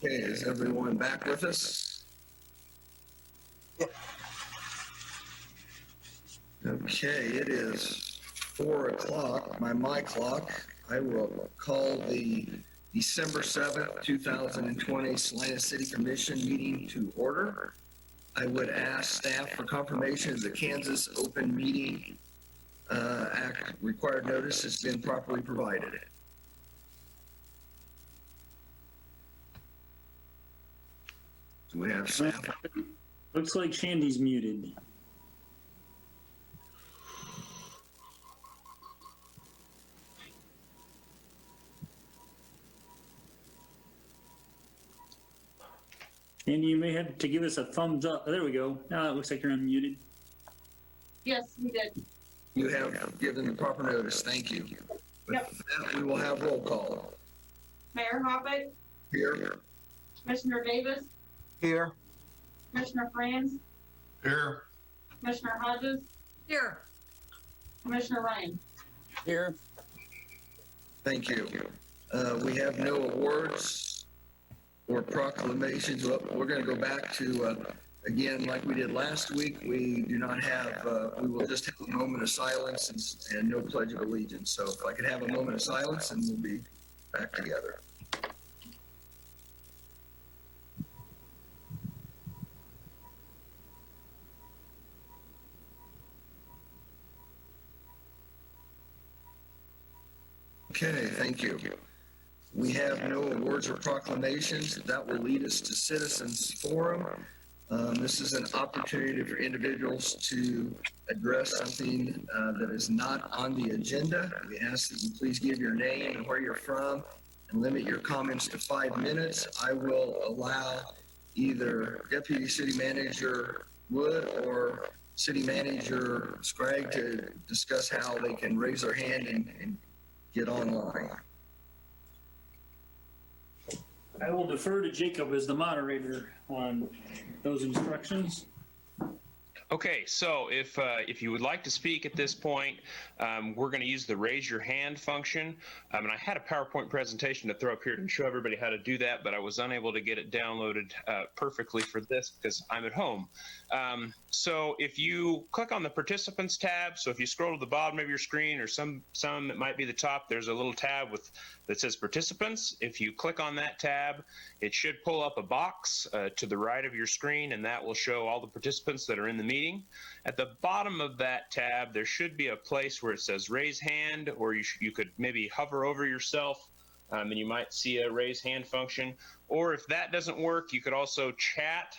Okay, is everyone back with us? Yep. Okay, it is 4 o'clock by my clock. I will call the December 7th, 2020 Salina City Commission meeting to order. I would ask staff for confirmation that the Kansas Open Meeting Act required notice has been properly provided. Do we have staff? Looks like Shandy's muted. Shandy, you may have to give us a thumbs up. There we go. Now it looks like you're unmuted. Yes, we did. You have given the proper notice. Thank you. Yep. With that, we will have roll call. Mayor Hoppett, Here. Commissioner Davis, Here. Commissioner Franz, Here. Commissioner Hodges, Here. Commissioner Ryan. Here. Thank you. We have no awards or proclamations. We're going to go back to, again, like we did last week. We do not have, we will just have a moment of silence and no pledge of allegiance. So if I could have a moment of silence and we'll be back together. Okay, thank you. We have no awards or proclamations. That will lead us to Citizens Forum. This is an opportunity for individuals to address something that is not on the agenda. We ask that you please give your name and where you're from and limit your comments to 5 minutes. I will allow either Deputy City Manager Wood or City Manager Scragg to discuss how they can raise their hand and get online. I will defer to Jacob as the moderator on those instructions. Okay, so if you would like to speak at this point, we're going to use the raise your hand function. And I had a PowerPoint presentation to throw up here to show everybody how to do that, but I was unable to get it downloaded perfectly for this because I'm at home. So if you click on the participants tab, so if you scroll to the bottom of your screen or some it might be the top, there's a little tab that says participants. If you click on that tab, it should pull up a box to the right of your screen, and that will show all the participants that are in the meeting. At the bottom of that tab, there should be a place where it says raise hand, or you could maybe hover over yourself and you might see a raise hand function. Or if that doesn't work, you could also chat.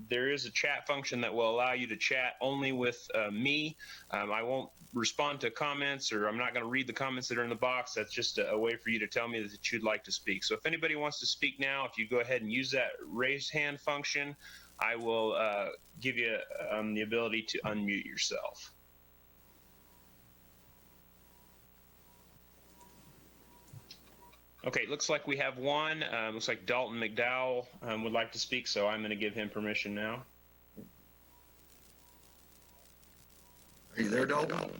There is a chat function that will allow you to chat only with me. I won't respond to comments, or I'm not going to read the comments that are in the box. That's just a way for you to tell me that you'd like to speak. So if anybody wants to speak now, if you go ahead and use that raise hand function, I will give you the ability to unmute yourself. Okay, looks like we have one. Looks like Dalton McDowell would like to speak, so I'm going to give him permission now. Are you there, Dalton?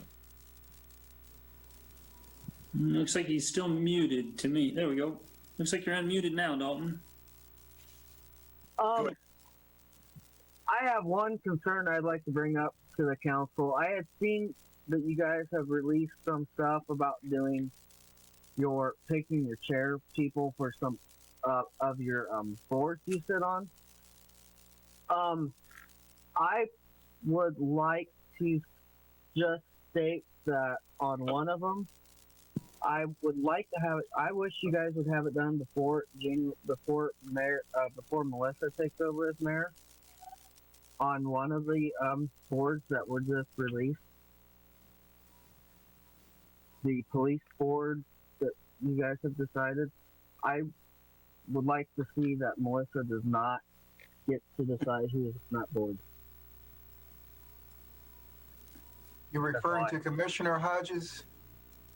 Looks like he's still muted to me. There we go. Looks like you're unmuted now, Dalton. Go ahead. I have one concern I'd like to bring up to the council. I had seen that you guys have released some stuff about doing picking your chair people for some of your boards you sit on. I would like to just state that on one of them, I would like to have it. I wish you guys would have it done before Melissa takes over as mayor. On one of the boards that were just released, the police board that you guys have decided, I would like to see that Melissa does not get to decide who is on that board. You're referring to Commissioner Hodges?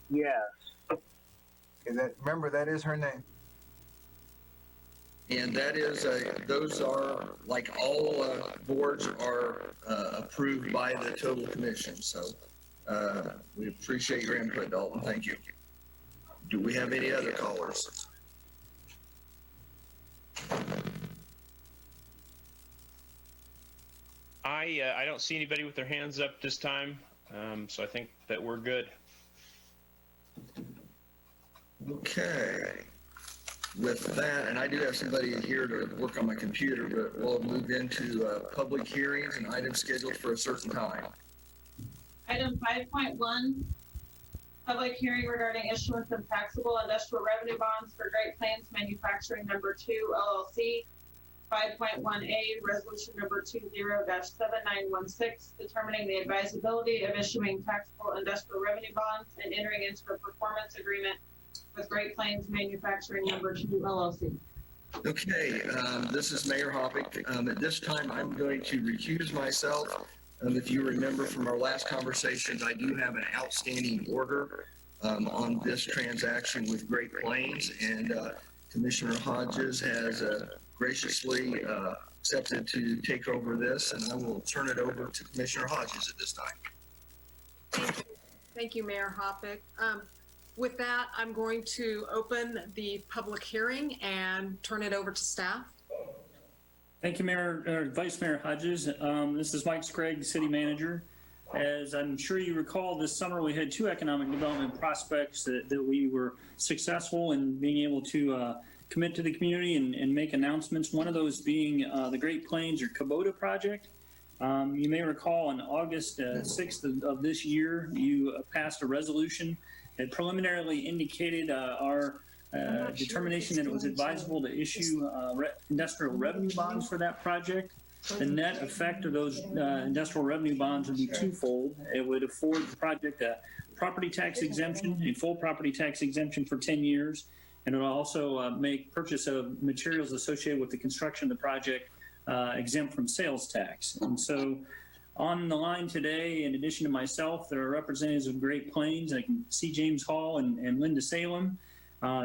Yes. Remember, that is her name. And that is, those are, like all boards are approved by the total commission. So we appreciate your input, Dalton. Thank you. Do we have any other callers? I don't see anybody with their hands up this time, so I think that we're good. Okay. With that, and I do have somebody here to work on my computer, but we'll move into public hearings and items scheduled for a certain time. Item 5.1, public hearing regarding issuance of taxable industrial revenue bonds for Great Plains Manufacturing Number 2 LLC. 5.1A, resolution number 20-7916, determining the advisability of issuing taxable industrial revenue bonds and entering into a performance agreement with Great Plains Manufacturing Number 2 LLC. Okay, this is Mayor Hoppick. At this time, I'm going to recuse myself. If you remember from our last conversations, I do have an outstanding order on this transaction with Great Plains, and Commissioner Hodges has graciously accepted to take over this, and I will turn it over to Commissioner Hodges at this time. Thank you, Mayor Hoppick. With that, I'm going to open the public hearing and turn it over to staff. Thank you, Vice Mayor Hodges. This is Mike Sprague, City Manager. As I'm sure you recall, this summer we had 2 economic development prospects that we were successful in being able to commit to the community and make announcements. One of those being the Great Plains or Kubota project. You may recall on August 6th of this year, you passed a resolution that preliminarily indicated our determination that it was advisable to issue industrial revenue bonds for that project. The net effect of those industrial revenue bonds would be twofold. It would afford the project a property tax exemption, a full property tax exemption for 10 years, and it will also make purchase of materials associated with the construction of the project exempt from sales tax. And so on the line today, in addition to myself, there are representatives of Great Plains. I can see James Hall and Linda Salem.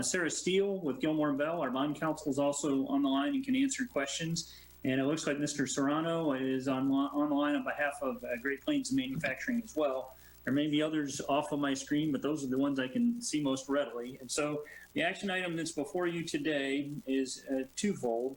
Sarah Steele with Gilmore & Bell, our bond counsel, is also on the line and can answer questions. And it looks like Mr. Serrano is on the line on behalf of Great Plains Manufacturing as well. There may be others off of my screen, but those are the ones I can see most readily. And so the action item that's before you today is twofold.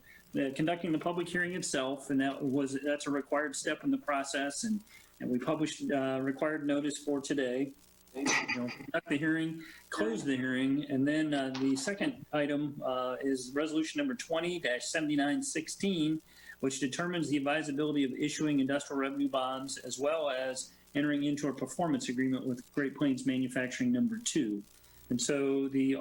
Conducting the public hearing itself, and that's a required step in the process, and we published required notice for today. Conduct the hearing, close the hearing, and then the second item is resolution number 20-7916, which determines the advisability of issuing industrial revenue bonds as well as entering into a performance agreement with Great Plains Manufacturing Number 2. And so the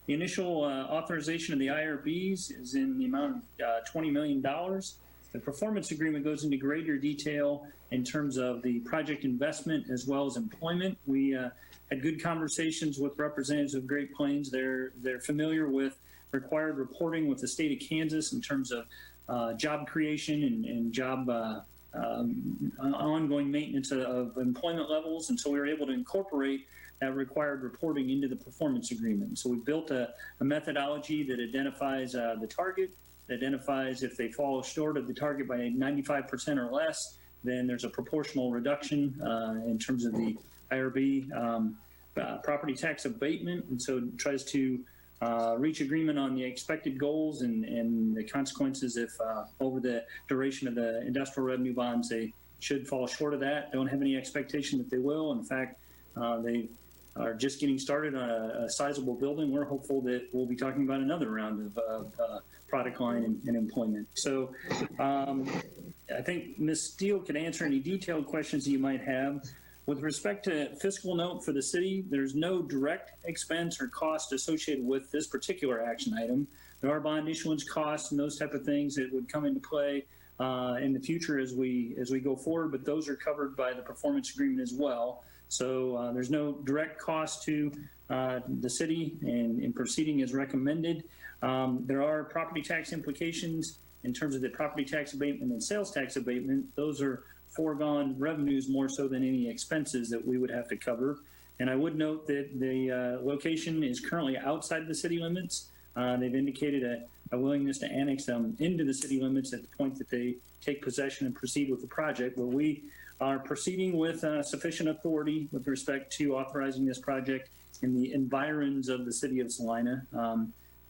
initial authorization of the IRBs is in the amount of $20 million. The performance agreement goes into greater detail in terms of the project investment as well as employment. We had good conversations with representatives of Great Plains. They're familiar with required reporting with the state of Kansas in terms of job creation and job ongoing maintenance of employment levels. And so we were able to incorporate that required reporting into the performance agreement. So we built a methodology that identifies the target, that identifies if they fall short of the target by 95% or less, then there's a proportional reduction in terms of the IRB property tax abatement. And so it tries to reach agreement on the expected goals and the consequences if over the duration of the industrial revenue bonds, they should fall short of that. Don't have any expectation that they will. In fact, they are just getting started on a sizable building. We're hopeful that we'll be talking about another round of product line and employment. So I think Ms. Steele can answer any detailed questions that you might have. With respect to fiscal note for the city, there's no direct expense or cost associated with this particular action item. There are bond issuance costs and those type of things that would come into play in the future as we go forward, but those are covered by the performance agreement as well. So there's no direct cost to the city in proceeding as recommended. There are property tax implications in terms of the property tax abatement and sales tax abatement. Those are foregone revenues more so than any expenses that we would have to cover. And I would note that the location is currently outside the city limits. They've indicated a willingness to annex them into the city limits at the point that they take possession and proceed with the project. But we are proceeding with sufficient authority with respect to authorizing this project in the environs of the city of Salina.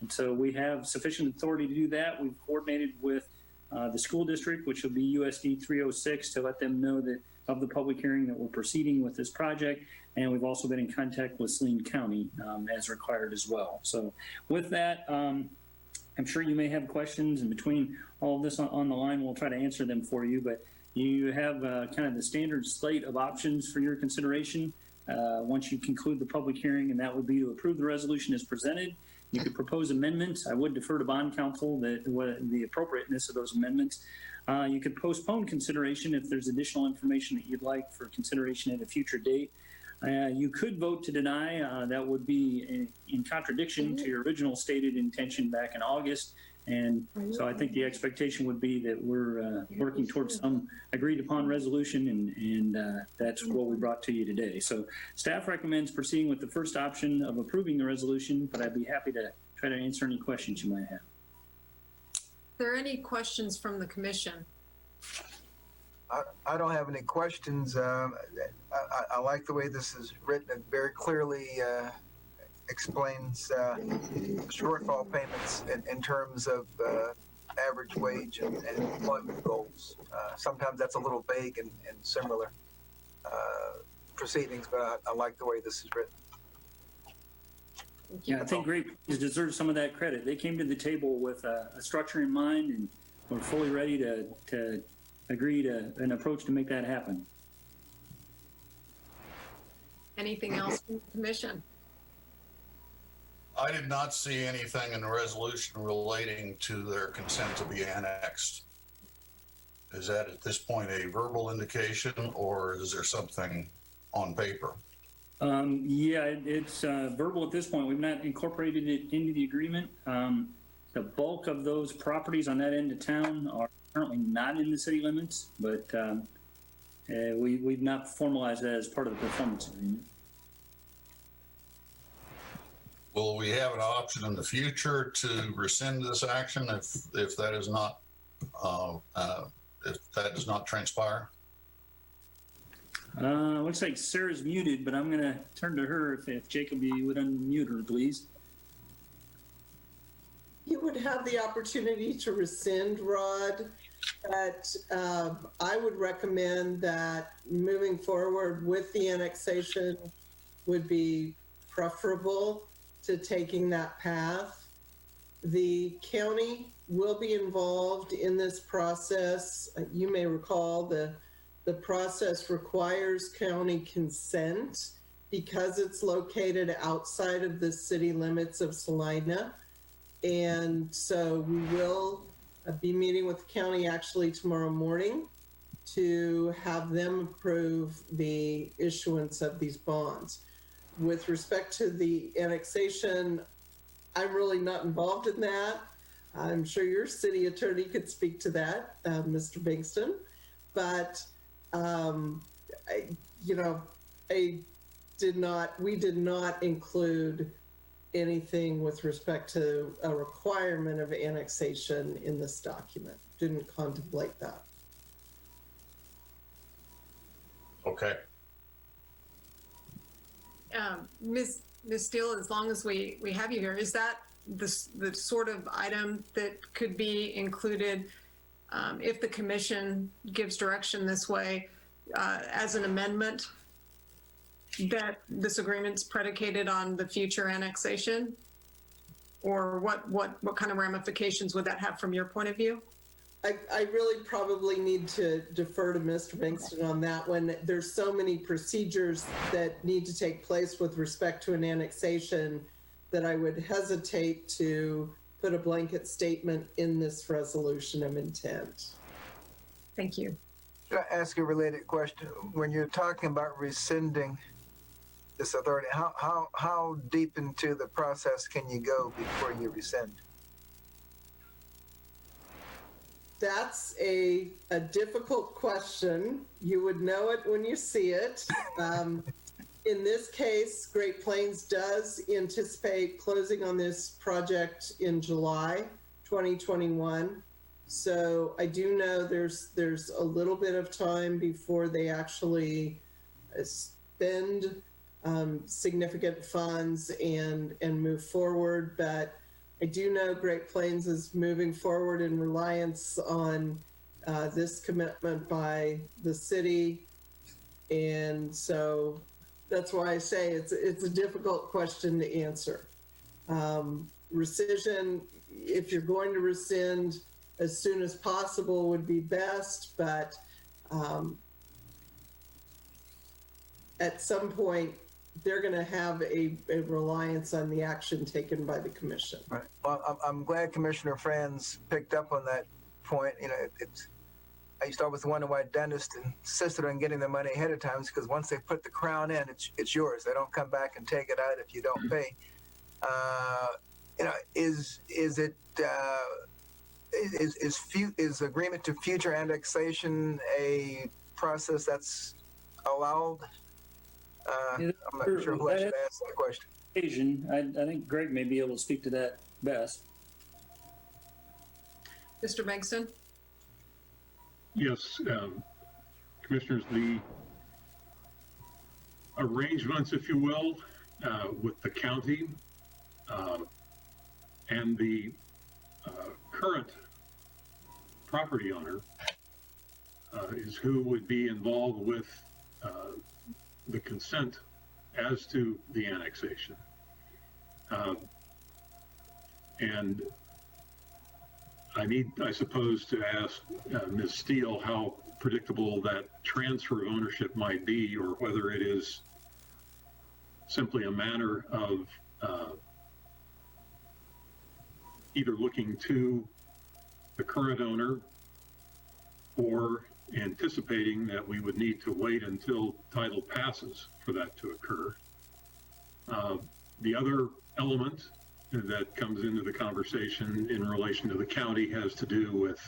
And so we have sufficient authority to do that. We've coordinated with the school district, which will be USD 306, to let them know that of the public hearing that we're proceeding with this project. And we've also been in contact with Salina County as required as well. So with that, I'm sure you may have questions, and between all of this on the line, we'll try to answer them for you. But you have kind of the standard slate of options for your consideration once you conclude the public hearing, and that would be to approve the resolution as presented. You could propose amendments. I would defer to bond counsel the appropriateness of those amendments. You could postpone consideration if there's additional information that you'd like for consideration at a future date. You could vote to deny. That would be in contradiction to your original stated intention back in August. And so I think the expectation would be that we're working towards some agreed upon resolution, and that's what we brought to you today. So staff recommends proceeding with the first option of approving the resolution, but I'd be happy to try to answer any questions you might have. Are there any questions from the commission? I don't have any questions. I like the way this is written. It very clearly explains shortfall payments in terms of average wage and employment goals. Sometimes that's a little vague and similar proceedings, but I like the way this is written. Yeah, I think Great Plains deserves some of that credit. They came to the table with a structure in mind, and we're fully ready to agree to an approach to make that happen. Anything else from the commission? I did not see anything in the resolution relating to their consent to be annexed. Is that at this point a verbal indication, or is there something on paper? Yeah, it's verbal at this point. We've not incorporated it into the agreement. The bulk of those properties on that end of town are currently not in the city limits, but we've not formalized that as part of the performance agreement. Will we have an option in the future to rescind this action if that is not if that does not transpire? Looks like Sarah's muted, but I'm going to turn to her if Jacob, you would unmute her, please. You would have the opportunity to rescind, Rod, but I would recommend that moving forward with the annexation would be preferable to taking that path. The county will be involved in this process. You may recall the process requires county consent because it's located outside of the city limits of Salina. And so we will be meeting with the county actually tomorrow morning to have them approve the issuance of these bonds. With respect to the annexation, I'm really not involved in that. I'm sure your city attorney could speak to that, Mr. Bingston. But we did not include anything with respect to a requirement of annexation in this document. Didn't contemplate that. Okay. Ms. Steele, as long as we have you here, is that the sort of item that could be included if the commission gives direction this way as an amendment, that this agreement's predicated on the future annexation? Or what kind of ramifications would that have from your point of view? I really probably need to defer to Mr. Bingston on that one. There's so many procedures that need to take place with respect to an annexation that I would hesitate to put a blanket statement in this resolution of intent. Thank you. Should I ask a related question? When you're talking about rescinding this authority, how deep into the process can you go before you rescind? That's a difficult question. You would know it when you see it. In this case, Great Plains does anticipate closing on this project in July 2021. So I do know there's a little bit of time before they actually spend significant funds and move forward. But I do know Great Plains is moving forward in reliance on this commitment by the city. And so that's why I say it's a difficult question to answer. Rescission, if you're going to rescind as soon as possible would be best, but at some point, they're going to have a reliance on the action taken by the commission. Right. Well, I'm glad Commissioner Franz picked up on that point. You know, I used to always wonder why dentists insisted on getting their money ahead of time, because once they put the crown in, it's yours. They don't come back and take it out if you don't pay. You know, is agreement to future annexation a process that's allowed? I'm not sure who I should ask that question. Occasion, I think Greg may be able to speak to that best. Mr. Bankston? Yes, Commissioners, the arrangements, if you will, with the county and the current property owner is who would be involved with the consent as to the annexation. And I suppose, to ask Ms. Steele how predictable that transfer of ownership might be, or whether it is simply a matter of either looking to the current owner or anticipating that we would need to wait until title passes for that to occur. The other element that comes into the conversation in relation to the county has to do with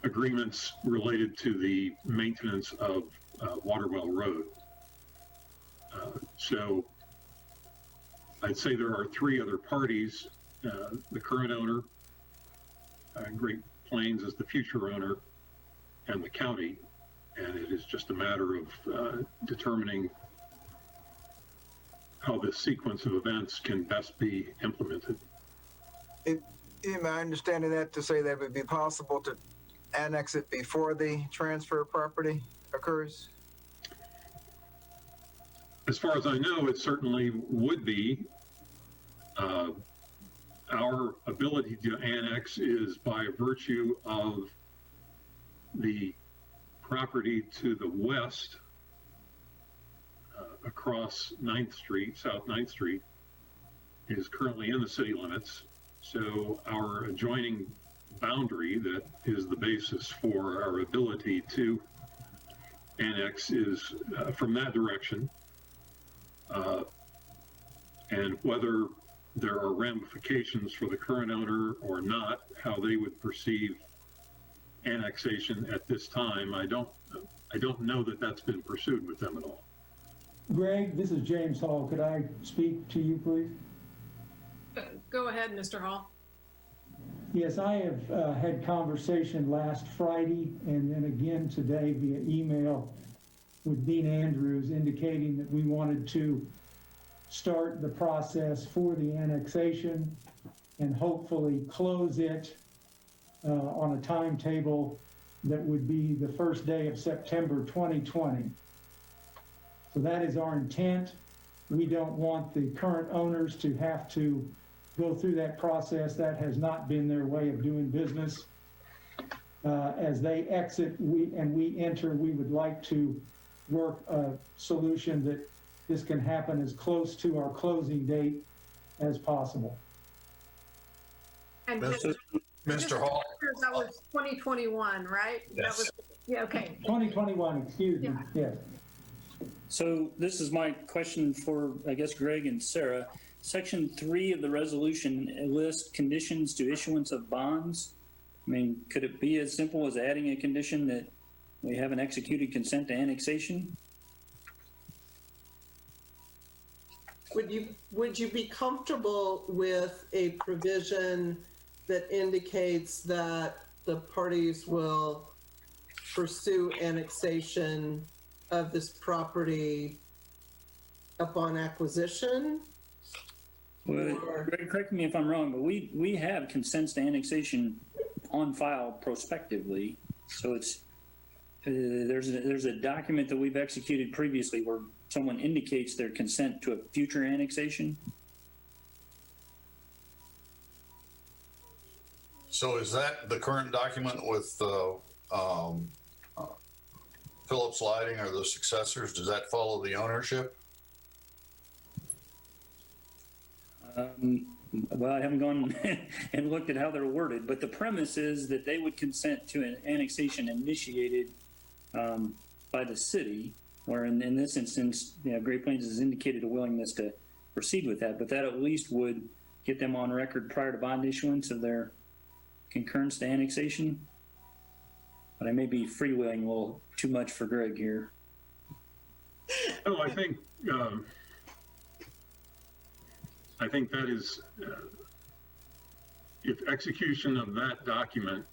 agreements related to the maintenance of Waterwell Road. So I'd say there are three other parties: the current owner, Great Plains as the future owner, and the county. And it is just a matter of determining how this sequence of events can best be implemented. Am I understanding that to say that it would be possible to annex it before the transfer of property occurs? As far as I know, it certainly would be. Our ability to annex is by virtue of the property to the west across 9th Street, South 9th Street, is currently in the city limits. So our adjoining boundary that is the basis for our ability to annex is from that direction. And whether there are ramifications for the current owner or not, how they would perceive annexation at this time, I don't know that that's been pursued with them at all. Greg, this is James Hall. Could I speak to you, please? Go ahead, Mr. Hall. Yes, I have had conversation last Friday and then again today via email with Dean Andrews, indicating that we wanted to start the process for the annexation and hopefully close it on a timetable that would be the first day of September 2020. So that is our intent. We don't want the current owners to have to go through that process. That has not been their way of doing business. As they exit and we enter, we would like to work a solution that this can happen as close to our closing date as possible. And Mr. Hall. that was 2021, right? Yes. That was, yeah, okay. 2021, excuse me, yes. So this is my question for, I guess, Greg and Sarah. Section 3 of the resolution lists conditions to issuance of bonds. I mean, could it be as simple as adding a condition that we have an executed consent to annexation? Would you be comfortable with a provision that indicates that the parties will pursue annexation of this property upon acquisition? Well, Greg, correct me if I'm wrong, but we have consents to annexation on file prospectively. So it's, there's a document that we've executed previously where someone indicates their consent to a future annexation. So is that the current document with Phillips Lighting or the successors? Does that follow the ownership? Well, I haven't gone and looked at how they're worded, but the premise is that they would consent to an annexation initiated by the city, or in this instance, Great Plains has indicated a willingness to proceed with that, but that at least would get them on record prior to bond issuance of their concurrence to annexation. But I may be freewheeling a little too much for Greg here. No, I think that is, if execution of that document,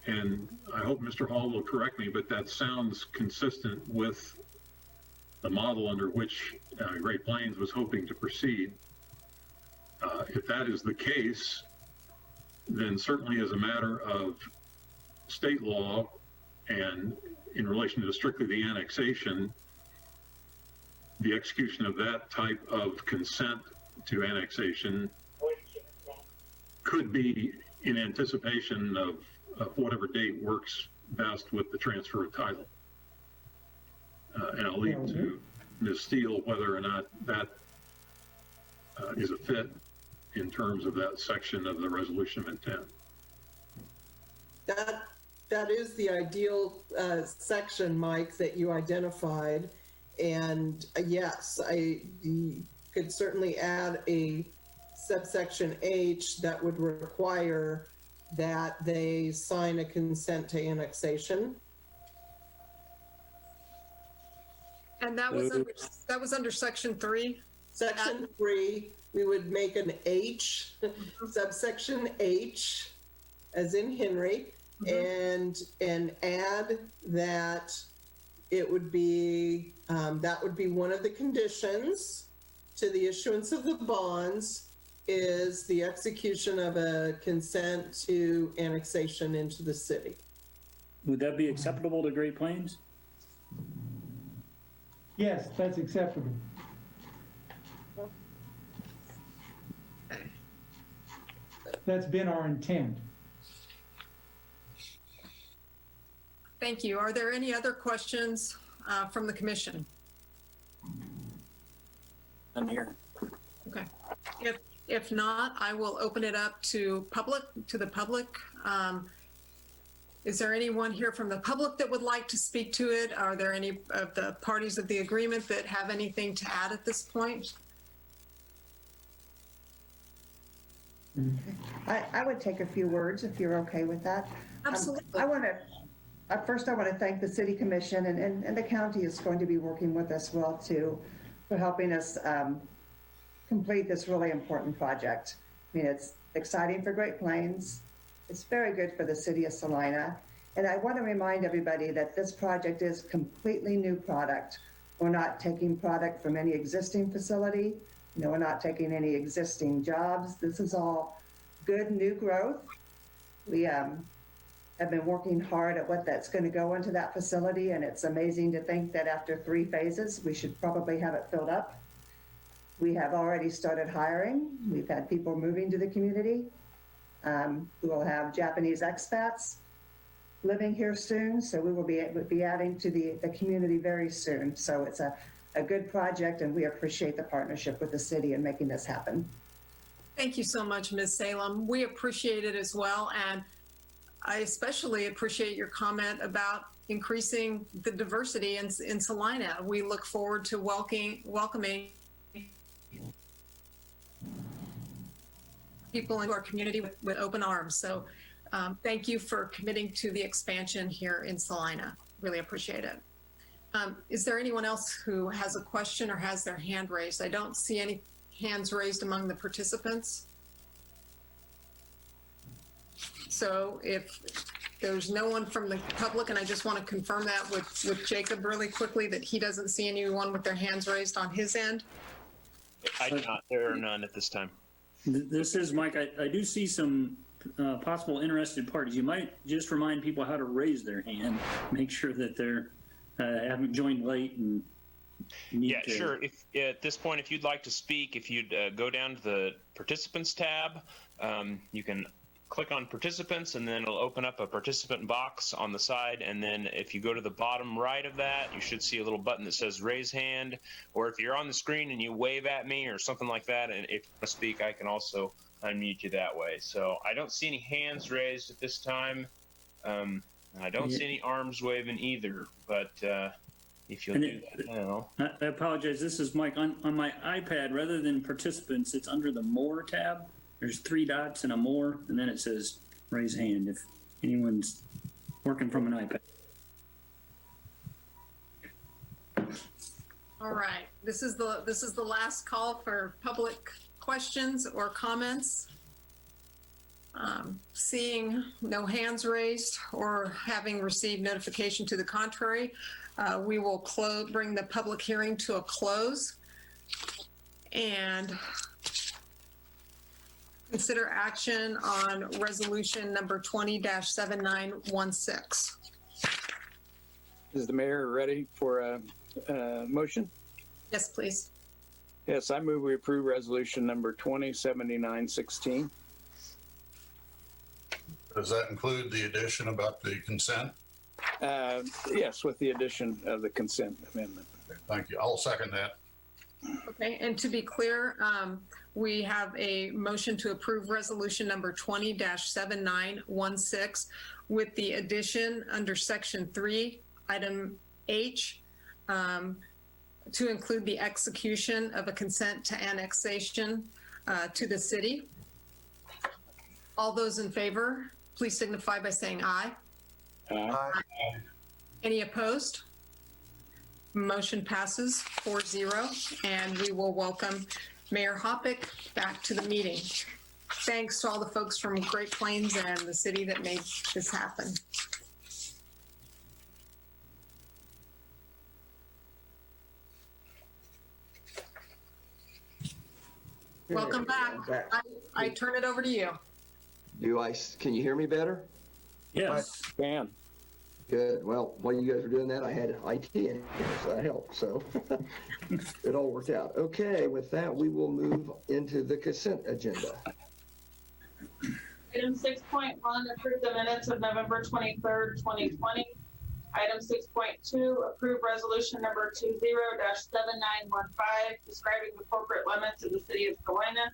and I hope Mr. Hall will correct me, but that sounds consistent with the model under which Great Plains was hoping to proceed. If that is the case, then certainly as a matter of state law and in relation to strictly the annexation, the execution of that type of consent to annexation could be in anticipation of whatever date works best with the transfer of title. And I'll leave to Ms. Steele whether or not that is a fit in terms of that section of the resolution of intent. That is the ideal section, Mike, that you identified. And yes, you could certainly add a subsection H that would require that they sign a consent to annexation. And that was under section 3. Section 3, we would make an H, subsection H, as in Henry, and add that it would be, that would be one of the conditions to the issuance of the bonds is the execution of a consent to annexation into the city. Would that be acceptable to Great Plains? Yes, that's acceptable. That's been our intent. Thank you. Are there any other questions from the commission? I'm here. Okay. If not, I will open it up to the public. Is there anyone here from the public that would like to speak to it? Are there any of the parties of the agreement that have anything to add at this point? I would take a few words if you're okay with that. Absolutely. First, I want to thank the City Commission and the county is going to be working with us well too for helping us complete this really important project. I mean, it's exciting for Great Plains. It's very good for the city of Salina. And I want to remind everybody that this project is completely new product. We're not taking product from any existing facility. We're not taking any existing jobs. This is all good new growth. We have been working hard at what that's going to go into that facility, and it's amazing to think that after 3 phases, we should probably have it filled up. We have already started hiring. We've had people moving to the community. We will have Japanese expats living here soon, so we will be adding to the community very soon. So it's a good project, and we appreciate the partnership with the city in making this happen. Thank you so much, Ms. Salem. We appreciate it as well, and I especially appreciate your comment about increasing the diversity in Salina. We look forward to welcoming people into our community with open arms. So thank you for committing to the expansion here in Salina. Really appreciate it. Is there anyone else who has a question or has their hand raised? I don't see any hands raised among the participants. So if There's no one from the public, and I just want to confirm that with Jacob really quickly, that he doesn't see anyone with their hands raised on his end. I do not. There are none at this time. This is Mike. I do see some possible interested parties. You might just remind people how to raise their hand, make sure that they're haven't joined late and need Yeah, to. sure. If at this point, if you'd like to speak, if you'd go down to the participants tab, you can click on participants, and then it'll open up a participant box on the side. And then if you go to the bottom right of that, you should see a little button that says raise hand. Or if you're on the screen and you wave at me or something like that, and if you want to speak, I can also unmute you that way. So I don't see any hands raised at this time. I don't see any arms waving either, but if you'll do that now. I apologize. This is Mike. On my iPad, rather than participants, it's under the More tab. There's 3 dots and a More, and then it says raise hand if anyone's working from an iPad. All right, this is the last call for public questions or comments. Seeing no hands raised or having received notification to the contrary, we will bring the public hearing to a close and consider action on resolution number 20-7916. Is the mayor ready for a motion? Yes, please. Yes, I move we approve resolution number 207916. Does that include the addition about the consent? Yes, with the addition of the consent amendment. Thank you. I'll second that. Okay, and to be clear, we have a motion to approve resolution number 20-7916 with the addition under section 3, item H, to include the execution of a consent to annexation to the city. All those in favor, please signify by saying aye. Aye. Any opposed? Motion passes 4-0, and we will welcome Mayor Hoppick back to the meeting. Thanks to all the folks from Great Plains and the city that made this happen. Welcome back. I turn it over to you. Can you hear me better? Yes. Can. Good. Well, while you guys were doing that, I had IT in here, so that helped. So it all worked out. Okay, with that, we will move into the consent agenda. Item 6.1, approve the minutes of November 23rd, 2020. Item 6.2, approve resolution number 20-7915, describing the corporate limits of the city of Salina.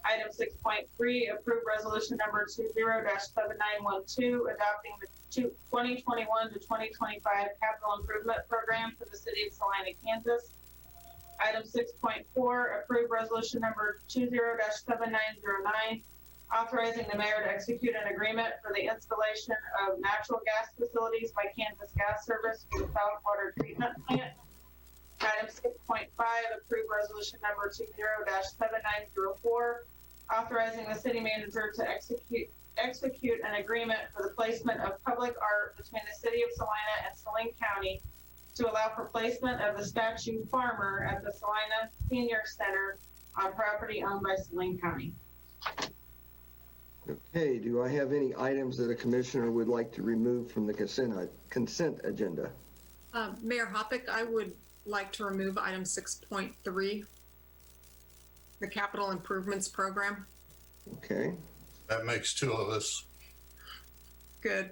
Item 6.3, approve resolution number 20-7912, adopting the 2021 to 2025 capital improvement program for the city of Salina, Kansas. Item 6.4, approve resolution number 20-7909, authorizing the mayor to execute an agreement for the installation of natural gas facilities by Kansas Gas Service for the South Water Treatment Plant. Item 6.5, approve resolution number 20-7904, authorizing the city manager to execute an agreement for the placement of public art between the city of Salina and Saline County to allow for placement of the statue Farmer at the Salina Senior Center on property owned by Saline County. Okay, do I have any items that a commissioner would like to remove from the consent agenda? Mayor Hoppick, I would like to remove item 6.3, the capital improvements program. Okay, That makes 2 of us. Good.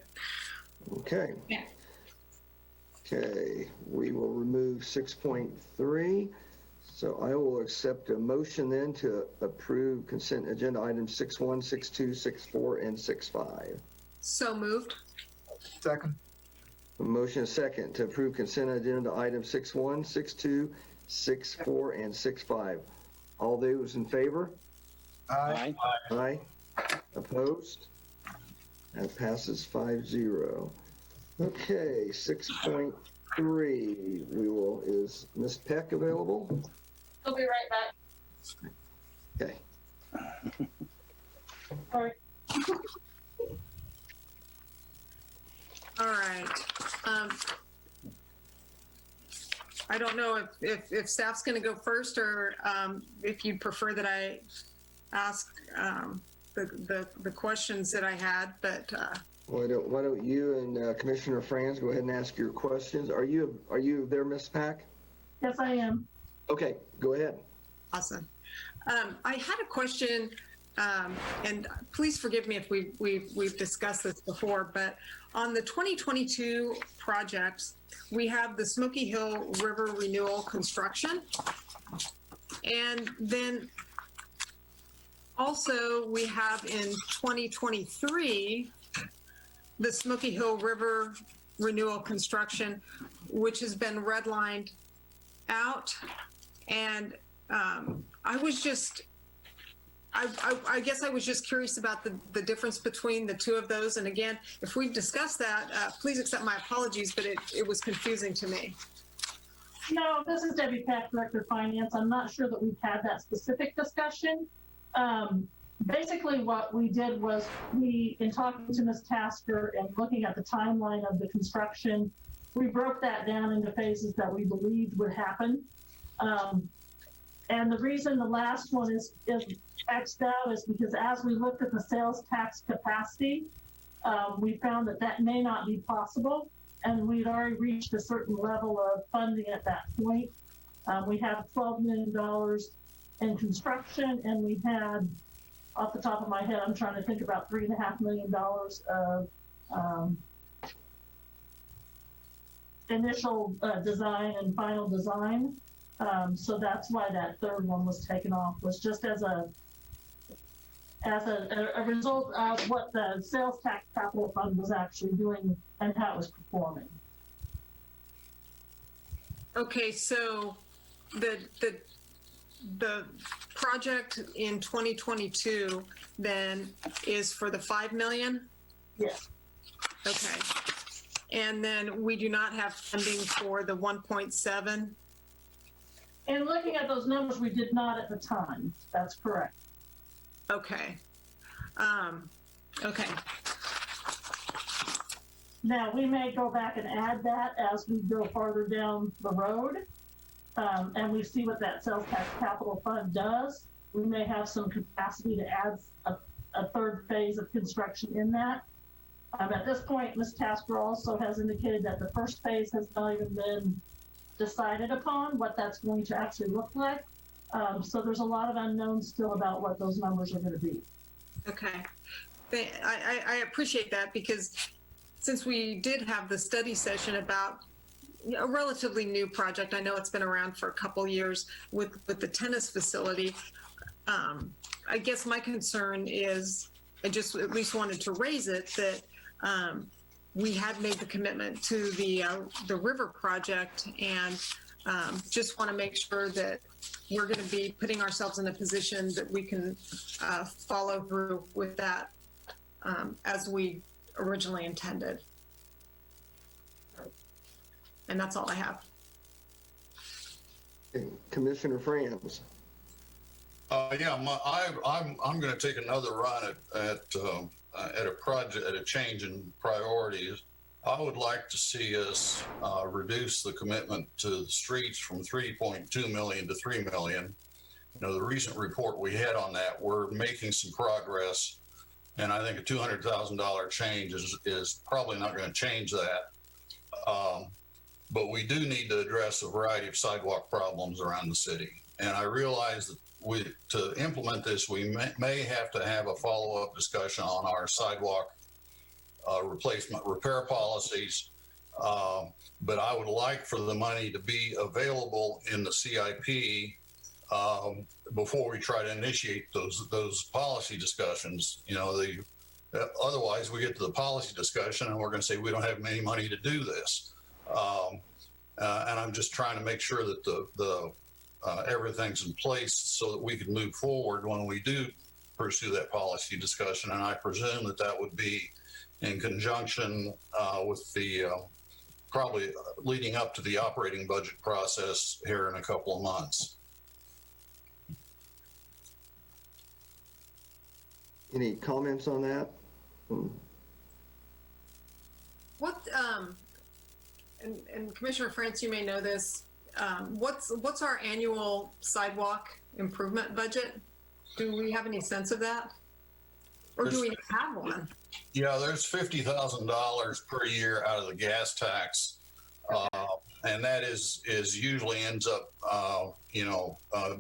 okay. Yeah. Okay, we will remove 6.3. So I will accept a motion then to approve consent agenda items 6.1, 6.2, 6.4, and 6.5. So moved. Second. A motion and second to approve consent agenda items 6.1, 6.2, 6.4, and 6.5. All those in favor? Aye. Aye. Opposed? That passes 5-0. Okay, 6.3. Is Ms. Peck available? I'll be right back. Okay. Sorry. right. I don't know if staff's going to go first, or if you'd prefer that I ask the questions that I had, but Why don't you and Commissioner Franz go ahead and ask your questions? Are you there, Ms. Pack? Yes, I am. Okay, go ahead. awesome. I had a question, and please forgive me if we've discussed this before, but on the 2022 projects, we have the Smoky Hill River Renewal construction, and then also we have in 2023 the Smoky Hill River Renewal construction, which has been redlined out, and I was just, I guess I was just curious about the difference between the two of those. And again, if we've discussed that, please accept my apologies, but it was confusing to me. No, this is Debbie Pack, Director of Finance. I'm not sure that we've had that specific discussion. Basically, what we did was in talking to Ms. Tasker and looking at the timeline of the construction, we broke that down into phases that we believed would happen. And the reason the last one is X'd out is because as we looked at the sales tax capacity, we found that may not be possible. And we'd already reached a certain level of funding at that point. We have $12 million in construction, and we had, off the top of my head, I'm trying to think about $3.5 million of initial design and final design. So that's why that third one was taken off, was just as a result of what the sales tax capital fund was actually doing and how it was performing. Okay, so the project in 2022 then is for the 5 million? Yes. Okay. And then we do not have funding for the 1.7? And looking at those numbers, we did not at the time. That's correct. Okay. Okay. Now, we may go back and add that as we go farther down the road, and we see what that sales tax capital fund does. We may have some capacity to add a third phase of construction in that. At this point, Ms. Tasker also has indicated that the first phase has not even been decided upon, what that's going to actually look like. So there's a lot of unknowns still about what those numbers are going to be. Okay. I appreciate that, because since we did have the study session about a relatively new project, I know it's been around for a couple years with the tennis facility. I guess my concern is, I just at least wanted to raise it, that we had made the commitment to the river project, and just want to make sure that we're going to be putting ourselves in a position that we can follow through with that as we originally intended. And that's all I have. Commissioner Franz. Yeah, I'm going to take another run at a project, at a change in priorities. I would like to see us reduce the commitment to the streets from 3.2 million to 3 million. You know, the recent report we had on that, we're making some progress, and I think a $200,000 change is probably not going to change that. But we do need to address a variety of sidewalk problems around the city. And I realize that to implement this, we may have to have a follow-up discussion on our sidewalk replacement repair policies. But I would like for the money to be available in the CIP before we try to initiate those policy discussions. You know, otherwise we get to the policy discussion and we're going to say we don't have any money to do this. And I'm just trying to make sure that everything's in place so that we can move forward when we do pursue that policy discussion. And I presume that would be in conjunction with the probably leading up to the operating budget process here in a couple of months. Any comments on that? What, and Commissioner France, you may know this, what's our annual sidewalk improvement budget? Do we have any sense of that? Or do we have one? Yeah, there's $50,000 per year out of the gas tax. And that is usually ends up,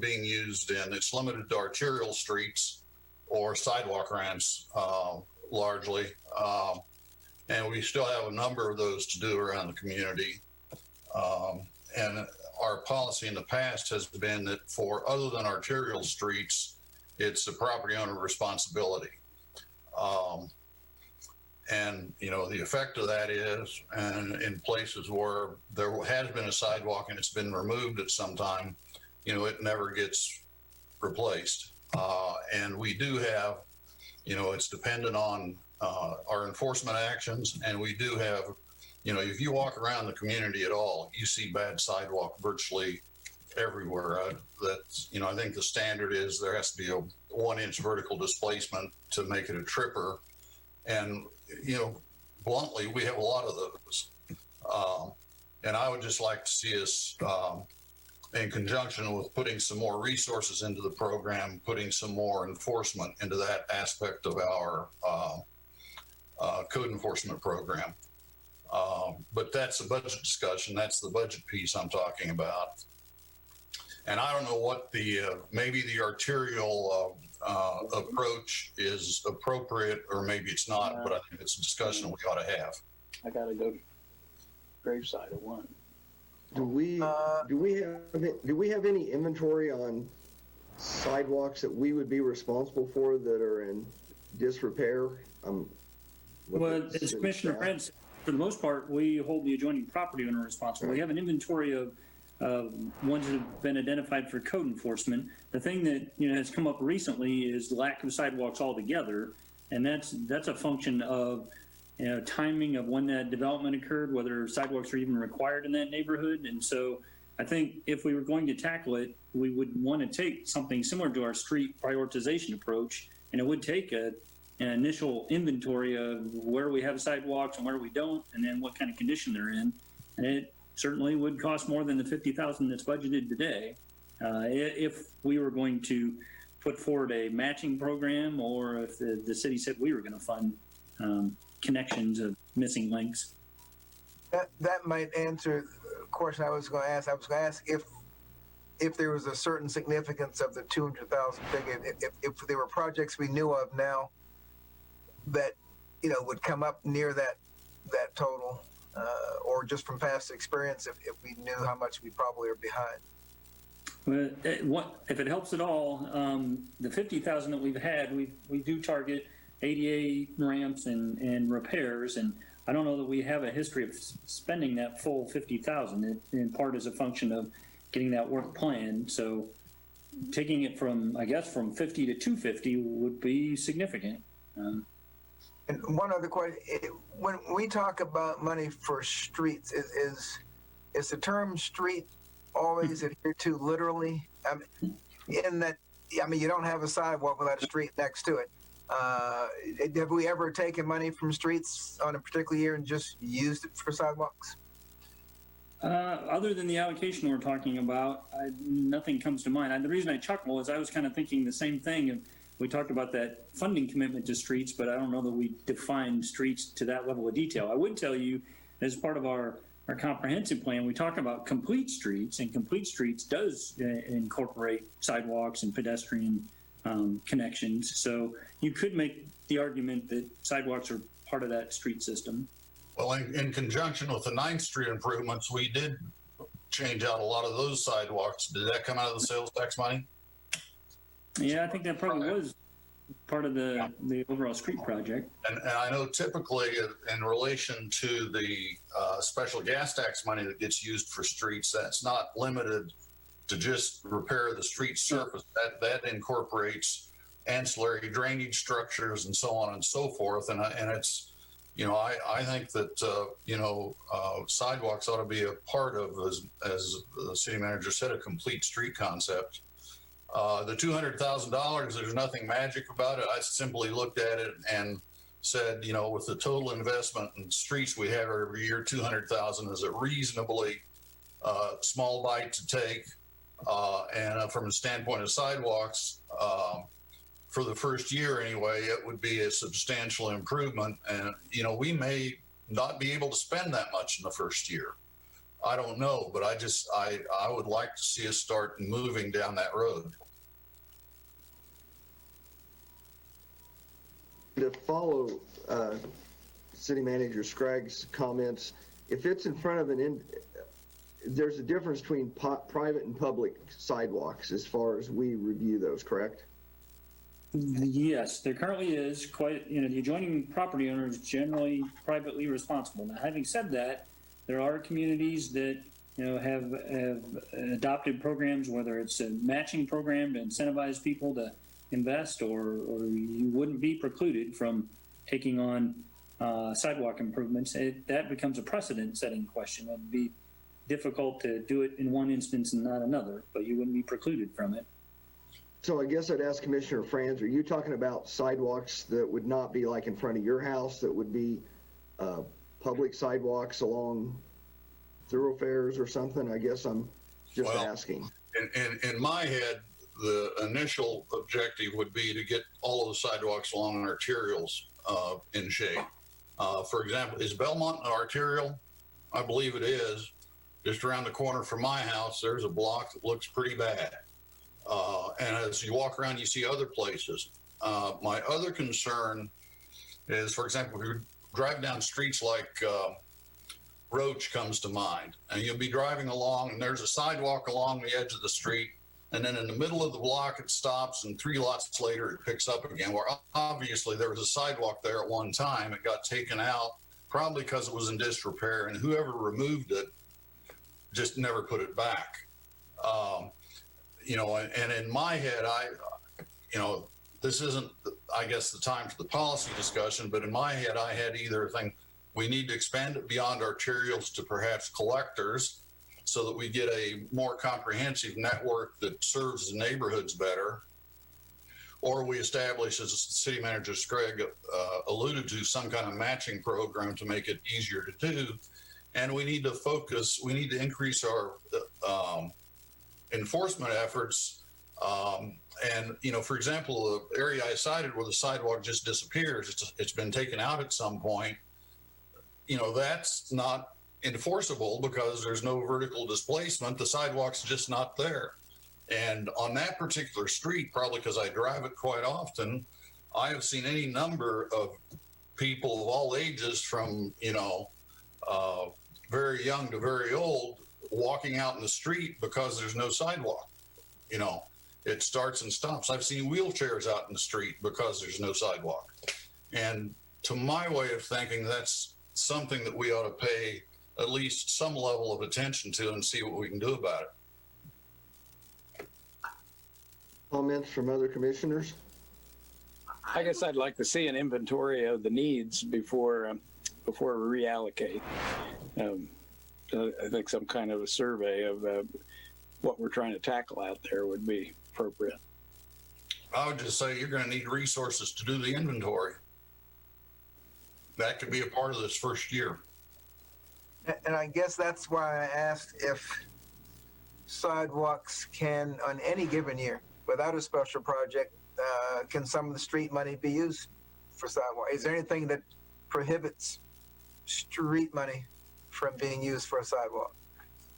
being used in, it's limited to arterial streets or sidewalk ramps, largely. And we still have a number of those to do around the community. And our policy in the past has been that for other than arterial streets, it's the property owner responsibility. And, the effect of that is, and in places where there has been a sidewalk and it's been removed at some time, it never gets replaced. And we do have, it's dependent on our enforcement actions. And we do have, if you walk around the community at all, you see bad sidewalk virtually everywhere. I think the standard is there has to be a 1-inch vertical displacement to make it a tripper. And, bluntly, we have a lot of those. And I would just like to see us, in conjunction with putting some more resources into the program, putting some more enforcement into that aspect of our code enforcement program. But that's a budget discussion. That's the budget piece I'm talking about. And I don't know what maybe the arterial approach is appropriate, or maybe it's not, but I think it's a discussion we ought to have. I got to go to graveside at 1. Do we have any inventory on sidewalks that we would be responsible for that are in disrepair? Well, as Commissioner France, for the most part, we hold the adjoining property owner responsible. We have an inventory of ones that have been identified for code enforcement. The thing that has come up recently is the lack of sidewalks altogether, and that's a function of timing of when that development occurred, whether sidewalks are even required in that neighborhood. And so I think if we were going to tackle it, we would want to take something similar to our street prioritization approach, and it would take an initial inventory of where we have sidewalks and where we don't, and then what kind of condition they're in. And it certainly would cost more than the $50,000 that's budgeted today. If we were going to put forward a matching program, or if the city said we were going to fund connections of missing links. That might answer the question I was going to ask. I was going to ask if there was a certain significance of the 200,000 figure, if there were projects we knew of now that would come up near that total, or just from past experience, if we knew how much we probably are behind. Well, if it helps at all, the 50,000 that we've had, we do target ADA ramps and repairs, and I don't know that we have a history of spending that full 50,000. It in part is a function of getting that work planned. So taking it from 50 to 250 would be significant. And one other question: when we talk about money for streets, is the term street always adhered to literally? In that, you don't have a sidewalk without a street next to it. Have we ever taken money from streets on a particular year and just used it for sidewalks? Other than the allocation we're talking about, nothing comes to mind. The reason I chuckle is I was kind of thinking the same thing. And we talked about that funding commitment to streets, but I don't know that we defined streets to that level of detail. I would tell you, as part of our comprehensive plan, we talk about complete streets, and complete streets does incorporate sidewalks and pedestrian connections. So you could make the argument that sidewalks are part of that street system. Well, in conjunction with the 9th Street improvements, we did change out a lot of those sidewalks. Did that come out of the sales tax money? Yeah, I think that probably was part of the overall street project. And I know typically in relation to the special gas tax money that gets used for streets, that's not limited to just repair the street surface. That incorporates ancillary drainage structures and so on and so forth. And it's, I think that, sidewalks ought to be a part of, as the city manager said, a complete street concept. The $200,000, there's nothing magic about it. I simply looked at it and said, with the total investment in streets we have every year, 200,000 is a reasonably small bite to take. And from the standpoint of sidewalks, for the first year anyway, it would be a substantial improvement. And, we may not be able to spend that much in the first year. I don't know, but I would like to see us start moving down that road. To follow City Manager Scragg's comments, if it's in front of there's a difference between private and public sidewalks as far as we review those, correct? Yes, there currently is quite, the adjoining property owner is generally privately responsible. Now, having said that, there are communities that, have adopted programs, whether it's a matching program to incentivize people to invest, or you wouldn't be precluded from taking on sidewalk improvements. That becomes a precedent-setting question. It would be difficult to do it in one instance and not another, but you wouldn't be precluded from it. So I guess I'd ask Commissioner Franz, are you talking about sidewalks that would not be like in front of your house, that would be public sidewalks along thoroughfares or something? I guess I'm just asking. In my head, the initial objective would be to get all of the sidewalks along arterials in shape. For example, is Belmont an arterial? I believe it is. Just around the corner from my house, there's a block that looks pretty bad. And as you walk around, you see other places. My other concern is, for example, if you drive down streets like Roach comes to mind, and you'll be driving along and there's a sidewalk along the edge of the street, and then in the middle of the block it stops, and 3 lots later it picks up again, where obviously there was a sidewalk there at one time. It got taken out probably because it was in disrepair, and whoever removed it just never put it back. And in my head, this isn't, I guess, the time for the policy discussion, but in my head, I had either think we need to expand it beyond arterials to perhaps collectors so that we get a more comprehensive network that serves the neighborhoods better, or we establish, as City Manager Scragg alluded to, some kind of matching program to make it easier to do. And we need to increase our enforcement efforts. For example, the area I cited where the sidewalk just disappears, it's been taken out at some point. That's not enforceable because there's no vertical displacement. The sidewalk's just not there. And on that particular street, probably because I drive it quite often, I have seen any number of people of all ages from, very young to very old, walking out in the street because there's no sidewalk. It starts and stops. I've seen wheelchairs out in the street because there's no sidewalk. And to my way of thinking, that's something that we ought to pay at least some level of attention to and see what we can do about it. Comments from other commissioners? I guess I'd like to see an inventory of the needs before we reallocate. I think some kind of a survey of what we're trying to tackle out there would be appropriate. I would just say you're going to need resources to do the inventory. That could be a part of this first year. And I guess that's why I asked if sidewalks can, on any given year, without a special project, can some of the street money be used for sidewalk? Is there anything that prohibits street money from being used for a sidewalk?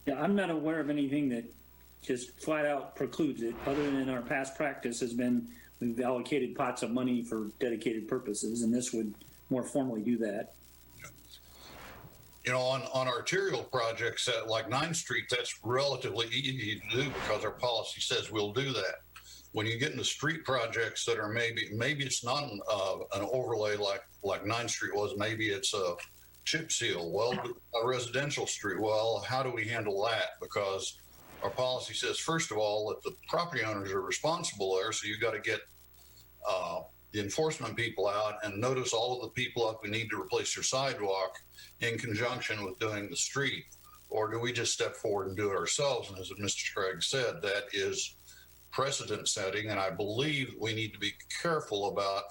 Yeah, I'm not aware of anything that just flat out precludes it, other than our past practice has been we've allocated pots of money for dedicated purposes, and this would more formally do that. On arterial projects like 9th Street, that's relatively easy to do because our policy says we'll do that. When you get into street projects that are maybe it's not an overlay like 9th Street was, maybe it's a chip seal, a residential street. Well, how do we handle that? Because our policy says, first of all, that the property owners are responsible there. So you got to get the enforcement people out and notice all of the people up who need to replace your sidewalk in conjunction with doing the street. Or do we just step forward and do it ourselves? And as Mr. Craig said, that is precedent setting. And I believe we need to be careful about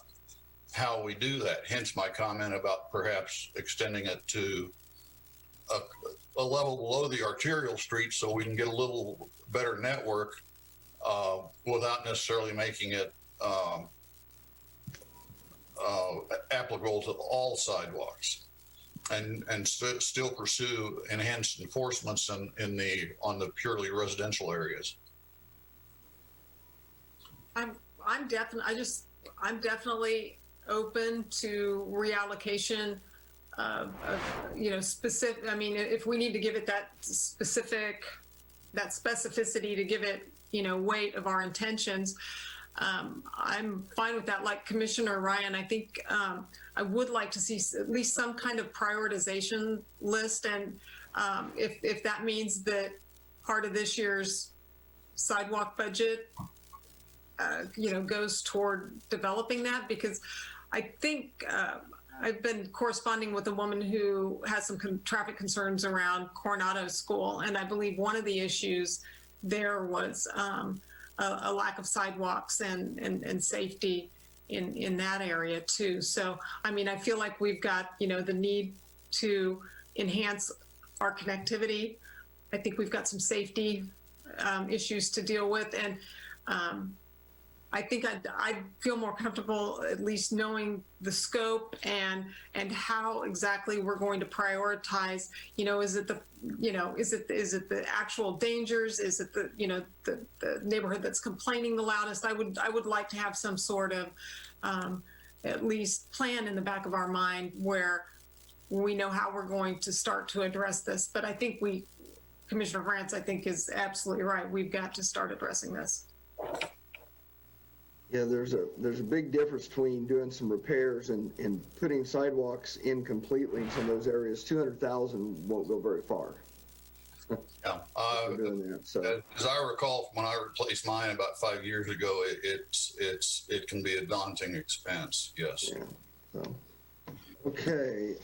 how we do that. Hence my comment about perhaps extending it to a level below the arterial street so we can get a little better network without necessarily making it applicable to all sidewalks, and still pursue enhanced enforcements on the purely residential areas. I'm definitely open to reallocation of specific. I mean, if we need to give it that specificity to give it weight of our intentions, I'm fine with that. Like Commissioner Ryan, I think I would like to see at least some kind of prioritization list, and if that means that part of this year's sidewalk budget goes toward developing that, because I think I've been corresponding with a woman who has some traffic concerns around Coronado School, and I believe one of the issues there was a lack of sidewalks and safety in that area too. So, I mean, I feel like we've got, the need to enhance our connectivity. I think we've got some safety issues to deal with, and I think I'd feel more comfortable at least knowing the scope and how exactly we're going to prioritize. Is it the actual dangers? Is it the neighborhood that's complaining the loudest? I would like to have some sort of at least plan in the back of our mind where we know how we're going to start to address this. But I think Commissioner France, I think, is absolutely right. We've got to start addressing this. Yeah, there's a big difference between doing some repairs and putting sidewalks in completely in some of those areas. 200,000 won't go very far. Yeah. Doing that, so. As I recall, when I replaced mine about 5 years ago, it can be a daunting expense. Yes. Yeah. So. Okay.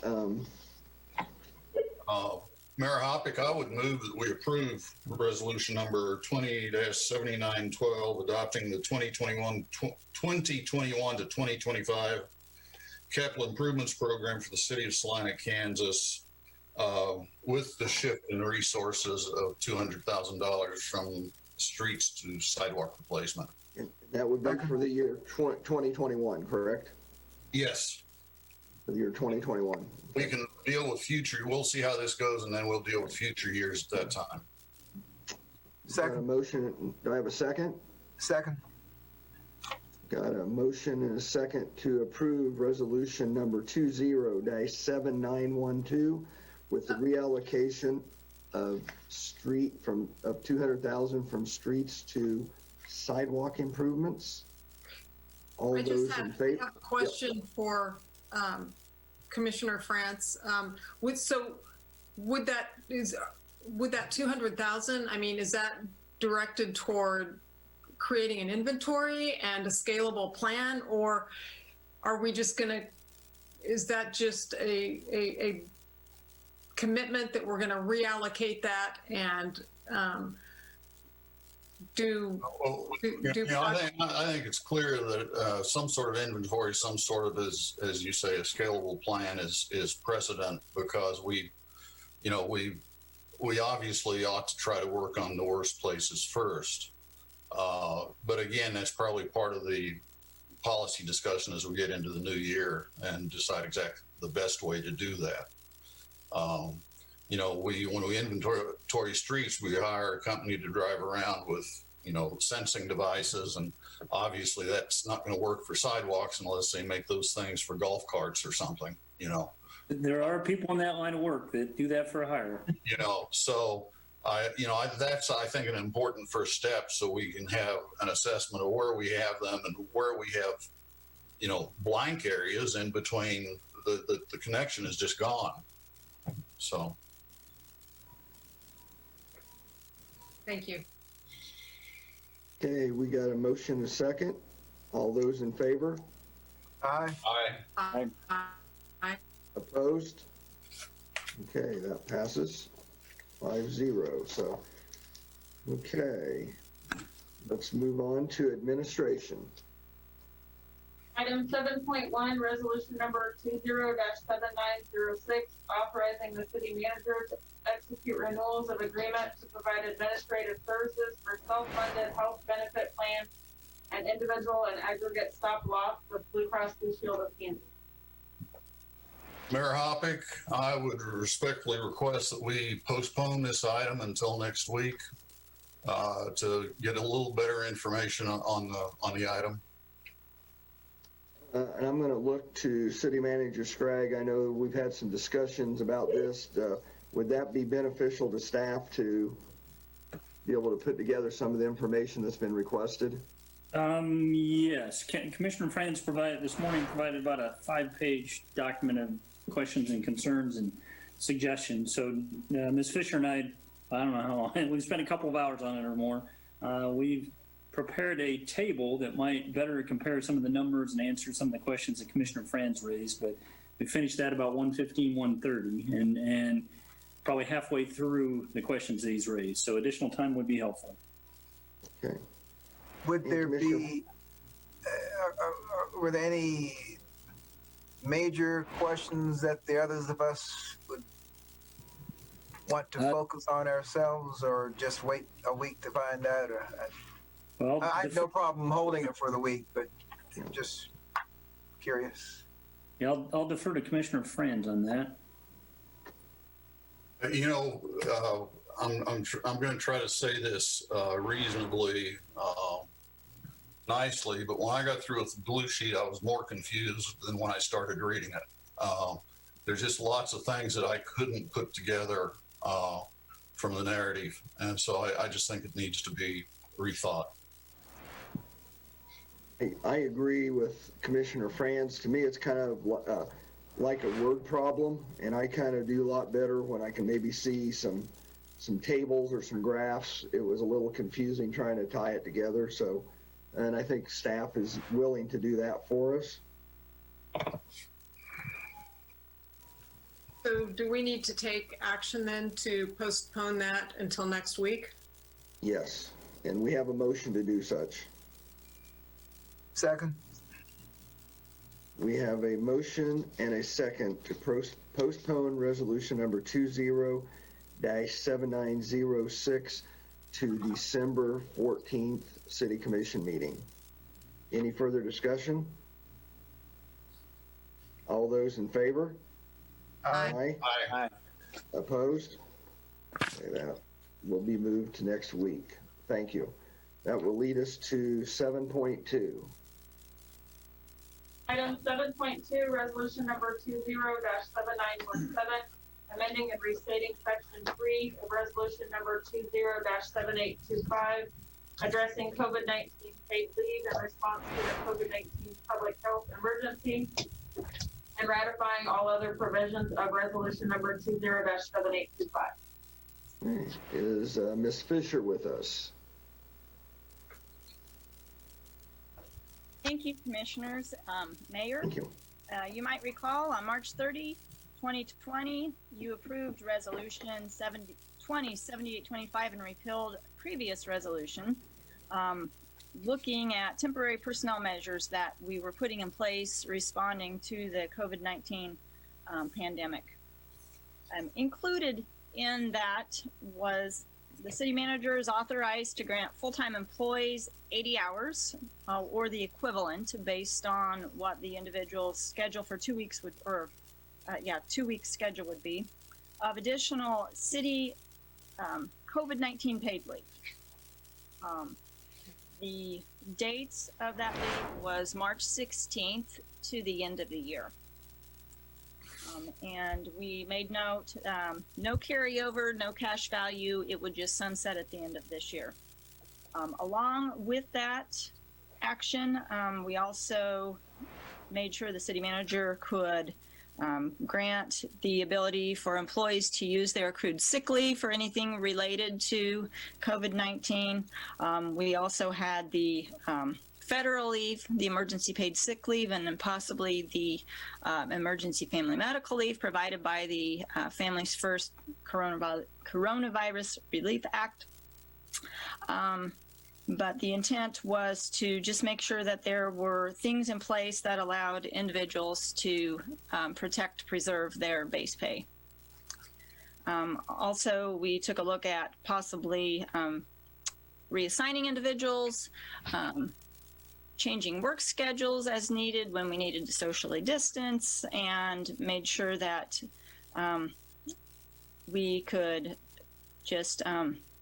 Mayor Hoppick, I would move that we approve resolution number 20-7912, adopting the 2021 to 2025 capital improvements program for the city of Salina, Kansas, with the shift in resources of $200,000 from streets to sidewalk replacement. And that would be for the year 2021, correct? Yes. For the year 2021. We can deal with future. We'll see how this goes, and then we'll deal with future years at that time. Second. Got a motion. Do I have a second? Second. Got a motion and a second to approve resolution number 20-7912 with the reallocation of of 200,000 from streets to sidewalk improvements. All those in favor? I have a question for Commissioner France. Would that 200,000? I mean, is that directed toward creating an inventory and a scalable plan, or are we just is that just a commitment that we're going to reallocate that and I think it's clear that some sort of inventory, some sort of, as you say, a scalable plan is precedent, because we obviously ought to try to work on the worst places first. But again, that's probably part of the policy discussion as we get into the new year and decide exactly the best way to do that. When we inventory streets, we hire a company to drive around with, sensing devices, and obviously that's not going to work for sidewalks unless they make those things for golf carts or something, There are people in that line of work that do that for hire. So that's, I think, an important first step, so we can have an assessment of where we have them and where we have, blank areas in between. The connection is just gone. So. Thank you. Okay, we got a motion and a second. All those in favor? Aye. Aye. Aye. Opposed? Okay, that passes 5-0. So, okay, let's move on to administration. Item 7.1, resolution number 20-7906, authorizing the city manager to execute renewals of agreement to provide administrative services for self-funded health benefit plans and individual and aggregate stop loss with BlueCross BlueShield of Kansas. Mayor Hoppick, I would respectfully request that we postpone this item until next week to get a little better information on the item. And I'm going to look to City Manager Scragg. I know we've had some discussions about this. Would that be beneficial to staff to be able to put together some of the information that's been requested? Yes. Commissioner Franz provided about a 5-page document of questions and concerns and suggestions. So Ms. Fisher and I don't know how long, we've spent a couple of hours on it or more. We've prepared a table that might better compare some of the numbers and answer some of the questions that Commissioner Franz raised, but we finished that about 1:15, 1:30, and probably halfway through the questions that he's raised. So additional time would be helpful. Okay. Would there be, were there any major questions that the others of us would want to focus on ourselves, or just wait a week to find out? Well, I have no problem holding it for the week, but just curious. Yeah, I'll defer to Commissioner Franz on that. You know, I'm going to try to say this reasonably nicely, but when I got through with the blue sheet, I was more confused than when I started reading it. There's just lots of things that I couldn't put together from the narrative, and so I just think it needs to be rethought. I agree with Commissioner Franz. To me, it's kind of like a word problem, and I kind of do a lot better when I can maybe see some tables or some graphs. It was a little confusing trying to tie it together. So, and I think staff is willing to do that for us. So do we need to take action then to postpone that until next week? Yes, and we have a motion to do such. Second. We have a motion and a second to postpone resolution number 20-7906 to December 14th City Commission meeting. Any further discussion? All those in favor? Aye. Aye. Opposed? Okay, that will be moved to next week. Thank you. That will lead us to 7.2. Item 7.2, resolution number 20-7917, amending and restating section 3 of resolution number 20-7825, addressing COVID-19 paid leave in response to the COVID-19 public health emergency, and ratifying all other provisions of resolution number 20-7825. Is Ms. Fisher with us? Thank you, Commissioners. Mayor, Thank you. you might recall on March 30, 2020, you approved Resolution 7825 and repealed a previous resolution looking at temporary personnel measures that we were putting in place responding to the COVID-19 pandemic. Included in that was the city manager is authorized to grant full-time employees 80 hours or the equivalent based on what the individual's schedule for 2 weeks would, 2 weeks schedule would be, of additional city COVID-19 paid leave. The dates of that leave was March 16th to the end of the year. And we made note, no carryover, no cash value. It would just sunset at the end of this year. Along with that action, we also made sure the city manager could grant the ability for employees to use their accrued sick leave for anything related to COVID-19. We also had the federal leave, the emergency paid sick leave, and then possibly the emergency family medical leave provided by the Families First Coronavirus Relief Act. But the intent was to just make sure that there were things in place that allowed individuals to preserve their base pay. Also, we took a look at possibly reassigning individuals, changing work schedules as needed when we needed to socially distance, and made sure that we could just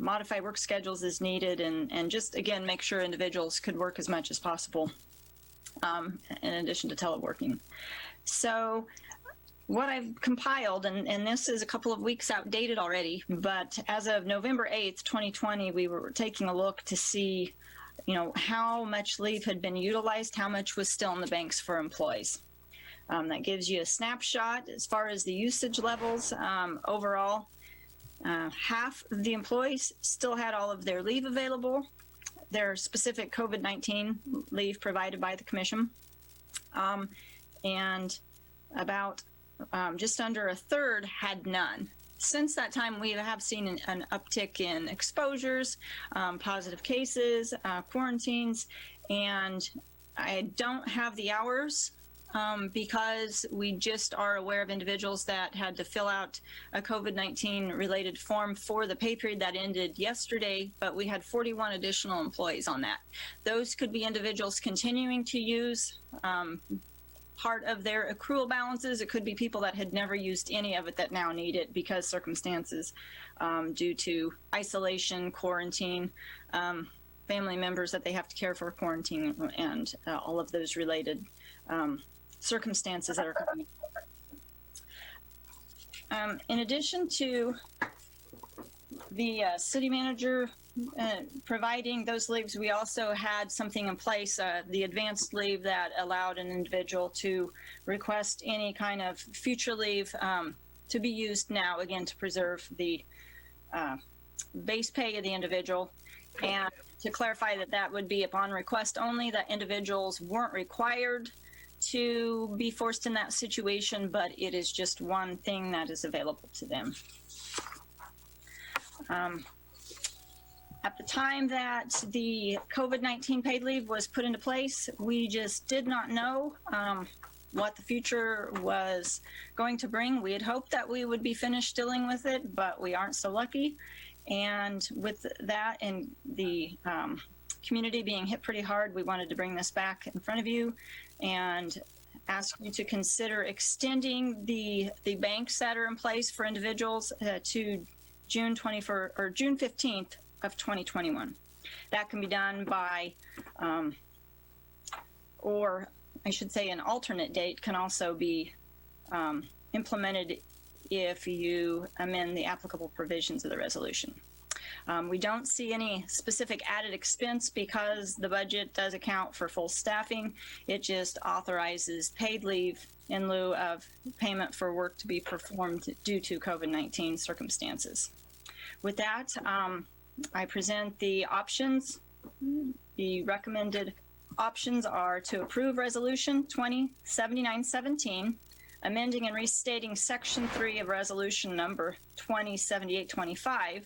modify work schedules as needed, and just, again, make sure individuals could work as much as possible in addition to teleworking. So what I've compiled, and this is a couple of weeks outdated already, but as of November 8th, 2020, we were taking a look to see, how much leave had been utilized, how much was still in the banks for employees. That gives you a snapshot as far as the usage levels. Overall, half of the employees still had all of their leave available, their specific COVID-19 leave provided by the commission. And about just under a third had none. Since that time, we have seen an uptick in exposures, positive cases, quarantines, and I don't have the hours because we just are aware of individuals that had to fill out a COVID-19 related form for the pay period that ended yesterday, but we had 41 additional employees on that. Those could be individuals continuing to use part of their accrual balances. It could be people that had never used any of it that now need it because circumstances due to isolation, quarantine, family members that they have to care for, quarantine, and all of those related circumstances that are coming. In addition to the city manager providing those leaves, we also had something in place, the advanced leave that allowed an individual to request any kind of future leave to be used now, again, to preserve the base pay of the individual. And to clarify that would be upon request only, that individuals weren't required to be forced in that situation, but it is just one thing that is available to them. At the time that the COVID-19 paid leave was put into place, we just did not know what the future was going to bring. We had hoped that we would be finished dealing with it, but we aren't so lucky. And with that and the community being hit pretty hard, we wanted to bring this back in front of you and ask you to consider extending the banks that are in place for individuals to June 21st or June 15th of 2021. That can be done by, or I should say an alternate date can also be implemented if you amend the applicable provisions of the resolution. We don't see any specific added expense because the budget does account for full staffing. It just authorizes paid leave in lieu of payment for work to be performed due to COVID-19 circumstances. With that, I present the options. The recommended options are to approve Resolution 207917, amending and restating Section 3 of Resolution Number 207825,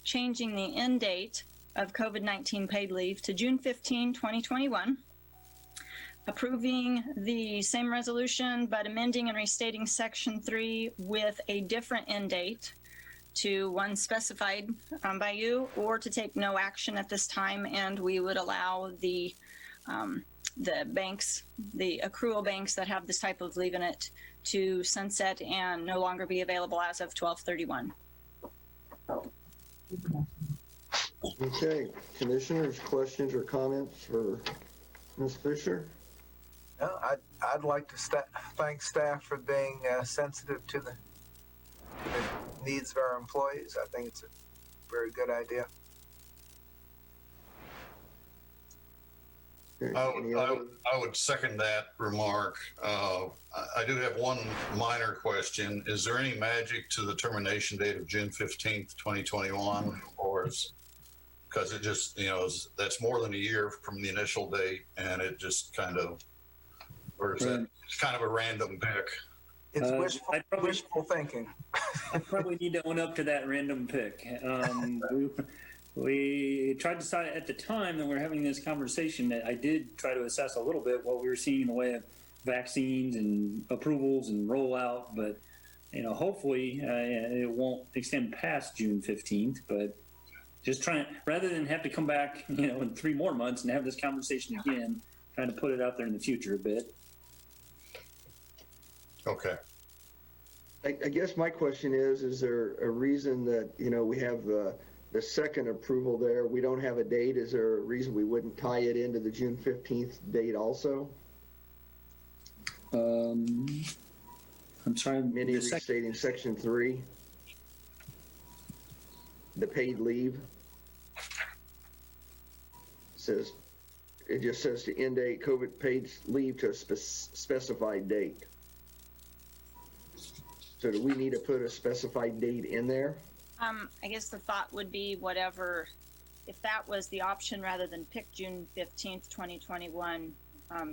changing the end date of COVID-19 paid leave to June 15, 2021, approving the same resolution but amending and restating Section 3 with a different end date to one specified by you, or to take no action at this time, and we would allow the banks, the accrual banks that have this type of leave in it, to sunset and no longer be available as of 12/31. Okay, commissioners, questions or comments for Ms. Fisher? No, I'd like to thank staff for being sensitive to the needs of our employees. I think it's a very good idea. I would second that remark. I do have one minor question. Is there any magic to the termination date of June 15th, 2021? Or because it just, that's more than a year from the initial date, and it just kind of, or is that it's kind of a random pick? It's wishful thinking. I probably need to own up to that random pick. We tried to decide at the time that we were having this conversation that I did try to assess a little bit what we were seeing in the way of vaccines and approvals and rollout, but hopefully it won't extend past June 15th, but just trying, rather than have to come back, in 3 more months and have this conversation again, trying to put it out there in the future a bit. Okay. I guess my question is there a reason that, we have the second approval there, we don't have a date? Is there a reason we wouldn't tie it into the June 15th date also? I'm sorry. Many restating section 3, the paid leave. It just says to end date COVID paid leave to a specified date. So do we need to put a specified date in there? I guess the thought would be whatever, if that was the option rather than pick June 15th, 2021,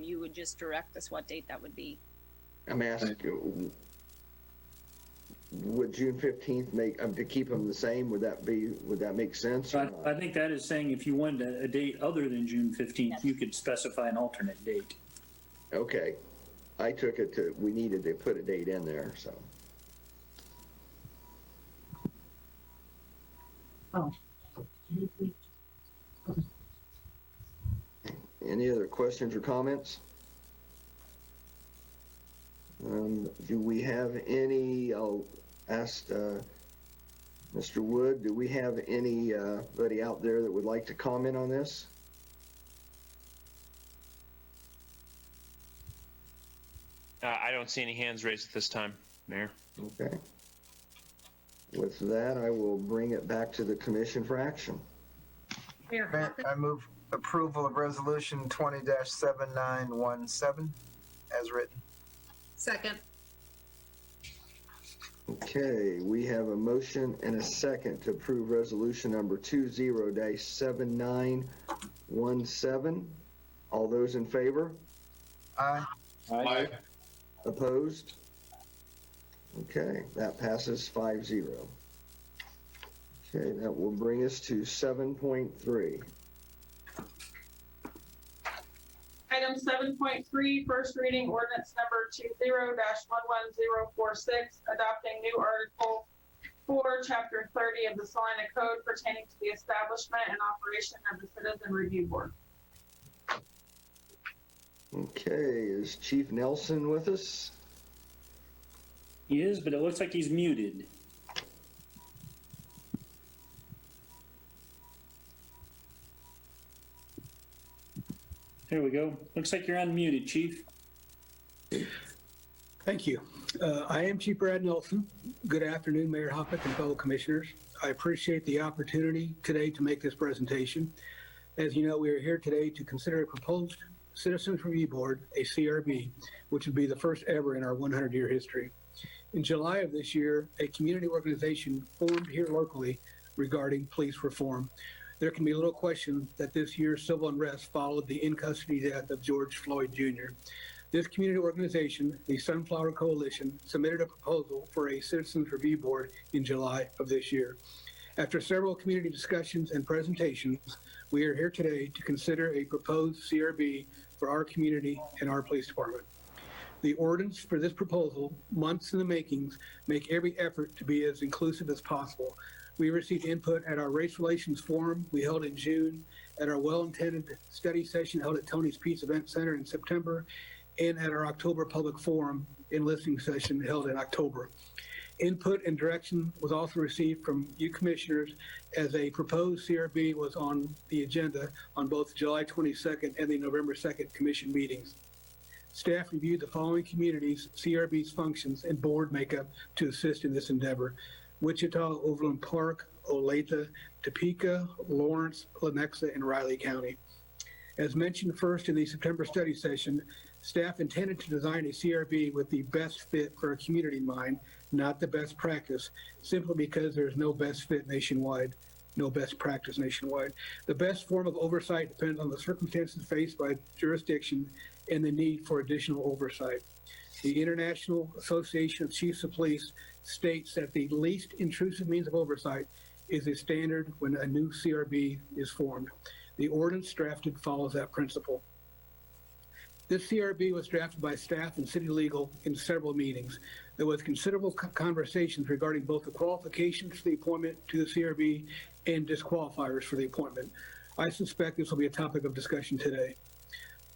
you would just direct us what date that would be. I'm asking you, would June 15th make, to keep them the same, would that make sense? I think that is saying if you wanted a date other than June 15th, you could specify an alternate date. Okay. I took it to, we needed to put a date in there, so. Oh. Any other questions or comments? Do we have any, I'll ask Mr. Wood, do we have anybody out there that would like to comment on this? I don't see any hands raised at this time, Mayor. Okay. With that, I will bring it back to the commission for action. Mayor, I move approval of resolution 20-7917 as written. second. Okay, we have a motion and a second to approve resolution number 20-7917. All those in favor? Aye. Aye. Opposed? Okay, that passes 5-0. Okay, that will bring us to 7.3. Item 7.3, first reading ordinance number 20-11046, adopting new Article 4, Chapter 30 of the Salina Code pertaining to the establishment and operation of the Citizen Review Board. Okay, is Chief Nelson with us? He is, but it looks like he's muted. There we go. Looks like you're unmuted, Chief. Thank you. I am Chief Brad Nelson. Good afternoon, Mayor Hoppick and fellow commissioners. I appreciate the opportunity today to make this presentation. As you know, we are here today to consider a proposed Citizens Review Board, a CRB, which would be the first ever in our 100-year history. In July of this year, a community organization formed here locally regarding police reform. There can be little question that this year's civil unrest followed the in-custody death of George Floyd Jr. This community organization, the Sunflower Coalition, submitted a proposal for a Citizens Review Board in July of this year. After several community discussions and presentations, we are here today to consider a proposed CRB for our community and our police department. The ordinance for this proposal, months in the makings, make every effort to be as inclusive as possible. We received input at our Race Relations Forum we held in June, at our well-intended study session held at Tony's Peace Event Center in September, and at our October public forum and listening session held in October. Input and direction was also received from you commissioners as a proposed CRB was on the agenda on both July 22nd and the November 2nd commission meetings. Staff reviewed the following communities, CRB's functions, and board makeup to assist in this endeavor: Wichita, Overland Park, Olathe, Topeka, Lawrence, Lenexa, and Riley County. As mentioned first in the September study session, staff intended to design a CRB with the best fit for a community in mind, not the best practice, simply because there's no best fit nationwide, no best practice nationwide. The best form of oversight depends on the circumstances faced by jurisdiction and the need for additional oversight. The International Association of Chiefs of Police states that the least intrusive means of oversight is a standard when a new CRB is formed. The ordinance drafted follows that principle. This CRB was drafted by staff and city legal in several meetings. There was considerable conversations regarding both the qualifications for the appointment to the CRB and disqualifiers for the appointment. I suspect this will be a topic of discussion today.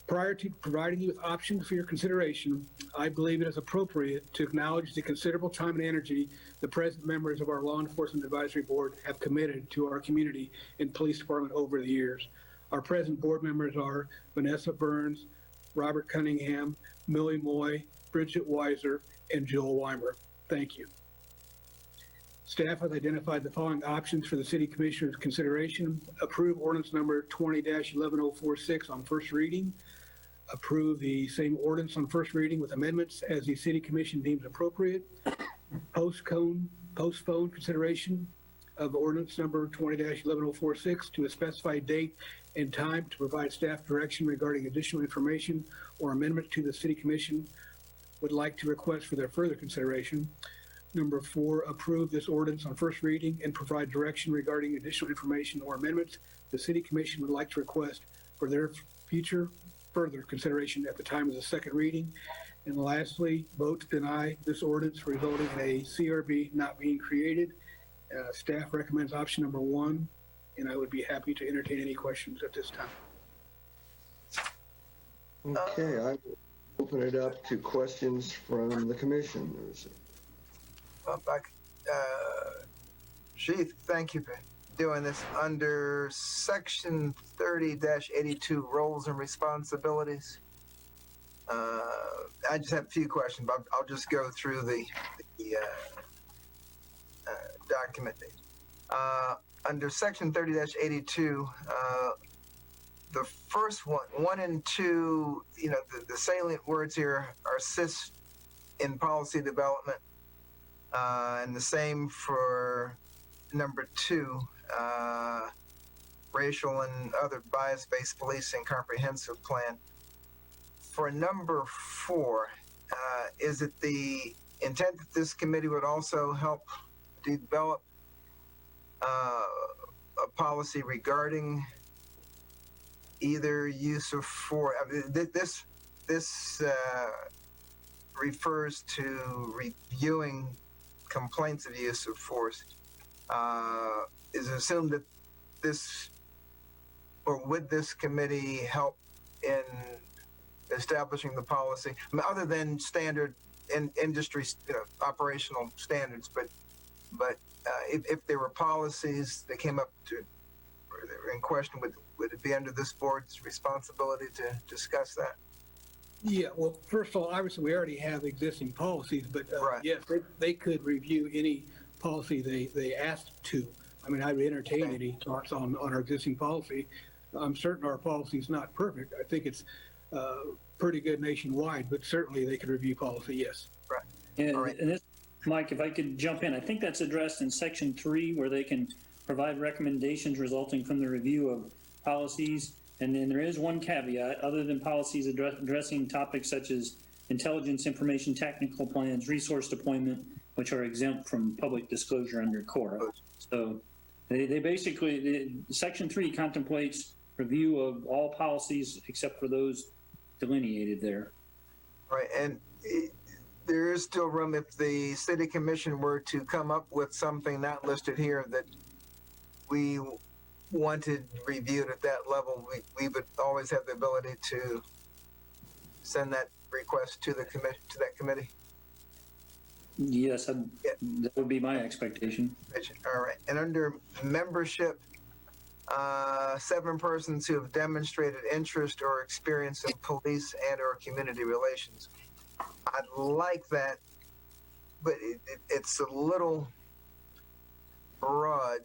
Prior to providing you with options for your consideration, I believe it is appropriate to acknowledge the considerable time and energy the present members of our Law Enforcement Advisory Board have committed to our community and police department over the years. Our present board members are Vanessa Burns, Robert Cunningham, Millie Moy, Bridget Weiser, and Joel Weimer. Thank you. Staff has identified the following options for the City Commissioner's consideration. Approve ordinance number 20-11046 on first reading. Approve the same ordinance on first reading with amendments as the City Commission deems appropriate. Postpone consideration of ordinance number 20-11046 to a specified date and time to provide staff direction regarding additional information or amendment to the City Commission would like to request for their further consideration. Number 4, approve this ordinance on first reading and provide direction regarding additional information or amendments the City Commission would like to request for their future further consideration at the time of the second reading. And lastly, vote to deny this ordinance resulting in a CRB not being created. Staff recommends option number 1, and I would be happy to entertain any questions at this time. Okay, I will open it up to questions from the commissioners. Chief, thank you for doing this. Under section 30-82, roles and responsibilities, I just have a few questions, but I'll just go through the document. Under section 30-82, the first one and 2, the salient words here are assist in policy development, and the same for number 2, racial and other bias-based policing comprehensive plan. For number 4, is it the intent that this committee would also help develop a policy regarding either use of force? I mean, this refers to reviewing complaints of use of force. Is it assumed that this, or would this committee help in establishing the policy? I mean, other than standard industry operational standards, but if there were policies that came up to, or that were in question, would it be under this board's responsibility to discuss that? Yeah, well, first of all, obviously, we already have existing policies, but Right. yes, they could review any policy they asked to. I mean, I would entertain any thoughts on our existing policy. I'm certain our policy is not perfect. I think it's pretty good nationwide, but certainly they could review policy, yes. Right. And, All right. and this, Mike, if I could jump in, I think that's addressed in section 3, where they can provide recommendations resulting from the review of policies. And then there is one caveat: other than policies addressing topics such as intelligence information technical plans, resource deployment, which are exempt from public disclosure under CORA. So they basically, section 3 contemplates review of all policies except for those delineated there. Right, and there is still room if the city commission were to come up with something not listed here that we wanted reviewed at that level. We would always have the ability to send that request to the commission, to that committee. Yes, that would be my expectation. All right, and under membership, 7 persons who have demonstrated interest or experience in police and or community relations. I'd like that, but it's a little broad.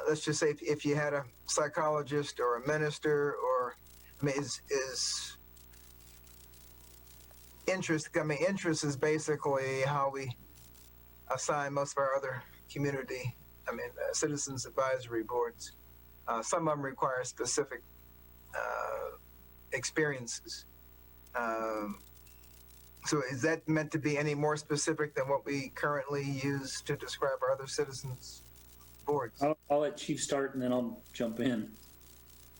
Let's just say if you had a psychologist or a minister, or I mean, is interest. I mean, interest is basically how we assign most of our other community. I mean, citizens advisory boards. Some of them require specific experiences. So is that meant to be any more specific than what we currently use to describe our other citizens boards. I'll let Chief start and then I'll jump in.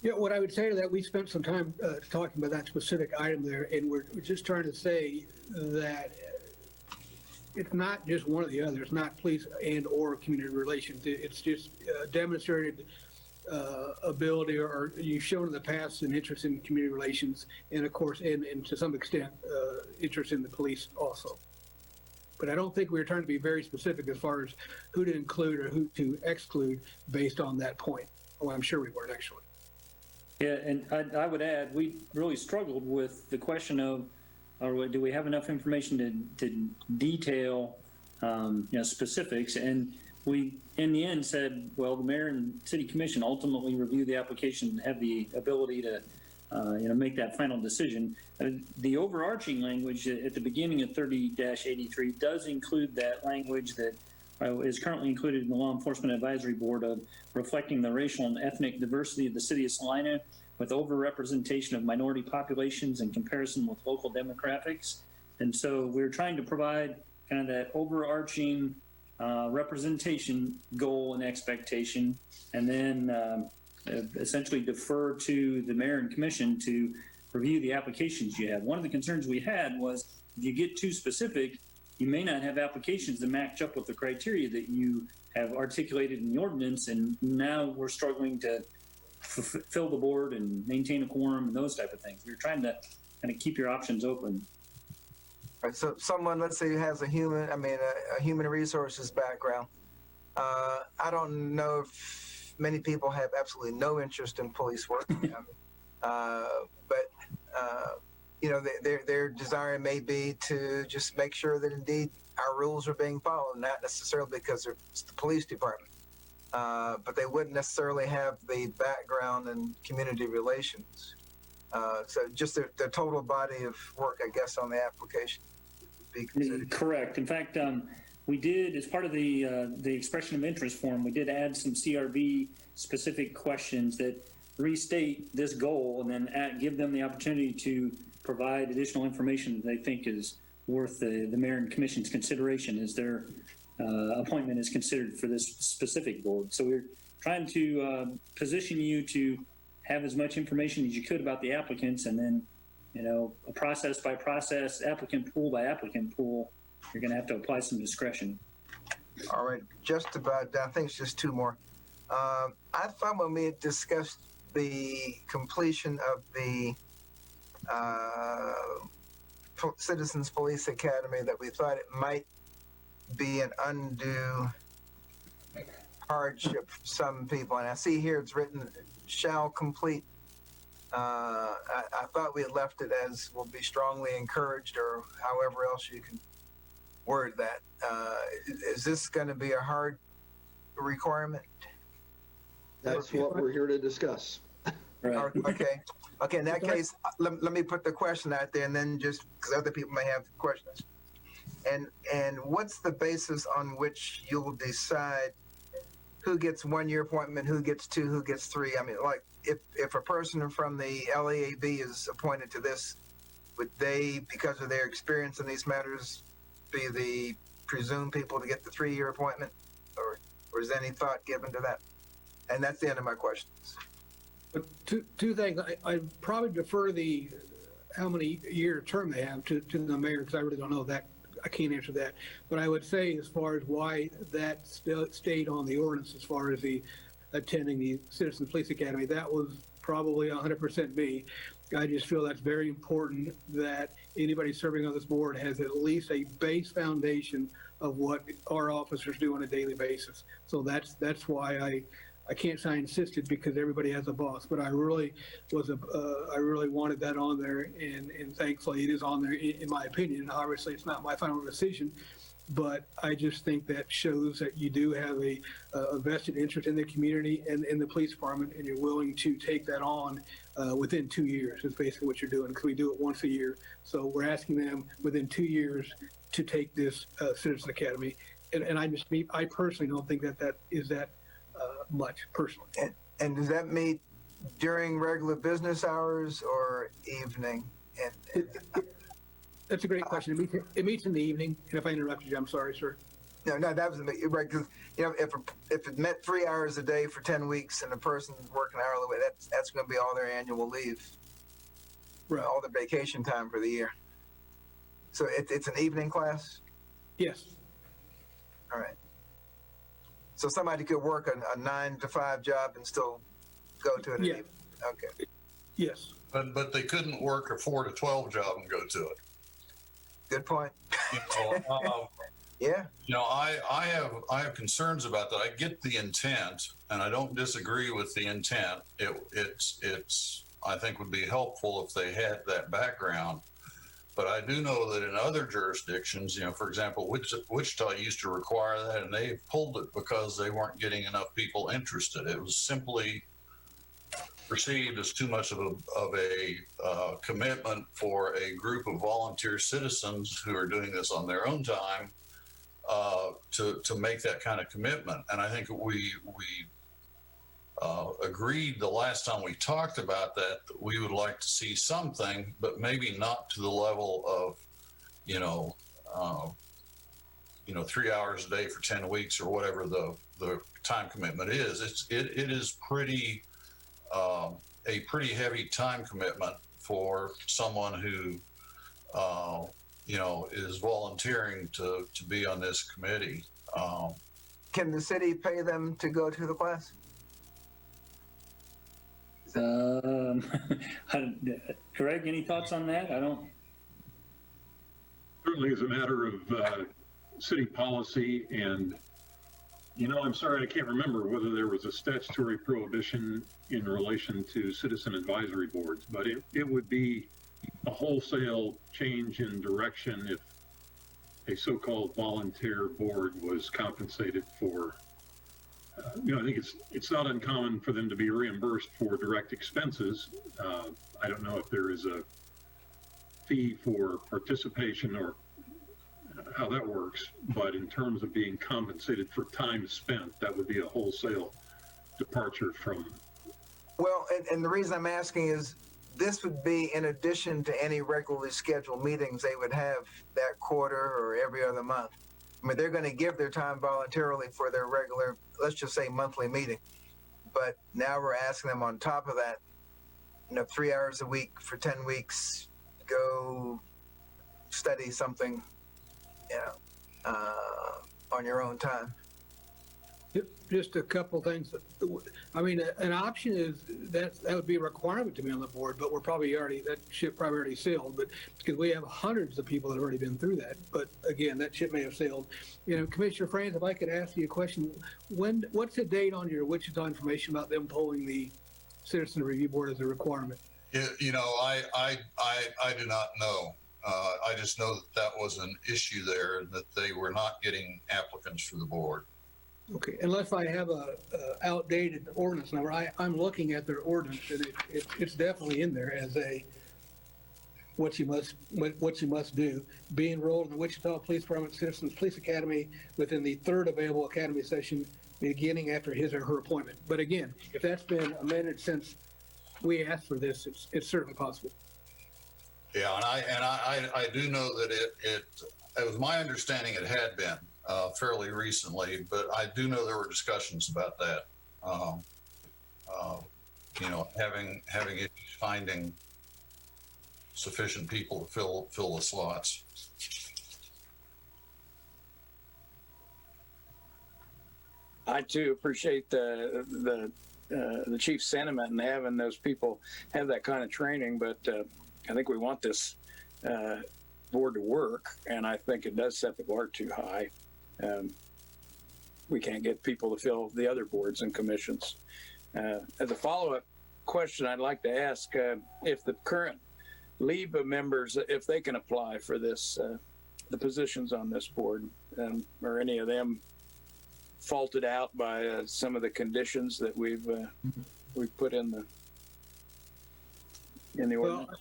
Yeah, what I would say to that, we spent some time talking about that specific item there, and we're just trying to say that it's not just one or the other. It's not police and or community relations. It's just demonstrated ability, or you've shown in the past an interest in community relations, and of course, and to some extent, interest in the police also. But I don't think we were trying to be very specific as far as who to include or who to exclude based on that point. Well, I'm sure we weren't actually. Yeah, and I would add, we really struggled with the question of, do we have enough information to detail, specifics? And we, in the end, said, well, the mayor and city commission ultimately review the application and have the ability to, make that final decision. The overarching language at the beginning of 30-83 does include that language that is currently included in the Law Enforcement Advisory Board of reflecting the racial and ethnic diversity of the city of Salina with overrepresentation of minority populations in comparison with local demographics. And so we're trying to provide kind of that overarching representation goal and expectation, and then essentially defer to the mayor and commission to review the applications you have. One of the concerns we had was if you get too specific, you may not have applications that match up with the criteria that you have articulated in the ordinance, and now we're struggling to fill the board and maintain a quorum and those type of things. We're trying to kind of keep your options open. All right, so someone, let's say, who has a human resources background. I don't know if many people have absolutely no interest in police work, but their desire may be to just make sure that indeed our rules are being followed, not necessarily because it's the police department, but they wouldn't necessarily have the background in community relations. So just the total body of work, I guess, on the application would be considered. Correct. In fact, we did, as part of the expression of interest form, we did add some CRB specific questions that restate this goal and then give them the opportunity to provide additional information that they think is worth the mayor and commission's consideration as their appointment is considered for this specific board. So we're trying to position you to have as much information as you could about the applicants, and then, a process by process, applicant pool by applicant pool, you're going to have to apply some discretion. All right, just about, I think it's just two more. I thought when we had discussed the completion of the Citizens Police Academy that we thought it might be an undue hardship for some people. And I see here it's written, shall complete. I thought we had left it as will be strongly encouraged, or however else you can word that. Is this going to be a hard requirement? That's what we're here to discuss. Right. Okay. In that case, let me put the question out there, and then just because other people may have questions. And what's the basis on which you'll decide who gets 1 year appointment, who gets 2, who gets 3? I mean, like if a person from the LEAB is appointed to this, would they, because of their experience in these matters, be the presumed people to get the 3 year appointment, or is any thought given to that? And that's the end of my questions. But two things. I probably defer the how many year term they have to the mayor, because I really don't know that. I can't answer that. But I would say, as far as why that stayed on the ordinance, as far as the attending the Citizens Police Academy, that was probably 100% me. I just feel that's very important that anybody serving on this board has at least a base foundation of what our officers do on a daily basis. So that's why I can't say I insisted, because everybody has a boss, but I really I really wanted that on there, and thankfully it is on there in my opinion. Obviously it's not my final decision, but I just think that shows that you do have a vested interest in the community and in the police department, and you're willing to take that on within 2 years is basically what you're doing, because we do it once a year. So we're asking them within 2 years to take this Citizen Academy. And I personally don't think that is that much personally. And does that meet during regular business hours or evening? And That's a great question. It meets in the evening. And if I interrupted you, I'm sorry, sir. No, that was right. Because if it met 3 hours a day for 10 weeks and the person's working hourly, that's going to be all their annual leave, Right. all their vacation time for the year. So it's an evening class. Yes. All right. So somebody could work a 9 to 5 job and still go to it. Yeah. Okay. Yes. But they couldn't work a 4 to 12 job and go to it. Good point. You know, Yeah. I have concerns about that. I get the intent, and I don't disagree with the intent. It's I think would be helpful if they had that background. But I do know that in other jurisdictions, for example, Wichita used to require that, and they pulled it because they weren't getting enough people interested. It was simply perceived as too much of a commitment for a group of volunteer citizens who are doing this on their own time to make that kind of commitment. And I think we agreed the last time we talked about that we would like to see something, but maybe not to the level of 3 hours a day for 10 weeks or whatever the time commitment is. It is pretty a pretty heavy time commitment for someone who is volunteering to be on this committee. Can the city pay them to go to the class? Greg, any thoughts on that? I don't. Certainly is a matter of city policy, and I'm sorry, I can't remember whether there was a statutory prohibition in relation to citizen advisory boards, but it would be a wholesale change in direction if a so-called volunteer board was compensated for. I think it's not uncommon for them to be reimbursed for direct expenses. I don't know if there is a fee for participation or how that works, but in terms of being compensated for time spent, that would be a wholesale departure from. Well, and the reason I'm asking is this would be in addition to any regularly scheduled meetings they would have that quarter or every other month. I mean, they're going to give their time voluntarily for their regular, let's just say, monthly meeting. But now we're asking them on top of that, 3 hours a week for 10 weeks, go study something, on your own time. Just a couple things. I mean, an option is that would be a requirement to be on the board, but that ship probably already sailed. But because we have hundreds of people that have already been through that. But again, that ship may have sailed. Commissioner Franz, if I could ask you a question, what's the date on your Wichita information about them polling the Citizen Review Board as a requirement? I do not know. I just know that was an issue there, that they were not getting applicants for the board. Okay, unless I have a outdated ordinance number, I'm looking at their ordinance, and it's definitely in there as what you must do. Be enrolled in the Wichita Police Department Citizens Police Academy within the third available academy session beginning after his or her appointment. But again, if that's been amended since we asked for this, it's certainly possible. Yeah, and I do know that it was my understanding it had been fairly recently, but I do know there were discussions about that. Having issues finding sufficient people to fill the slots. I too appreciate the chief's sentiment and having those people have that kind of training, but I think we want this board to work, and I think it does set the bar too high. We can't get people to fill the other boards and commissions. As a follow-up question, I'd like to ask if the current LEBA members, if they can apply for this, the positions on this board, or any of them faulted out by some of the conditions that we've put in the ordinance.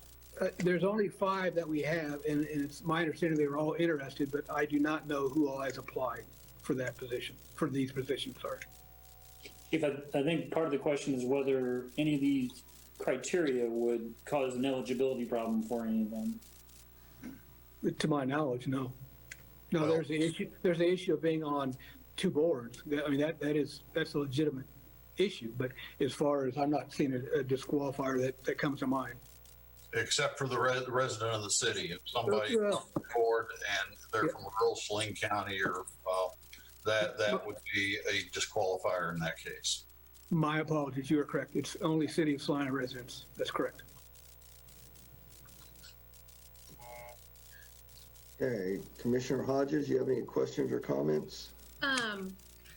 There's only 5 that we have, and it's my understanding they were all interested, but I do not know who all has applied for these positions, sorry. Chief, I think part of the question is whether any of these criteria would cause an eligibility problem for any of them. To my knowledge, no. No, Well- there's the issue of being on two boards. I mean, that's a legitimate issue, but as far as, I'm not seeing a disqualifier that comes to mind. Except for the resident of the city. If somebody Yeah. comes forward and they're from rural Saline County or, that would be a disqualifier in that case. My apologies, you are correct. It's only City of Salina residents. That's correct. Okay, Commissioner Hodges, you have any questions or comments?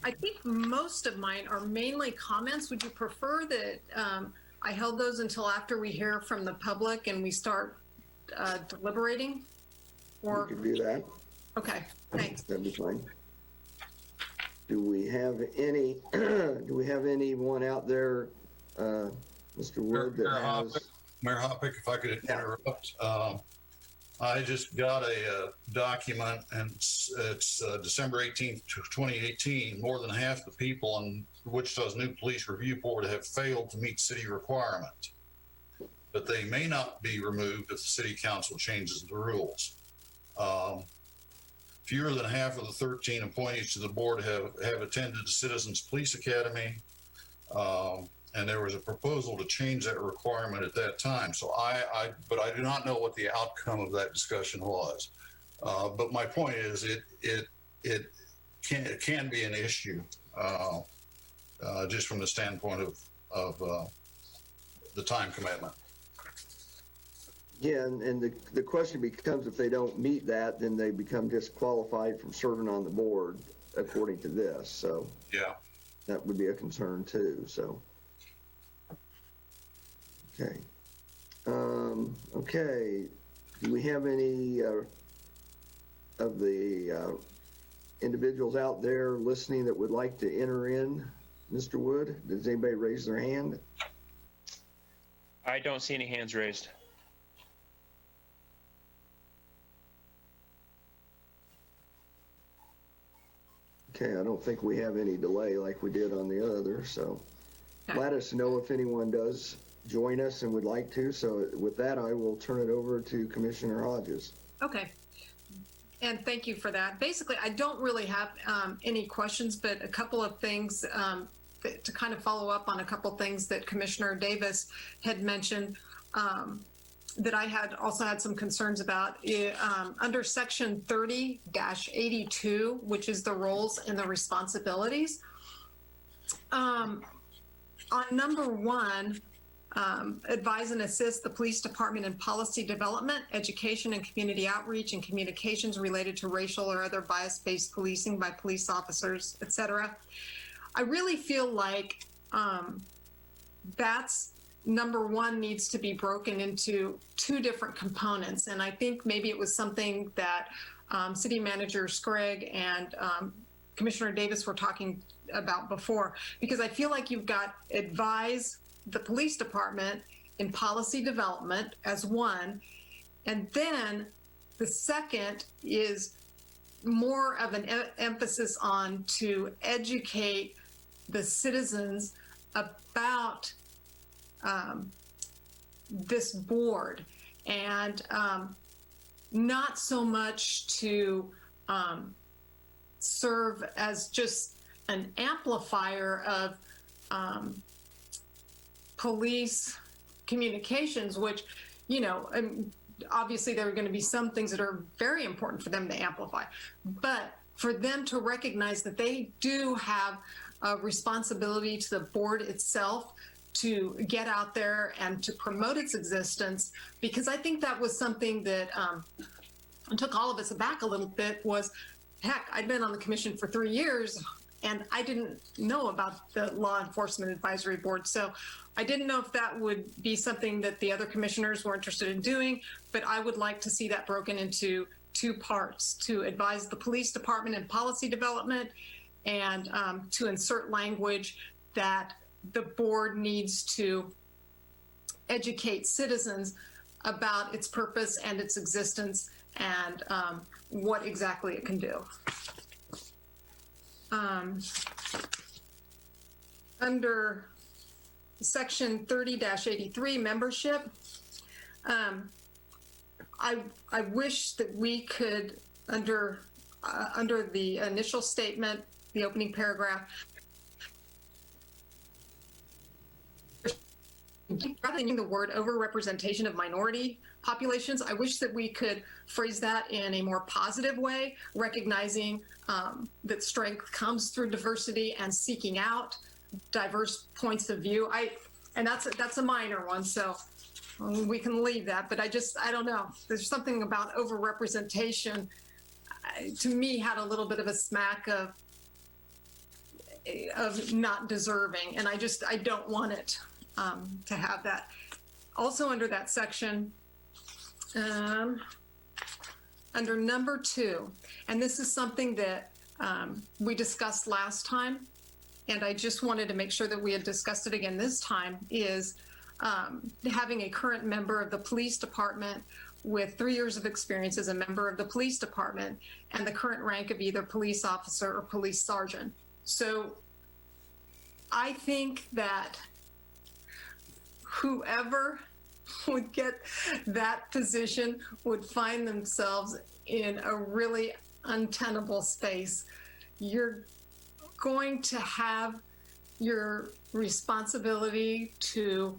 I think most of mine are mainly comments. Would you prefer that I held those until after we hear from the public and we start deliberating? You Or, could do that. okay, thanks. That'd be fine. Do we have anyone out there, Mr. Wood, that has? Mayor Hoppick, if I could interrupt, I just got a document, and it's December 18th, 2018. More than half the people on Wichita's new police review board have failed to meet city requirement, but they may not be removed if the city council changes the rules. Fewer than half of the 13 appointees to the board have attended the Citizens Police Academy. And there was a proposal to change that requirement at that time. So but I do not know what the outcome of that discussion was. But my point is, it can be an issue, just from the standpoint of the time commitment. Yeah, and the question becomes, if they don't meet that, then they become disqualified from serving on the board, according to this. So yeah, that would be a concern too. So. Okay. Okay. Do we have any of the individuals out there listening that would like to enter in? Mr. Wood, does anybody raise their hand? I don't see any hands raised. Okay, I don't think we have any delay like we did on the other, so Okay. let us know if anyone does join us and would like to. So with that, I will turn it over to Commissioner Hodges. Okay. And thank you for that. Basically, I don't really have any questions, but a couple of things to kind of follow up on a couple things that Commissioner Davis had mentioned that I had also had some concerns about. Under Section 30-82, which is the roles and the responsibilities. On number 1, advise and assist the police department in policy development, education and community outreach, and communications related to racial or other bias-based policing by police officers, etc. I really feel like that's number 1 needs to be broken into 2 different components. And I think maybe it was something that City Manager Scragg and Commissioner Davis were talking about before, because I feel like you've got advise the police department in policy development as 1, and then the second is more of an emphasis on to educate the citizens about this board, and not so much to serve as just an amplifier of police communications, which, you know, obviously there are going to be some things that are very important for them to amplify, but for them to recognize that they do have a responsibility to the board itself to get out there and to promote its existence. Because I think that was something that took all of us aback a little bit was, heck, I'd been on the commission for 3 years and I didn't know about the Law Enforcement Advisory Board. So I didn't know if that would be something that the other commissioners were interested in doing, but I would like to see that broken into 2 parts: to advise the police department in policy development, and to insert language that the board needs to educate citizens about its purpose and its existence, and what exactly it can do. Under Section 30-83, membership, I wish that we could, under under the initial statement, the opening paragraph, rather than using the word overrepresentation of minority populations, I wish that we could phrase that in a more positive way, recognizing that strength comes through diversity and seeking out diverse points of view. And that's a minor one, so we can leave that. But I don't know. There's something about overrepresentation to me had a little bit of a smack of not deserving, and I don't want it to have that. Also under that section, under number 2, and this is something that we discussed last time, and I just wanted to make sure that we had discussed it again this time, is having a current member of the police department with 3 years of experience as a member of the police department and the current rank of either police officer or police sergeant. So I think that whoever would get that position would find themselves in a really untenable space. You're going to have your responsibility to your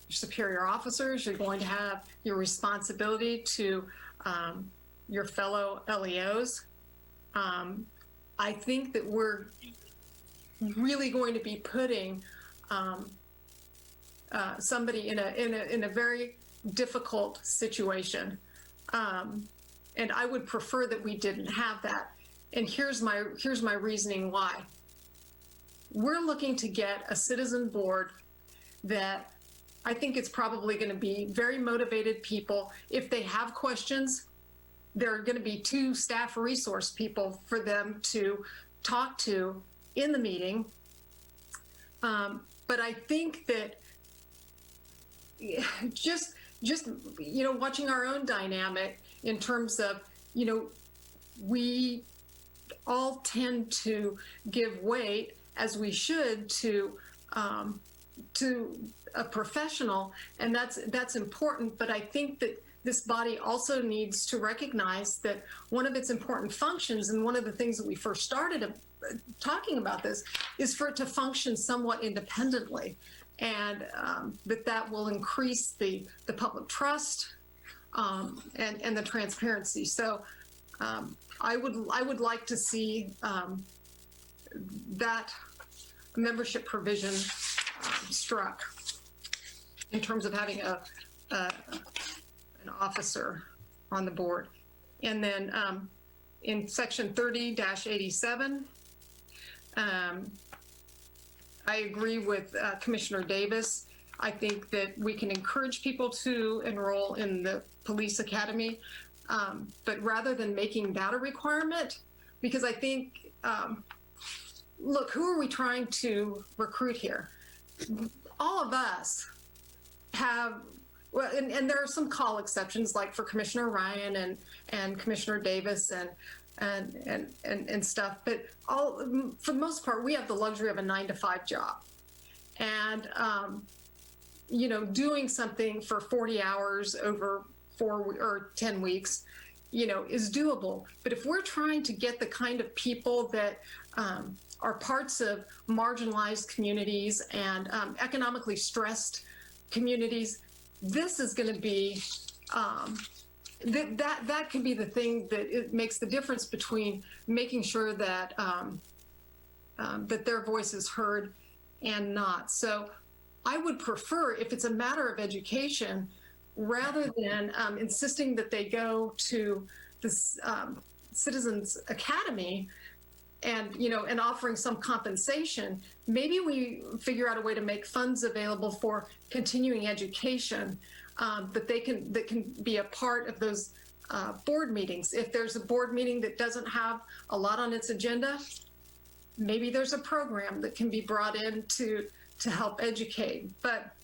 superior officers. You're going to have your responsibility to your fellow LEOs. I think that we're really going to be putting somebody in a very difficult situation, and I would prefer that we didn't have that. And here's my reasoning why. We're looking to get a citizen board that I think it's probably going to be very motivated people. If they have questions, there are going to be 2 staff resource people for them to talk to in the meeting. But I think that just watching our own dynamic in terms of, we all tend to give weight, as we should, to a professional, and that's important. But I think that this body also needs to recognize that one of its important functions, and one of the things that we first started talking about this, is for it to function somewhat independently, and that will increase the public trust and the transparency. So I would like to see that membership provision struck in terms of having an officer on the board. And then in section 30-87, I agree with Commissioner Davis. I think that we can encourage people to enroll in the police academy, but rather than making that a requirement, because I think, look, who are we trying to recruit here? All of us have, well, and there are some call exceptions, like for Commissioner Ryan and Commissioner Davis and stuff, but for the most part, we have the luxury of a 9-to-5 job, and doing something for 40 hours over 4 or 10 weeks, is doable. But if we're trying to get the kind of people that are parts of marginalized communities and economically stressed communities, this is going to be that can be the thing that it makes the difference between making sure that that their voice is heard and not. So I would prefer, if it's a matter of education, rather than insisting that they go to this Citizens Academy and offering some compensation, maybe we figure out a way to make funds available for continuing education, that can be a part of those board meetings. If there's a board meeting that doesn't have a lot on its agenda, maybe there's a program that can be brought in to help educate. But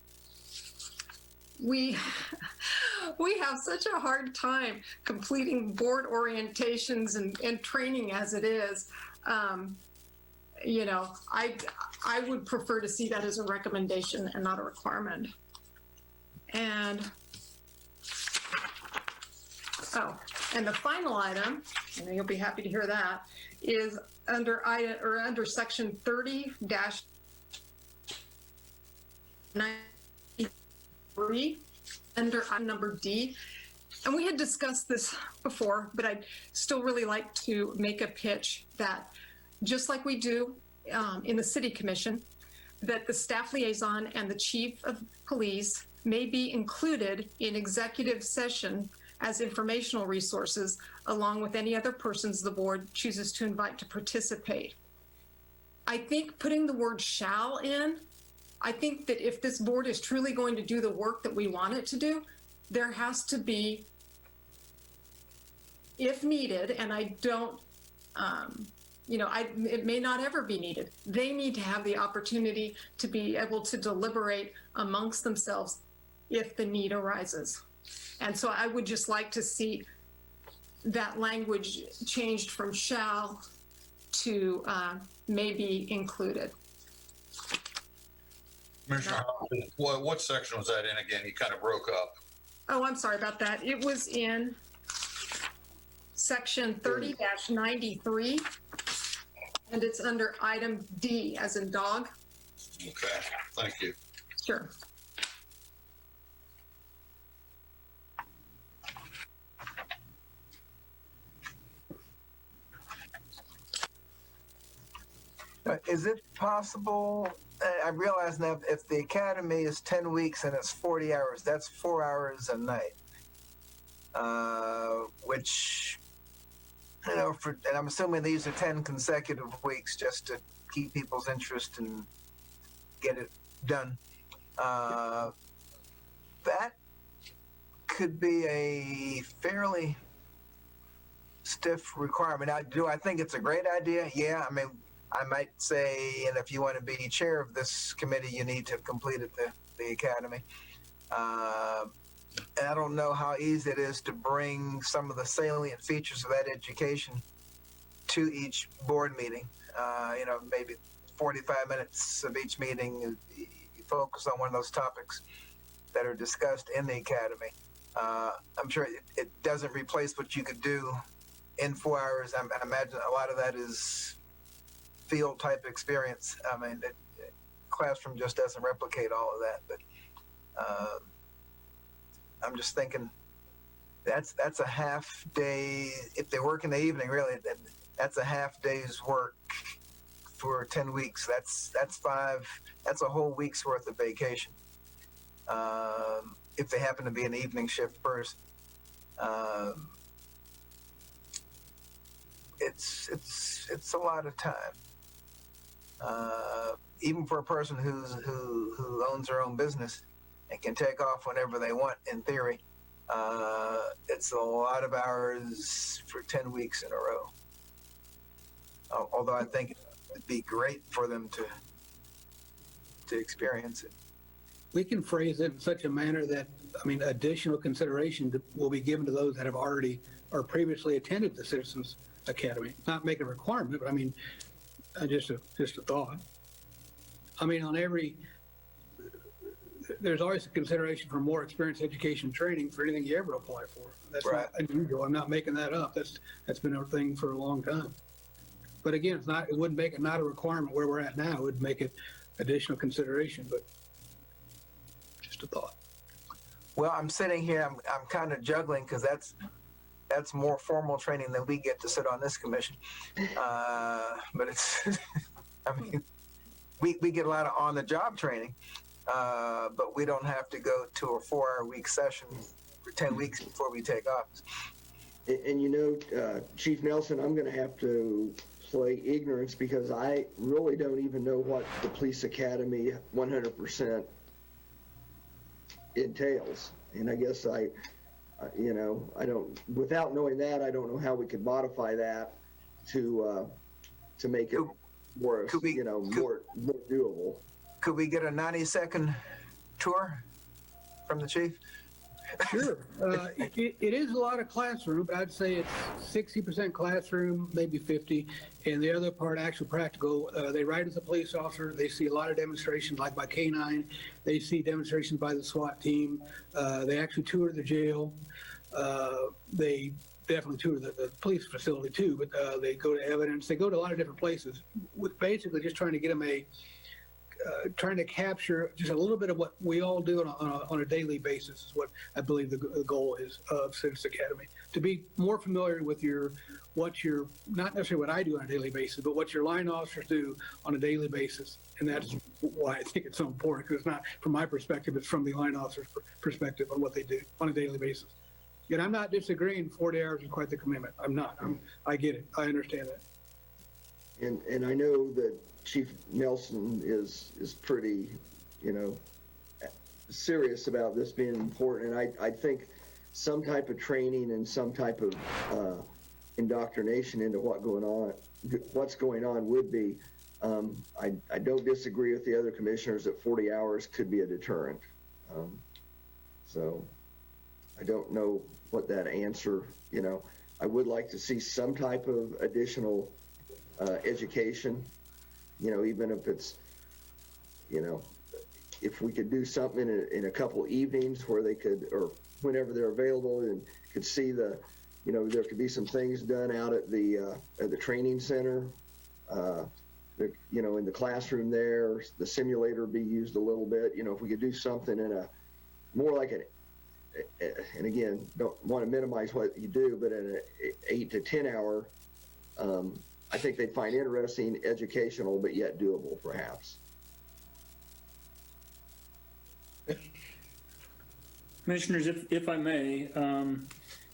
we have such a hard time completing board orientations and training as it is. I would prefer to see that as a recommendation and not a requirement. And the final item I know you'll be happy to hear that, is under section 30-93 under item number D. And we had discussed this before, but I'd still really like to make a pitch that just like we do in the city commission, that the staff liaison and the chief of police may be included in executive session as informational resources, along with any other persons the board chooses to invite to participate. I think putting the word shall in, I think that if this board is truly going to do the work that we want it to do, there has to be, if needed, and I don't, it may not ever be needed. They need to have the opportunity to be able to deliberate amongst themselves if the need arises. And so I would just like to see that language changed from shall to may be included. Commissioner Hoffman, what section was that in again? You kind of broke up. Oh, I'm sorry about that. It was in section 30-93, and it's under item D as in dog. Okay, thank you. Sure. Is it possible, I realize now if the academy is 10 weeks and it's 40 hours, that's 4 hours a night. Which, and I'm assuming these are 10 consecutive weeks just to keep people's interest and get it done. That could be a fairly stiff requirement. Now, do I think it's a great idea? Yeah, I mean, I might say, and if you want to be chair of this committee, you need to have completed the academy. And I don't know how easy it is to bring some of the salient features of that education to each board meeting. Maybe 45 minutes of each meeting, you focus on one of those topics that are discussed in the academy. I'm sure it doesn't replace what you could do in 4 hours. I imagine a lot of that is field type experience. I mean, classroom just doesn't replicate all of that, but I'm just thinking that's a half day. If they work in the evening, really, that's a half day's work for 10 weeks. That's a whole week's worth of vacation. If they happen to be an evening shift person. It's a lot of time. Even for a person who owns their own business and can take off whenever they want, in theory, it's a lot of hours for 10 weeks in a row. Although I think it'd be great for them to experience it. We can phrase it in such a manner that, additional consideration will be given to those that have already or previously attended the Citizens Academy. Not make a requirement, but just a thought. There's always a consideration for more experience, education, training for anything you ever apply for. That's right. Not unusual. I'm not making that up. That's been a thing for a long time. But again, it wouldn't make it not a requirement where we're at now. It would make it additional consideration, but just a thought. Well, I'm sitting here, I'm kind of juggling because that's more formal training than we get to sit on this commission. But it's, we get a lot of on-the-job training, but we don't have to go to a 4-hour-week session for 10 weeks before we take office. And Chief Nelson, I'm going to have to play ignorance because I really don't even know what the police academy 100% entails. And I guess I don't, without knowing that, I don't know how we could modify that to make it more, more doable. Could we get a 90-second tour from the chief? Sure. It is a lot of classroom, but I'd say it's 60% classroom, maybe 50, and the other part actual practical. They ride as a police officer. They see a lot of demonstrations like by K-9. They see demonstrations by the SWAT team. They actually tour the jail. They definitely to the police facility too, but they go to evidence. They go to a lot of different places with basically just trying to get them trying to capture just a little bit of what we all do on a daily basis is what I believe the goal is of Citizens Academy. To be more familiar with not necessarily what I do on a daily basis, but what your line officers do on a daily basis. And that's why I think it's so important, because it's not from my perspective, it's from the line officer's perspective on what they do on a daily basis. And I'm not disagreeing 40 hours is quite the commitment. I'm not. I get it. I understand that. And I know that Chief Nelson is pretty, serious about this being important. And I think some type of training and some type of indoctrination into what's going on would be. I don't disagree with the other commissioners that 40 hours could be a deterrent. So I don't know what that answer, I would like to see some type of additional education, even if it's, if we could do something in a couple evenings where they could, or whenever they're available, and could see there could be some things done out at the training center, in the classroom there, the simulator be used a little bit, if we could do something in a more like and again, don't want to minimize what you do, but in an 8 to 10 hour, I think they'd find interesting, educational, but yet doable, perhaps. Commissioners, if I may,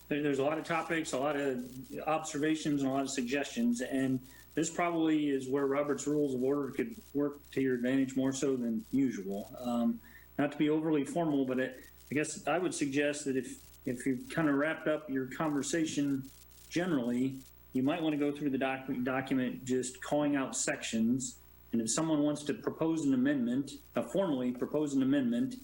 there's a lot of topics, a lot of observations, and a lot of suggestions, and this probably is where Robert's Rules of Order could work to your advantage more so than usual. Not to be overly formal, but I guess I would suggest that if you've kind of wrapped up your conversation generally, you might want to go through the document just calling out sections. And if someone wants to propose an amendment, formally propose an amendment,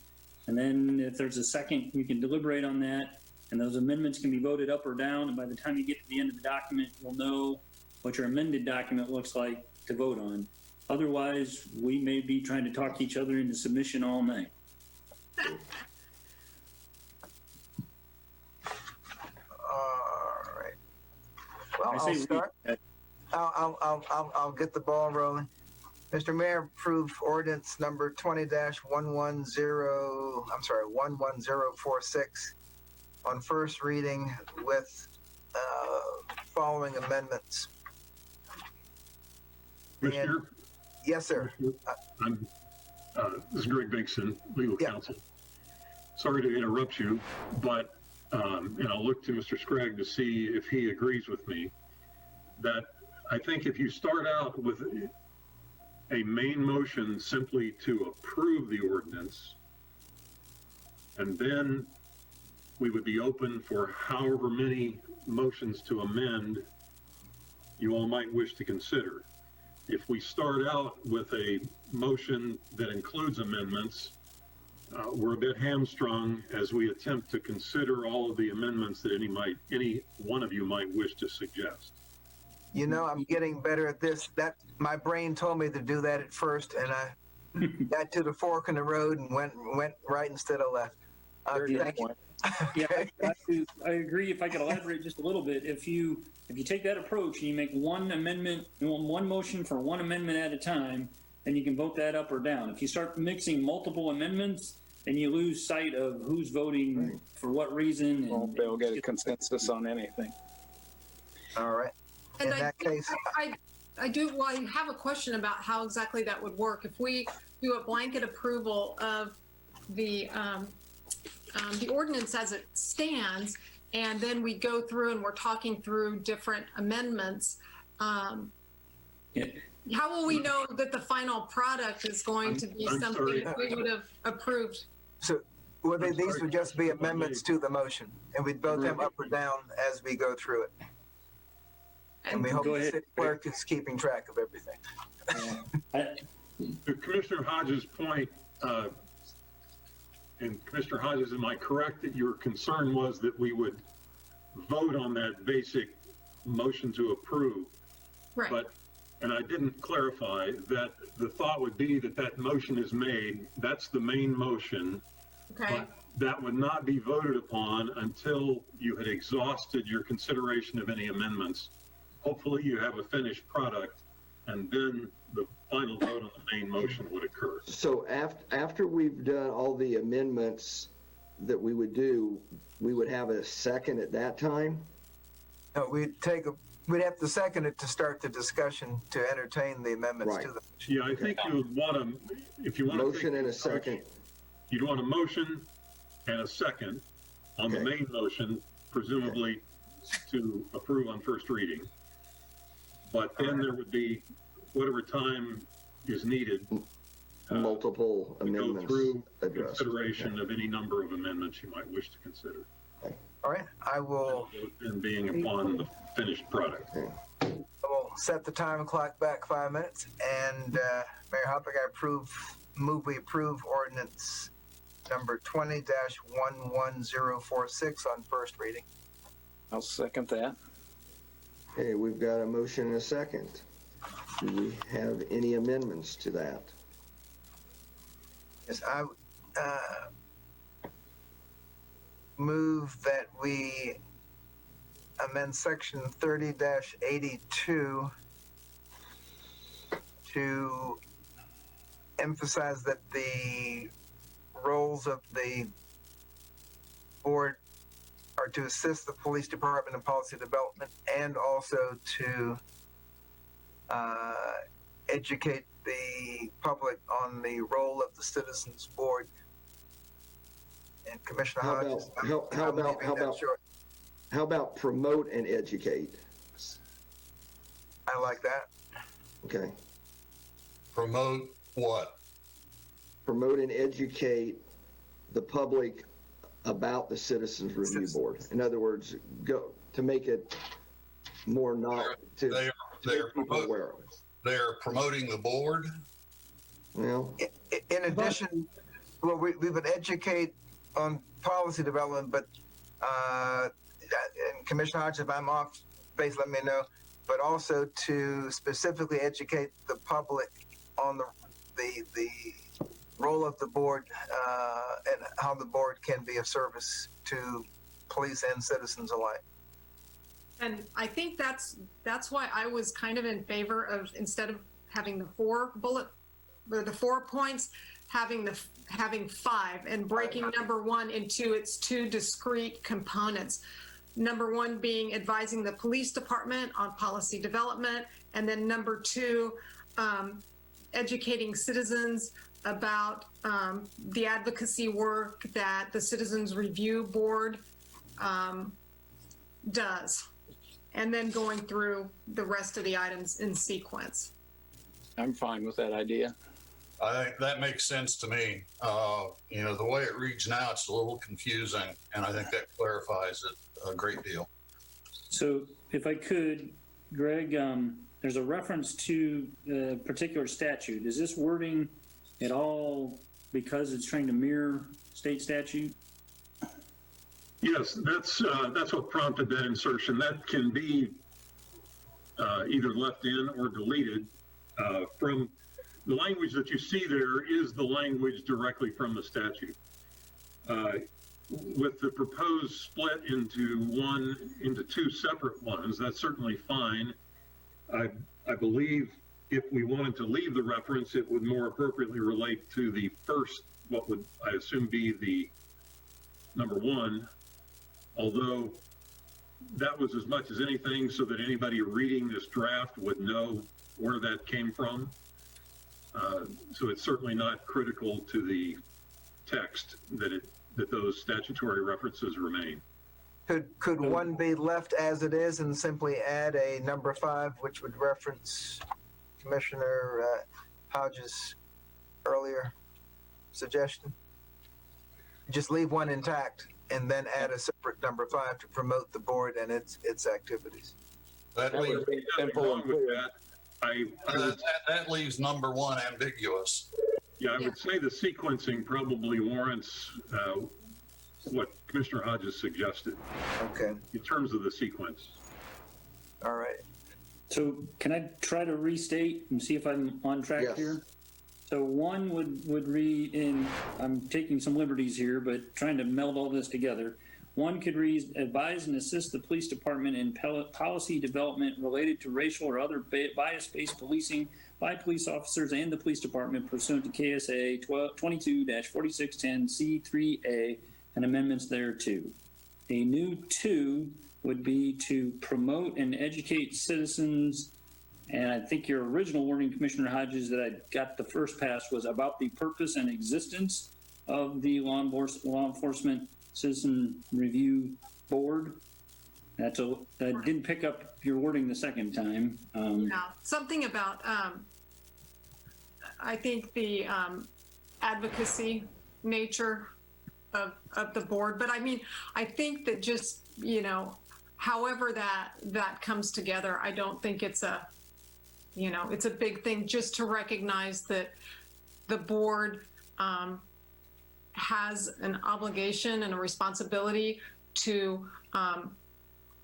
and then if there's a second, you can deliberate on that. And those amendments can be voted up or down. And by the time you get to the end of the document, you'll know what your amended document looks like to vote on. Otherwise, we may be trying to talk each other into submission all night. All right. Well, I'll start. I'll get the ball rolling. Mr. Mayor, approve ordinance number 11046 on first reading with following amendments. Commissioner? Yes, sir. This is Greg Bigson, legal counsel. Sorry to interrupt you, but and I'll look to Mr. Scragg to see if he agrees with me, that I think if you start out with a main motion simply to approve the ordinance, and then we would be open for however many motions to amend you all might wish to consider. If we start out with a motion that includes amendments, we're a bit hamstrung as we attempt to consider all of the amendments that any one of you might wish to suggest. I'm getting better at this. That my brain told me to do that at first, and I got to the fork in the road and went right instead of left. Thank you. Yeah, I agree. If I could elaborate just a little bit, if you take that approach and you make one amendment, one motion for one amendment at a time, then you can vote that up or down. If you start mixing multiple amendments, then you lose sight of who's voting for what reason. And won't be able to get a consensus on anything. All right. And In that case, I have a question about how exactly that would work. If we do a blanket approval of the ordinance as it stands, and then we go through and we're talking through different amendments, how will we know that the final product is going to be something that we would have approved? So these would just be amendments to the motion, and we'd vote them up or down as we go through it. And we hope the city clerk is keeping track of everything. To Commissioner Hodges' point, and Commissioner Hodges, am I correct that your concern was that we would vote on that basic motion to approve? Right. And I didn't clarify that the thought would be that motion is made, that's the main motion. Okay. that would not be voted upon until you had exhausted your consideration of any amendments. Hopefully you have a finished product, and then the final vote on the main motion would occur. So after we've done all the amendments that we would do, we would have a second at that time? No, we'd have to second it to start the discussion to entertain the amendments Right. to the. Yeah, I think you would want to, if you want to. Motion and a second. You'd want a motion and a second on the Okay. main motion, presumably to approve on first reading. But then there would be whatever time is needed Multiple to go amendments through addressed. consideration of any number of amendments you might wish to consider, All right, I will and being upon the finished product. set the time clock back 5 minutes, and Mayor Hoppick, move we approve ordinance number 20-11046 on first reading. I'll second that. Okay, we've got a motion and a second. Do we have any amendments to that? Yes, I move that we amend section 30-82 to emphasize that the roles of the board are to assist the police department in policy development and also to educate the public on the role of the citizens board. And Commissioner Hodges. How about promote and educate? I like that. Okay. Promote what? Promote and educate the public about the Citizens Review Board. In other words, go to make it more They're promoting the board. Well, in addition, well, we would educate on policy development, but and Commissioner Hodges, if I'm off base, let me know. But also to specifically educate the public on the role of the board and how the board can be of service to police and citizens alike. And I think that's why I was kind of in favor of, instead of having the 4 points, having five and breaking number 1 into its 2 discrete components. Number 1 being advising the police department on policy development, and then number 2, educating citizens about the advocacy work that the Citizens Review Board does, and then going through the rest of the items in sequence. I'm fine with that idea. I think that makes sense to me. The way it reads now, it's a little confusing, and I think that clarifies it a great deal. So if I could, Greg, there's a reference to a particular statute. Is this wording at all because it's trying to mirror state statute? Yes, that's what prompted that insertion. That can be either left in or deleted from the language that you see there is the language directly from the statute. With the proposed split into 2 separate ones, that's certainly fine. I believe if we wanted to leave the reference, it would more appropriately relate to the first, what would I assume be the number 1, although that was as much as anything so that anybody reading this draft would know where that came from. So it's certainly not critical to the text that those statutory references remain. Could 1 be left as it is and simply add a number 5, which would reference Commissioner Hodges' earlier suggestion? Just leave 1 intact and then add a separate number 5 to promote the board and its activities. That leaves, Simple and clear. that leaves number 1 ambiguous. Yeah, I would say the sequencing probably warrants what Commissioner Hodges suggested. Okay. In terms of the sequence. All right. So can I try to restate and see if I'm on track Yes. here? So one would read, and I'm taking some liberties here, but trying to meld all this together. One could read, advise and assist the police department in policy development related to racial or other bias-based policing by police officers and the police department pursuant to KSA 22-4610C3A and amendments thereto. A new 2 would be to promote and educate citizens. And I think your original wording, Commissioner Hodges, that I got the first pass was about the purpose and existence of the law enforcement citizen review board. I didn't pick up your wording the second time. Yeah, something about, I think the advocacy nature of the board. But I mean, I think that just, however that comes together, I don't think it's a big thing just to recognize that the board has an obligation and a responsibility to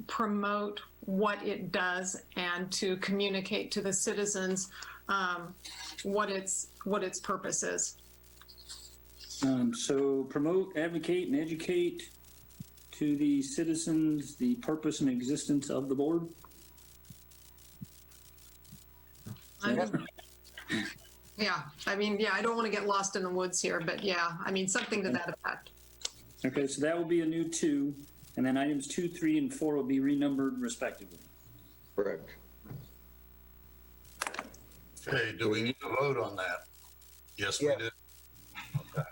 promote what it does and to communicate to the citizens what its purpose is. So promote, advocate, and educate to the citizens the purpose and existence of the board. Yeah, I don't want to get lost in the woods here, but yeah, something to that effect. Okay, so that will be a new 2, and then items 2, 3, and 4 will be renumbered respectively. Correct. Okay, do we need to vote on that? Yes, we do. Okay.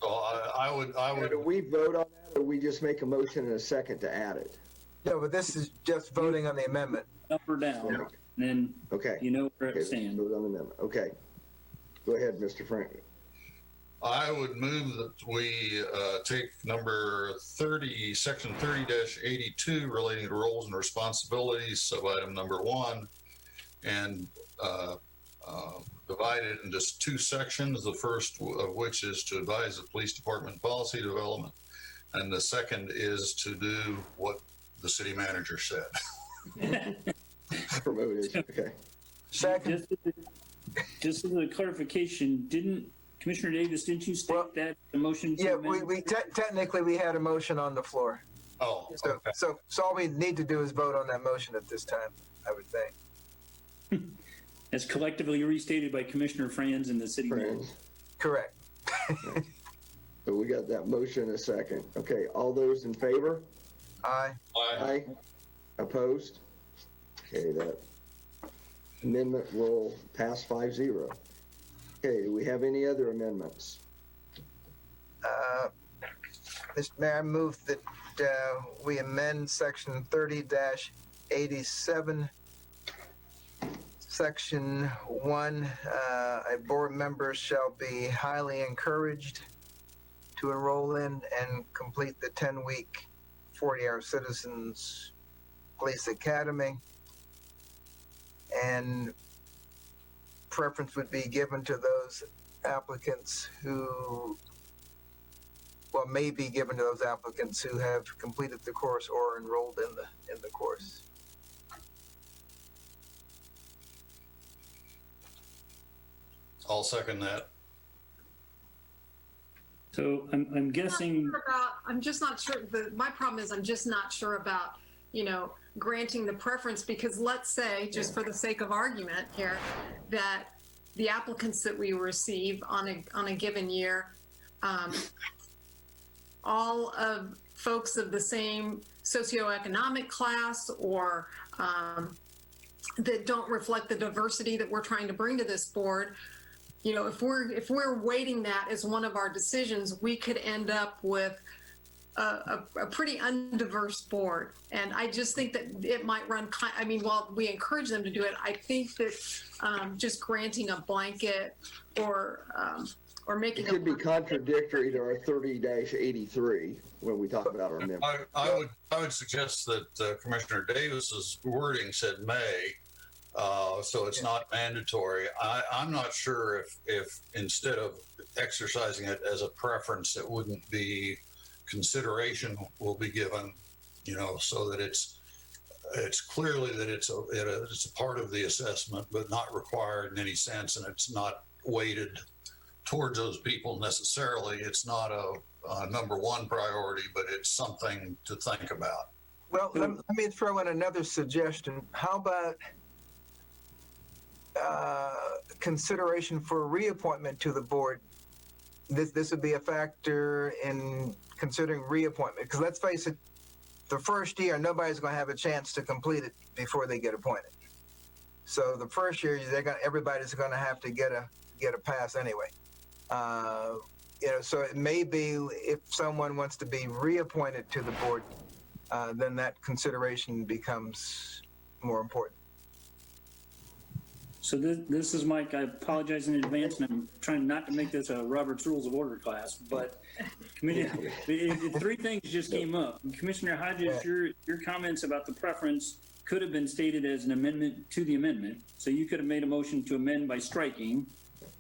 So I would. Do we vote on that, or we just make a motion in a second to add it? No, but this is just voting on the amendment. Up or down, Yeah. and then Okay. you know where Okay, it let's stands. vote on the amendment. Okay. Go ahead, Mr. Frank. I would move that we take number 30, section 30-82 relating to roles and responsibilities, sub-item number 1, and divide it into 2 sections, the first of which is to advise the police department policy development, and the second is to do what the city manager said. Promoted, okay. Second. Just as a clarification, Commissioner Davis, didn't you state that the motion? Yeah, technically we had a motion on the floor. Oh, So, okay. so all we need to do is vote on that motion at this time, I would think. As collectively restated by Commissioner Franz and the city manager. Friends. Correct. So we got that motion in a second. Okay, all those in favor? Aye. Aye. Opposed? Okay, that amendment will pass 5-0. Okay, do we have any other amendments? Mr. Mayor, I move that we amend section 30-87, section 1. A board member shall be highly encouraged to enroll in and complete the 10-week 40-hour Citizens Police Academy. And preference would be given to those applicants who, may be given to those applicants who have completed the course or enrolled in the course. I'll second that. So I'm guessing. I'm just not sure. My problem is I'm just not sure about, granting the preference, because let's say, just for the sake of argument here, that the applicants that we receive on a given year, all of folks of the same socioeconomic class or that don't reflect the diversity that we're trying to bring to this board. If we're weighting that as one of our decisions, we could end up with a pretty undiverse board. And I just think that it might run, while we encourage them to do it, I think that just granting a blanket or making It could be contradictory to our 30-83 when we talk about our amendment. I would suggest that Commissioner Davis's wording said may, so it's not mandatory. I'm not sure if instead of exercising it as a preference, it wouldn't be consideration will be given, so that it's clearly that it's a part of the assessment, but not required in any sense, and it's not weighted towards those people necessarily. It's not a number one priority, but it's something to think about. Well, let me throw in another suggestion. How about consideration for reappointment to the board? This would be a factor in considering reappointment, because let's face it, the first year nobody's going to have a chance to complete it before they get appointed. So the first year everybody's going to have to get a pass anyway. So it may be if someone wants to be reappointed to the board, then that consideration becomes more important. So this is Mike. I apologize in advance, and I'm trying not to make this a Robert's Rules of Order class, but three things just came up. Commissioner Hodges, your comments about the preference could have been stated as an amendment to the amendment. So you could have made a motion to amend by striking.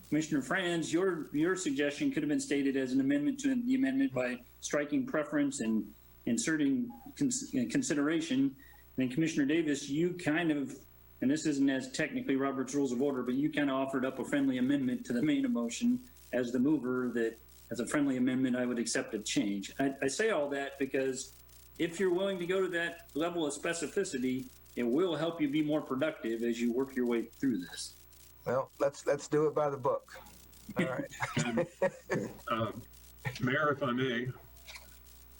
Commissioner Franz, your suggestion could have been stated as an amendment to the amendment by striking preference and inserting consideration. And then Commissioner Davis, you kind of, and this isn't as technically Robert's Rules of Order, but you kind of offered up a friendly amendment to the main motion as the mover, that as a friendly amendment, I would accept a change. I say all that because if you're willing to go to that level of specificity, it will help you be more productive as you work your way through this. Well, let's do it by the book. All right. Mayor, if I may.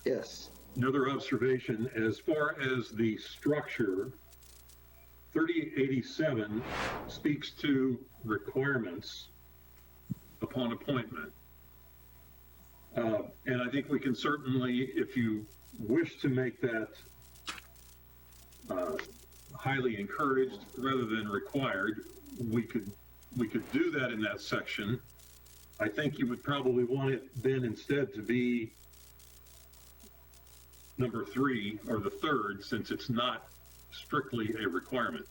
Yes. Another observation, as far as the structure, 3087 speaks to requirements upon appointment. And I think we can certainly, if you wish to make that highly encouraged rather than required, we could do that in that section. I think you would probably want it then instead to be number 3 or the third, since it's not strictly a requirement.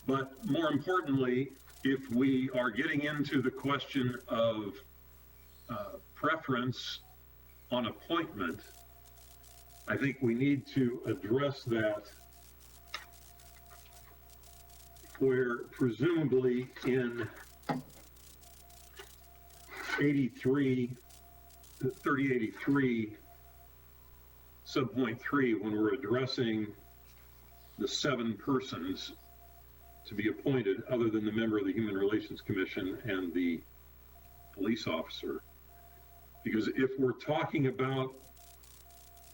But more importantly, if we are getting into the question of preference on appointment, I think we need to address that where presumably in 3083 subpoint 3, when we're addressing the 7 persons to be appointed other than the member of the Human Relations Commission and the police officer. Because if we're talking about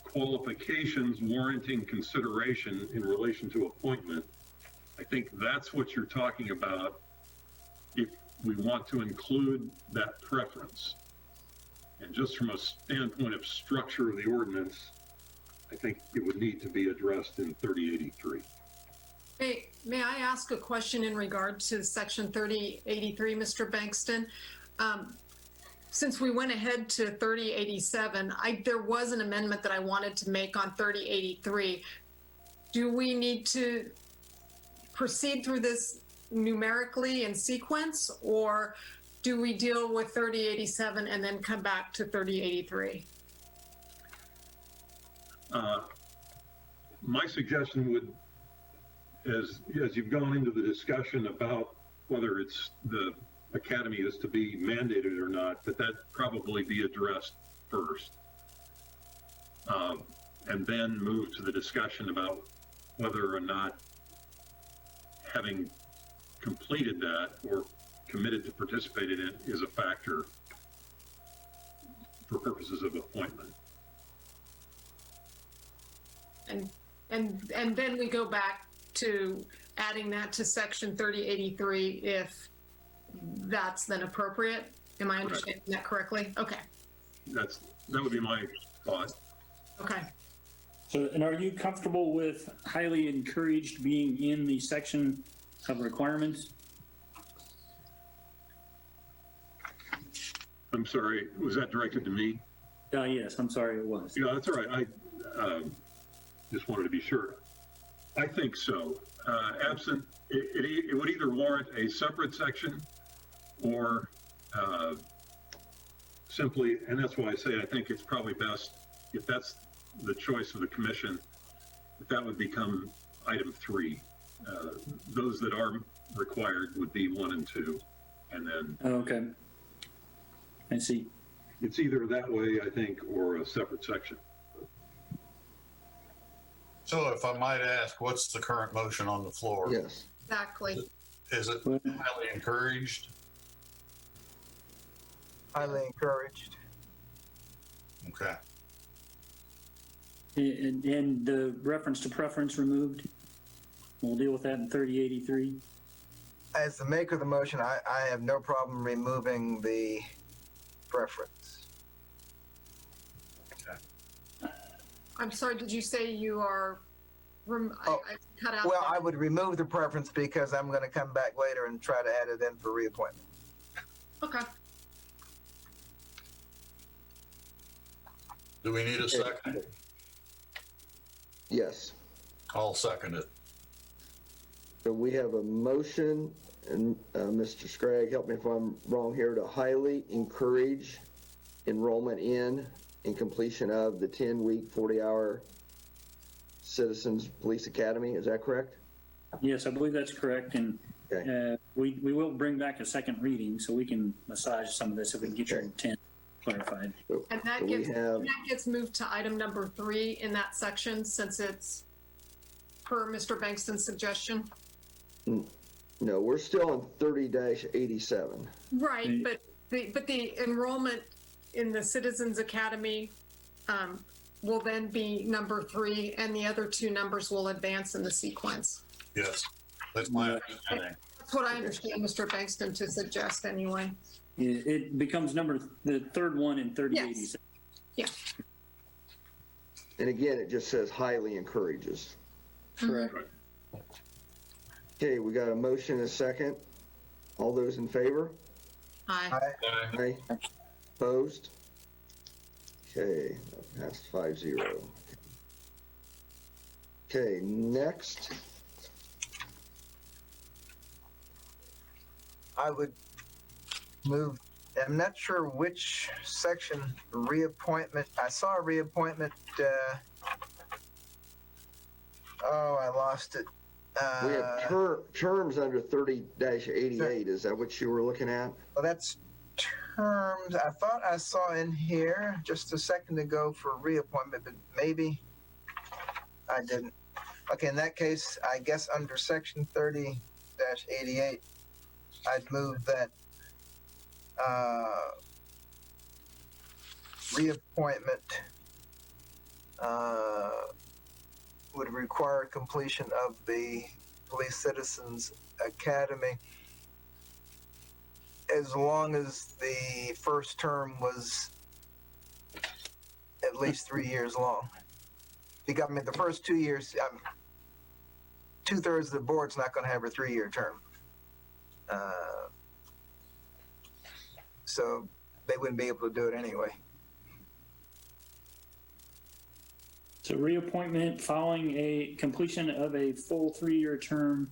qualifications warranting consideration in relation to appointment, I think that's what you're talking about if we want to include that preference. And just from a standpoint of structure of the ordinance, I think it would need to be addressed in 3083. May I ask a question in regard to section 3083, Mr. Bankston? Since we went ahead to 3087, there was an amendment that I wanted to make on 3083. Do we need to proceed through this numerically in sequence, or do we deal with 3087 and then come back to 3083? My suggestion would, as you've gone into the discussion about whether it's the academy is to be mandated or not, that probably be addressed first. And then move to the discussion about whether or not having completed that or committed to participate in it is a factor for purposes of appointment. And then we go back to adding that to section 3083 if that's then appropriate. Am I understanding that correctly? Okay. That would be my thought. Okay. So, and are you comfortable with highly encouraged being in the section of requirements? I'm sorry, was that directed to me? Yes, I'm sorry, it was. Yeah, that's all right. I just wanted to be sure. I think so. Absent, it would either warrant a separate section or simply, and that's why I say I think it's probably best, if that's the choice of the commission, that would become item 3. Those that are required would be 1 and 2. And then Oh, okay. I see. it's either that way, I think, or a separate section. So if I might ask, what's the current motion on the floor? Yes. Exactly. Is it highly encouraged? Highly encouraged. Okay. And the reference to preference removed? We'll deal with that in 3083. As the maker of the motion, I have no problem removing the preference. I'm sorry, did you say you are, I cut out. Well, I would remove the preference because I'm going to come back later and try to add it in for reappointment. Okay. Do we need a second? Yes. I'll second it. So we have a motion, and Mr. Scragg, help me if I'm wrong here, to highly encourage enrollment in and completion of the 10-week, 40-hour Citizens Police Academy. Is that correct? Yes, I believe that's correct. And Okay. we will bring back a second reading so we can massage some of this if we can get your intent clarified. And So that we gets, have- that gets moved to item number 3 in that section since it's per Mr. Bankston's suggestion. No, we're still on 30-87. Right, but the enrollment in the Citizens Academy will then be number 3, and the other 2 numbers will advance in the sequence. Yes, that's my understanding. That's what I understand Mr. Bankston to suggest anyway. It becomes the third one in 3087. Yeah. And again, it just says highly encourages. Correct. Okay, we got a motion and a second. All those in favor? Aye. Aye. Opposed? Okay, that passed 5-0. Okay, next. I would move, I'm not sure which section reappointment. I saw a reappointment. I lost it. We have terms under 30-88. Is that what you were looking at? Well, that's terms. I thought I saw in here just a second ago for reappointment, but maybe I didn't. Okay, in that case, I guess under section 30-88, I'd move that reappointment would require completion of the Police Citizens Academy as long as the first term was at least 3 years long. Because, I mean, the first 2 years, 2/3 of the board's not going to have a 3-year term. So they wouldn't be able to do it anyway. So reappointment following a completion of a full 3-year term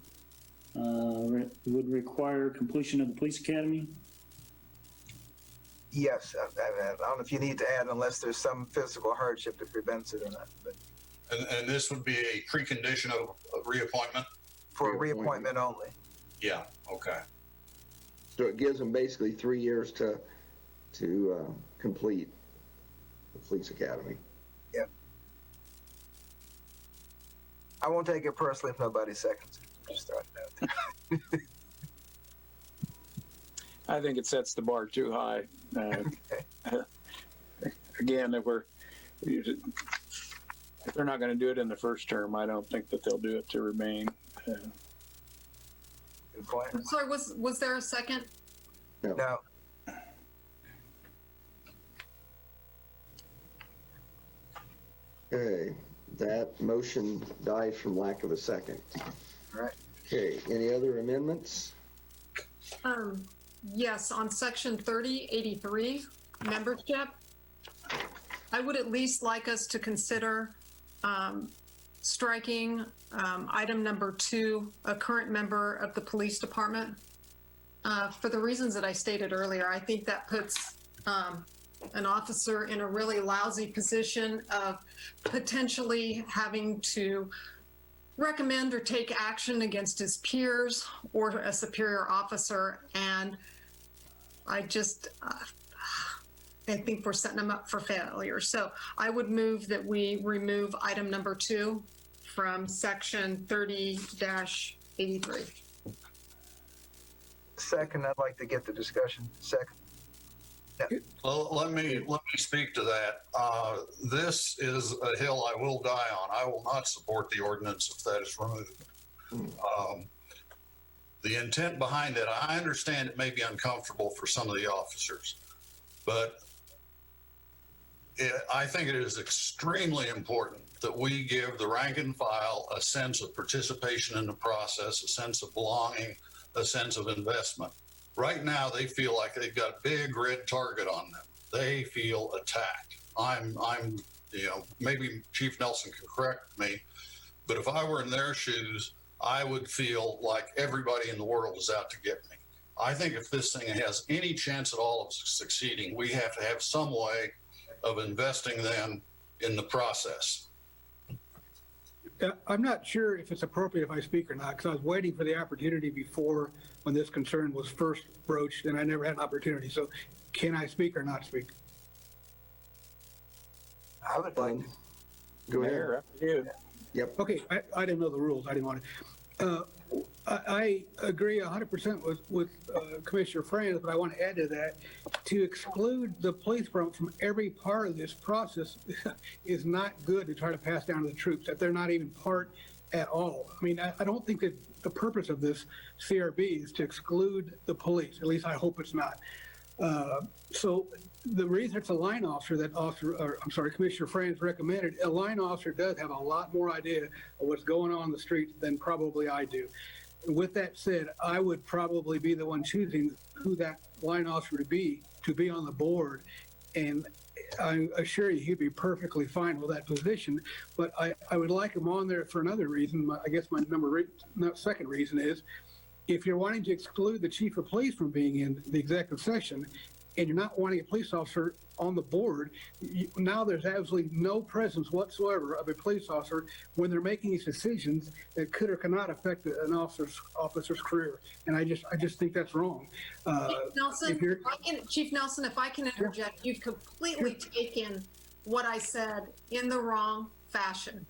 would require completion of the police academy. Yes, I don't know if you need to add unless there's some physical hardship that prevents it or not, but And this would be a precondition of reappointment? for reappointment only. Yeah, okay. So it gives them basically 3 years to complete the police academy. Yep. I won't take it personally if nobody seconds it. Just throw it out there. I think it sets the bar too high. Again, if they're not going to do it in the first term, I don't think that they'll do it to remain. Good point. I'm sorry, was there a second? No. Okay, that motion dies from lack of a second. All right. Okay, any other amendments? Yes, on section 3083, membership, I would at least like us to consider striking item number 2, a current member of the police department. For the reasons that I stated earlier, I think that puts an officer in a really lousy position of potentially having to recommend or take action against his peers or a superior officer. And I just, I think we're setting them up for failure. So I would move that we remove item number 2 from section 30-83. Second, I'd like to get the discussion. Second. Well, let me speak to that. This is a hill I will die on. I will not support the ordinance if that is removed. The intent behind it, I understand it may be uncomfortable for some of the officers, but I think it is extremely important that we give the rank and file a sense of participation in the process, a sense of belonging, a sense of investment. Right now, they feel like they've got a big red target on them. They feel attacked. I'm, maybe Chief Nelson can correct me, but if I were in their shoes, I would feel like everybody in the world is out to get me. I think if this thing has any chance at all of succeeding, we have to have some way of investing them in the process. I'm not sure if it's appropriate if I speak or not, because I was waiting for the opportunity before when this concern was first broached, and I never had an opportunity. So can I speak or not speak? I would like to. Go ahead. Mayor, up to you. Yep. Okay, I didn't know the rules. I didn't want to. I agree 100% with Commissioner Franz, but I want to add to that, to exclude the police from every part of this process is not good to try to pass down to the troops, that they're not even part at all. I mean, I don't think that the purpose of this CRB is to exclude the police. At least I hope it's not. So the reason it's a line officer Commissioner Franz recommended, a line officer does have a lot more idea of what's going on in the streets than probably I do. With that said, I would probably be the one choosing who that line officer to be on the board. And I assure you, he'd be perfectly fine with that position. But I would like him on there for another reason. I guess my second reason is, if you're wanting to exclude the chief of police from being in the executive session, and you're not wanting a police officer on the board, now there's absolutely no presence whatsoever of a police officer when they're making these decisions that could or cannot affect an officer's career. And I just think that's wrong. Chief Nelson, if I can interject, you've completely taken what I said in the wrong fashion.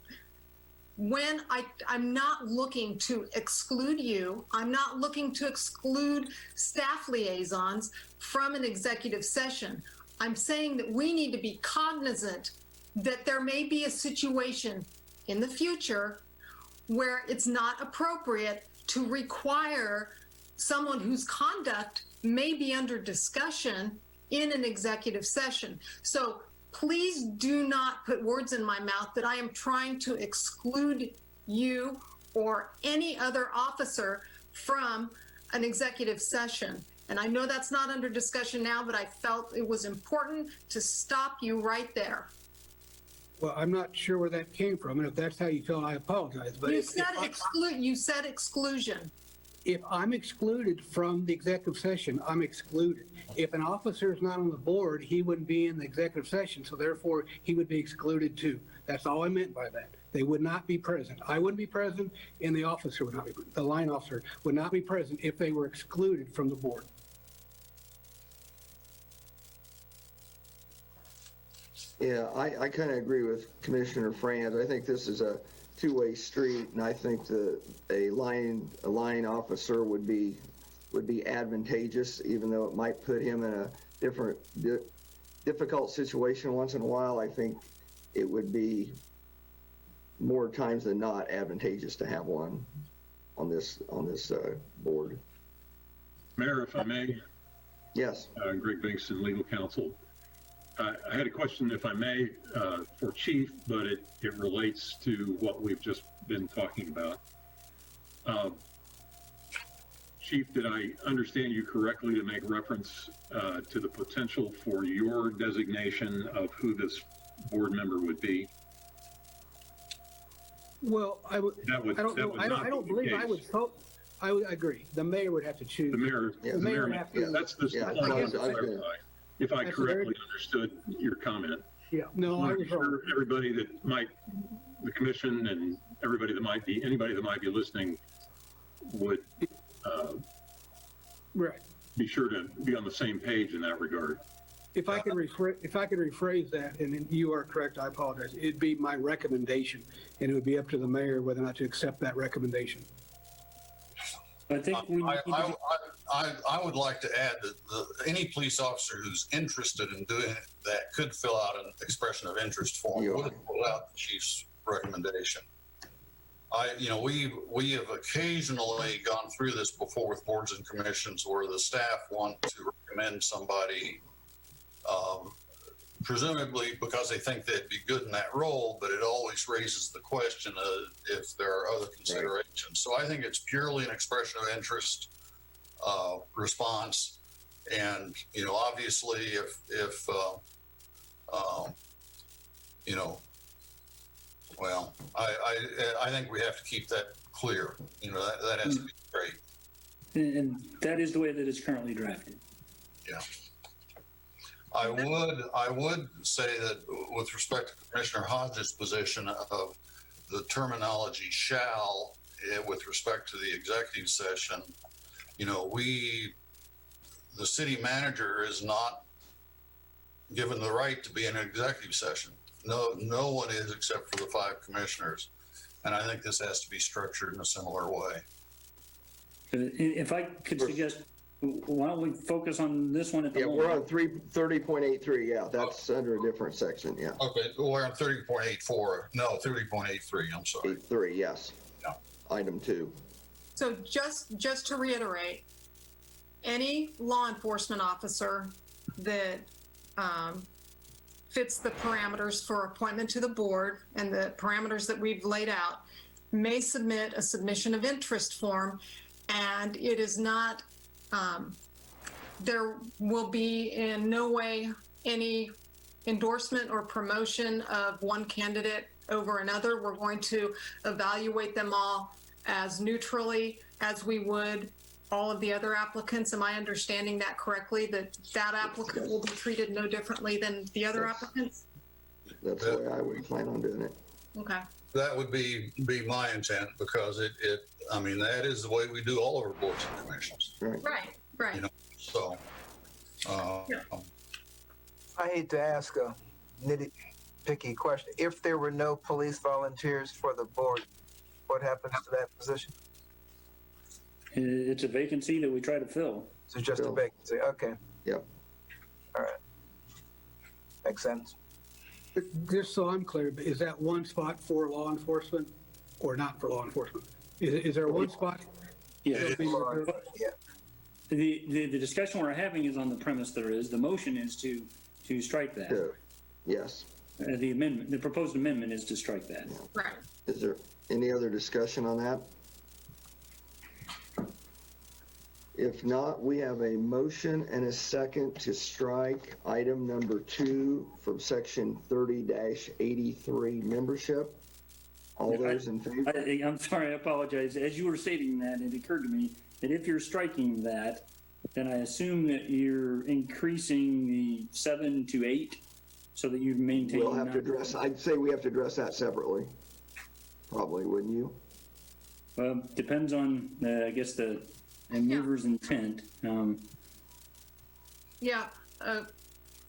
When I'm not looking to exclude you, I'm not looking to exclude staff liaisons from an executive session. I'm saying that we need to be cognizant that there may be a situation in the future where it's not appropriate to require someone whose conduct may be under discussion in an executive session. So please do not put words in my mouth that I am trying to exclude you or any other officer from an executive session. And I know that's not under discussion now, but I felt it was important to stop you right there. Well, I'm not sure where that came from, and if that's how you feel, I apologize. But you said exclusion. If I'm excluded from the executive session, I'm excluded. If an officer is not on the board, he wouldn't be in the executive session, so therefore he would be excluded too. That's all I meant by that. They would not be present. I wouldn't be present, and the officer would not be. The line officer would not be present if they were excluded from the board. Yeah, I kind of agree with Commissioner Franz. I think this is a two-way street, and I think a line officer would be advantageous, even though it might put him in a difficult situation once in a while. I think it would be more times than not advantageous to have one on this board. Mayor, if I may. Yes. Greg Bankston, legal counsel. I had a question, if I may, for Chief, but it relates to what we've just been talking about. Chief, did I understand you correctly to make reference to the potential for your designation of who this board member would be? Well, I don't believe I would vote. I would agree. The mayor would have to choose. The mayor. The mayor would have to. That's the point I want to clarify. If I correctly understood your comment. Yeah, no, I was wrong. Everybody that the commission and anybody that might be listening would. Right. be sure to be on the same page in that regard. If I could rephrase that, and you are correct, I apologize. It'd be my recommendation, and it would be up to the mayor whether or not to accept that recommendation. I think we need to I would like to add that any police officer who's interested in doing it, that could fill out an expression of interest form, would fill out the chief's recommendation. We have occasionally gone through this before with boards and commissions where the staff want to recommend somebody, presumably because they think they'd be good in that role, but it always raises the question of if there are other considerations. Right. So I think it's purely an expression of interest response. And, obviously if well, I think we have to keep that clear. That has to be great. and that is the way that it's currently drafted. Yeah. I would say that with respect to Commissioner Hodges' position of the terminology shall, with respect to the executive session, the city manager is not given the right to be in an executive session. No one is except for the 5 commissioners. And I think this has to be structured in a similar way. If I could suggest, why don't we focus on this one at the moment? We're on 30.83. Yeah, that's under a different section. Yeah. Okay, we're on 30.84. No, 30.83. I'm sorry. 83. Yes. Yeah. Item 2. So just to reiterate, any law enforcement officer that fits the parameters for appointment to the board and the parameters that we've laid out may submit a submission of interest form, and it is not, there will be in no way any endorsement or promotion of one candidate over another. We're going to evaluate them all as neutrally as we would all of the other applicants. Am I understanding that correctly, that applicant will be treated no differently than the other applicants? That's the way I would plan on doing it. Okay. That would be my intent, because that is the way we do all of our boards and commissions. Right. So, I hate to ask a nitty-picky question. If there were no police volunteers for the board, what happens to that position? It's a vacancy that we try to fill. So just a vacancy. Okay. Yep. All right. Makes sense. Just so I'm clear, is that one spot for law enforcement or not for law enforcement? Is there one spot? Yeah. Yeah. The discussion we're having is on the premise there is. The motion is to strike that. Yes. The proposed amendment is to strike that. Right. Is there any other discussion on that? If not, we have a motion and a second to strike item number 2 from section 30-83 membership. All those in favor? I'm sorry, I apologize. As you were stating that, it occurred to me that if you're striking that, then I assume that you're increasing the 7 to 8 so that you maintain. We'll have to address, I'd say we have to address that separately. Probably, wouldn't you? Well, depends on, I guess, the mover's intent.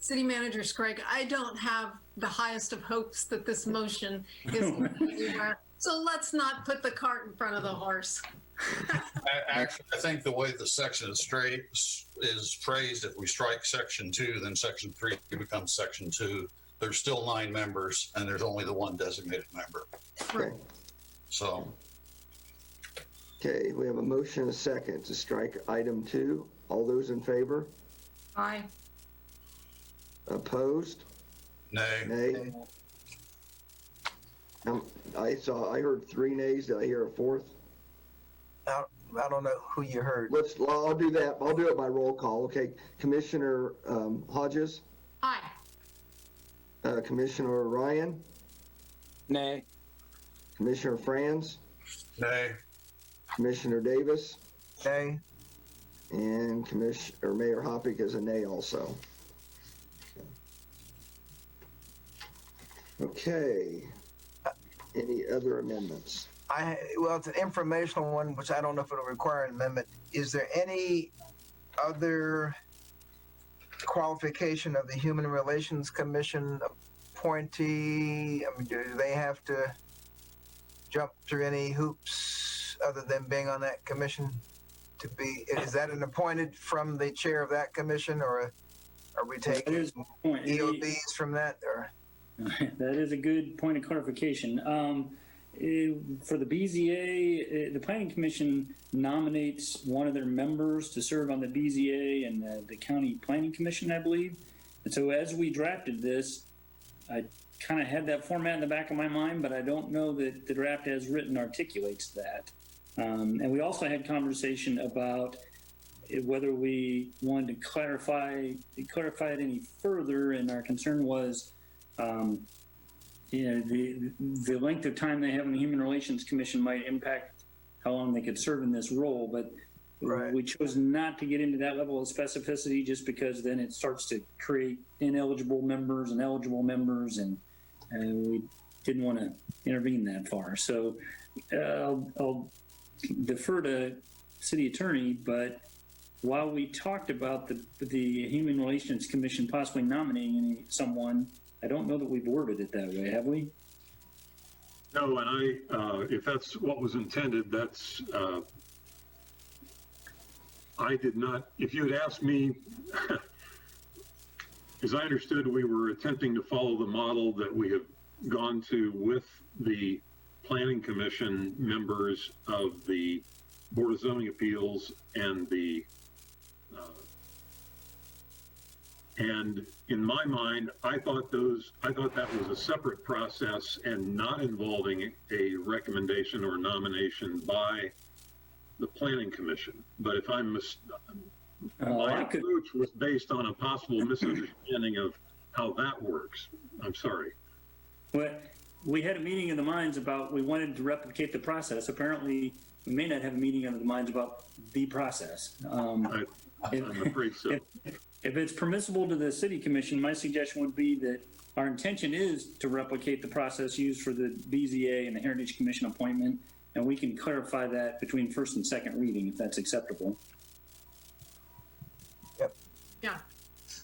City Manager Scraig, I don't have the highest of hopes that this motion is going anywhere. So let's not put the cart in front of the horse. Actually, I think the way the section is phrased, if we strike section 2, then section 3 becomes section 2. There's still 9 members, and there's only the one designated member. Okay. So. Okay, we have a motion and a second to strike item 2. All those in favor? Aye. Opposed? Nay. I heard 3 nays. Did I hear a 4th? I don't know who you heard. I'll do that. I'll do it by roll call. Okay, Commissioner Hodges? Aye. Commissioner Ryan? Nay. Commissioner Franz? Nay. Commissioner Davis? Nay. And Mayor Hoppick is a nay also. Okay. Any other amendments? Well, it's an informational one, which I don't know if it'll require an amendment. Is there any other qualification of the Human Relations Commission appointee? I mean, do they have to jump through any hoops other than being on that commission to be, is that an appointed from the chair of that commission, or are we taking EOBs from that, or? That is a good point of clarification. For the BZA, the Planning Commission nominates one of their members to serve on the BZA and the County Planning Commission, I believe. And so as we drafted this, I kind of had that format in the back of my mind, but I don't know that the draft as written articulates that. And we also had conversation about whether we wanted to clarify it any further, and our concern was the length of time they have in the Human Relations Commission might impact how long they could serve in this role, but we chose not to get into that level of specificity just because then it starts to create ineligible members and eligible members, and we didn't want to intervene that far. So I'll defer to City Attorney, but while we talked about the Human Relations Commission possibly nominating someone, I don't know that we've worded it that way, have we? No, and if that's what was intended, that's, I did not, if you had asked me, as I understood, we were attempting to follow the model that we have gone to with the Planning Commission members of the Board of Zoning Appeals and and in my mind, I thought that was a separate process and not involving a recommendation or nomination by the Planning Commission. But if I'm my approach was based on a possible misunderstanding of how that works. I'm sorry. Well, we had a meeting of the minds about we wanted to replicate the process. Apparently, we may not have a meeting of the minds about the process. I'm afraid so. If it's permissible to the City Commission, my suggestion would be that our intention is to replicate the process used for the BZA and the Heritage Commission appointment, and we can clarify that between first and second reading if that's acceptable. Yep. Yeah.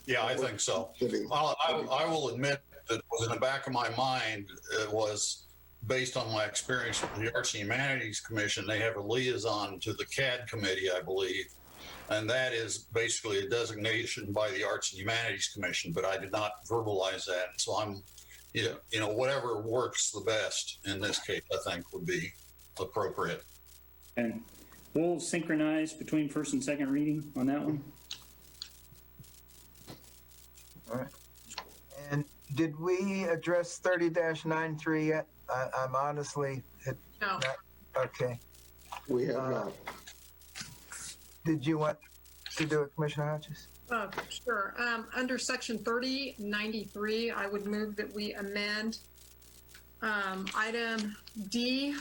Yeah, I think so. I will admit that in the back of my mind, it was based on my experience with the Arts and Humanities Commission. They have a liaison to the CAD committee, I believe. And that is basically a designation by the Arts and Humanities Commission, but I did not verbalize that. So I'm, whatever works the best in this case, I think would be appropriate. And we'll synchronize between first and second reading on that one. All right. And did we address 30-93 yet? I'm honestly, No. Okay. We have not. Did you want to do it, Commissioner Hodges? Sure. Under section 3093, I would move that we amend item D,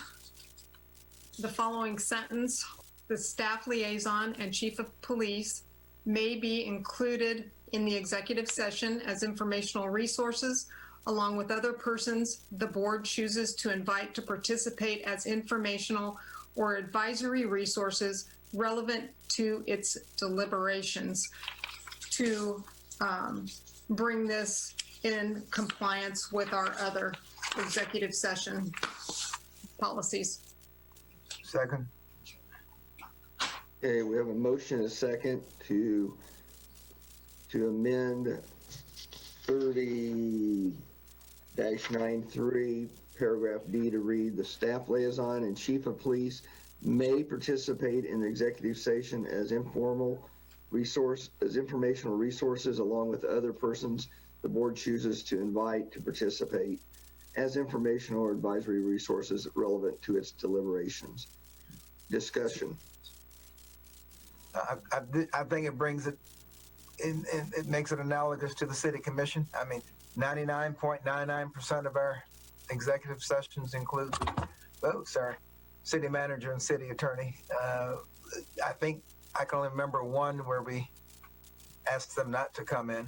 the following sentence: the staff liaison and chief of police may be included in the executive session as informational resources, along with other persons the board chooses to invite to participate as informational or advisory resources relevant to its deliberations, to bring this in compliance with our other executive session policies. Second. Okay, we have a motion and a second to amend 30-93, paragraph D, to read: the staff liaison and chief of police may participate in the executive session as informational resources, along with other persons the board chooses to invite to participate as informational or advisory resources relevant to its deliberations. Discussion. I think it brings it in, it makes it analogous to the City Commission. I mean, 99.99% of our executive sessions include, city manager and city attorney. I think I can only remember one where we asked them not to come in,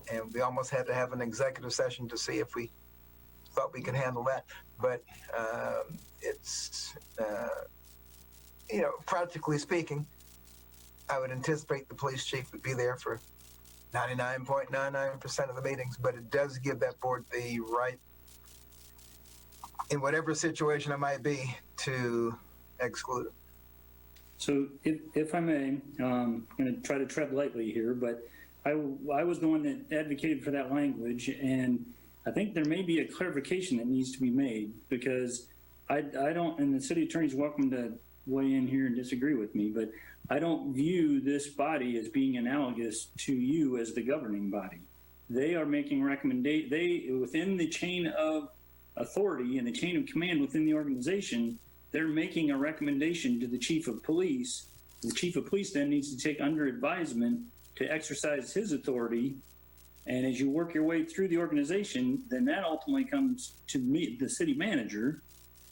and we almost had to have an executive session to see if we thought we could handle that. But it's, practically speaking, I would anticipate the police chief would be there for 99.99% of the meetings, but it does give that board the right, in whatever situation it might be, to exclude it. So if I may, I'm going to try to tread lightly here, but I was the one that advocated for that language, and I think there may be a clarification that needs to be made, because I don't, and the city attorney's welcome to weigh in here and disagree with me, but I don't view this body as being analogous to you as the governing body. They are making within the chain of authority and the chain of command within the organization, they're making a recommendation to the chief of police. The chief of police then needs to take under advisement to exercise his authority. And as you work your way through the organization, then that ultimately comes to me, the city manager,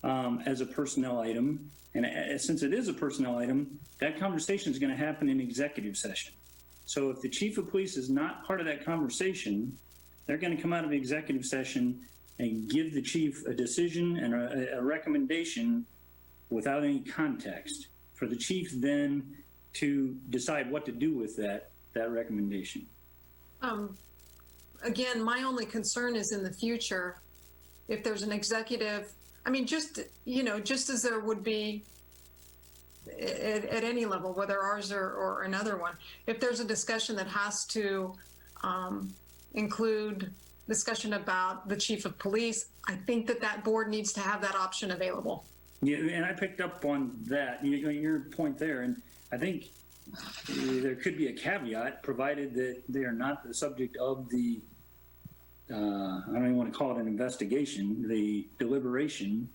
as a personnel item. And since it is a personnel item, that conversation is going to happen in executive session. So if the chief of police is not part of that conversation, they're going to come out of executive session and give the chief a decision and a recommendation without any context for the chief then to decide what to do with that recommendation. Again, my only concern is in the future, if there's an executive, I mean, just as there would be at any level, whether ours or another one, if there's a discussion that has to include discussion about the chief of police, I think that board needs to have that option available. Yeah, and I picked up on that, your point there, and I think there could be a caveat, provided that they are not the subject of the, I don't even want to call it an investigation, the deliberation.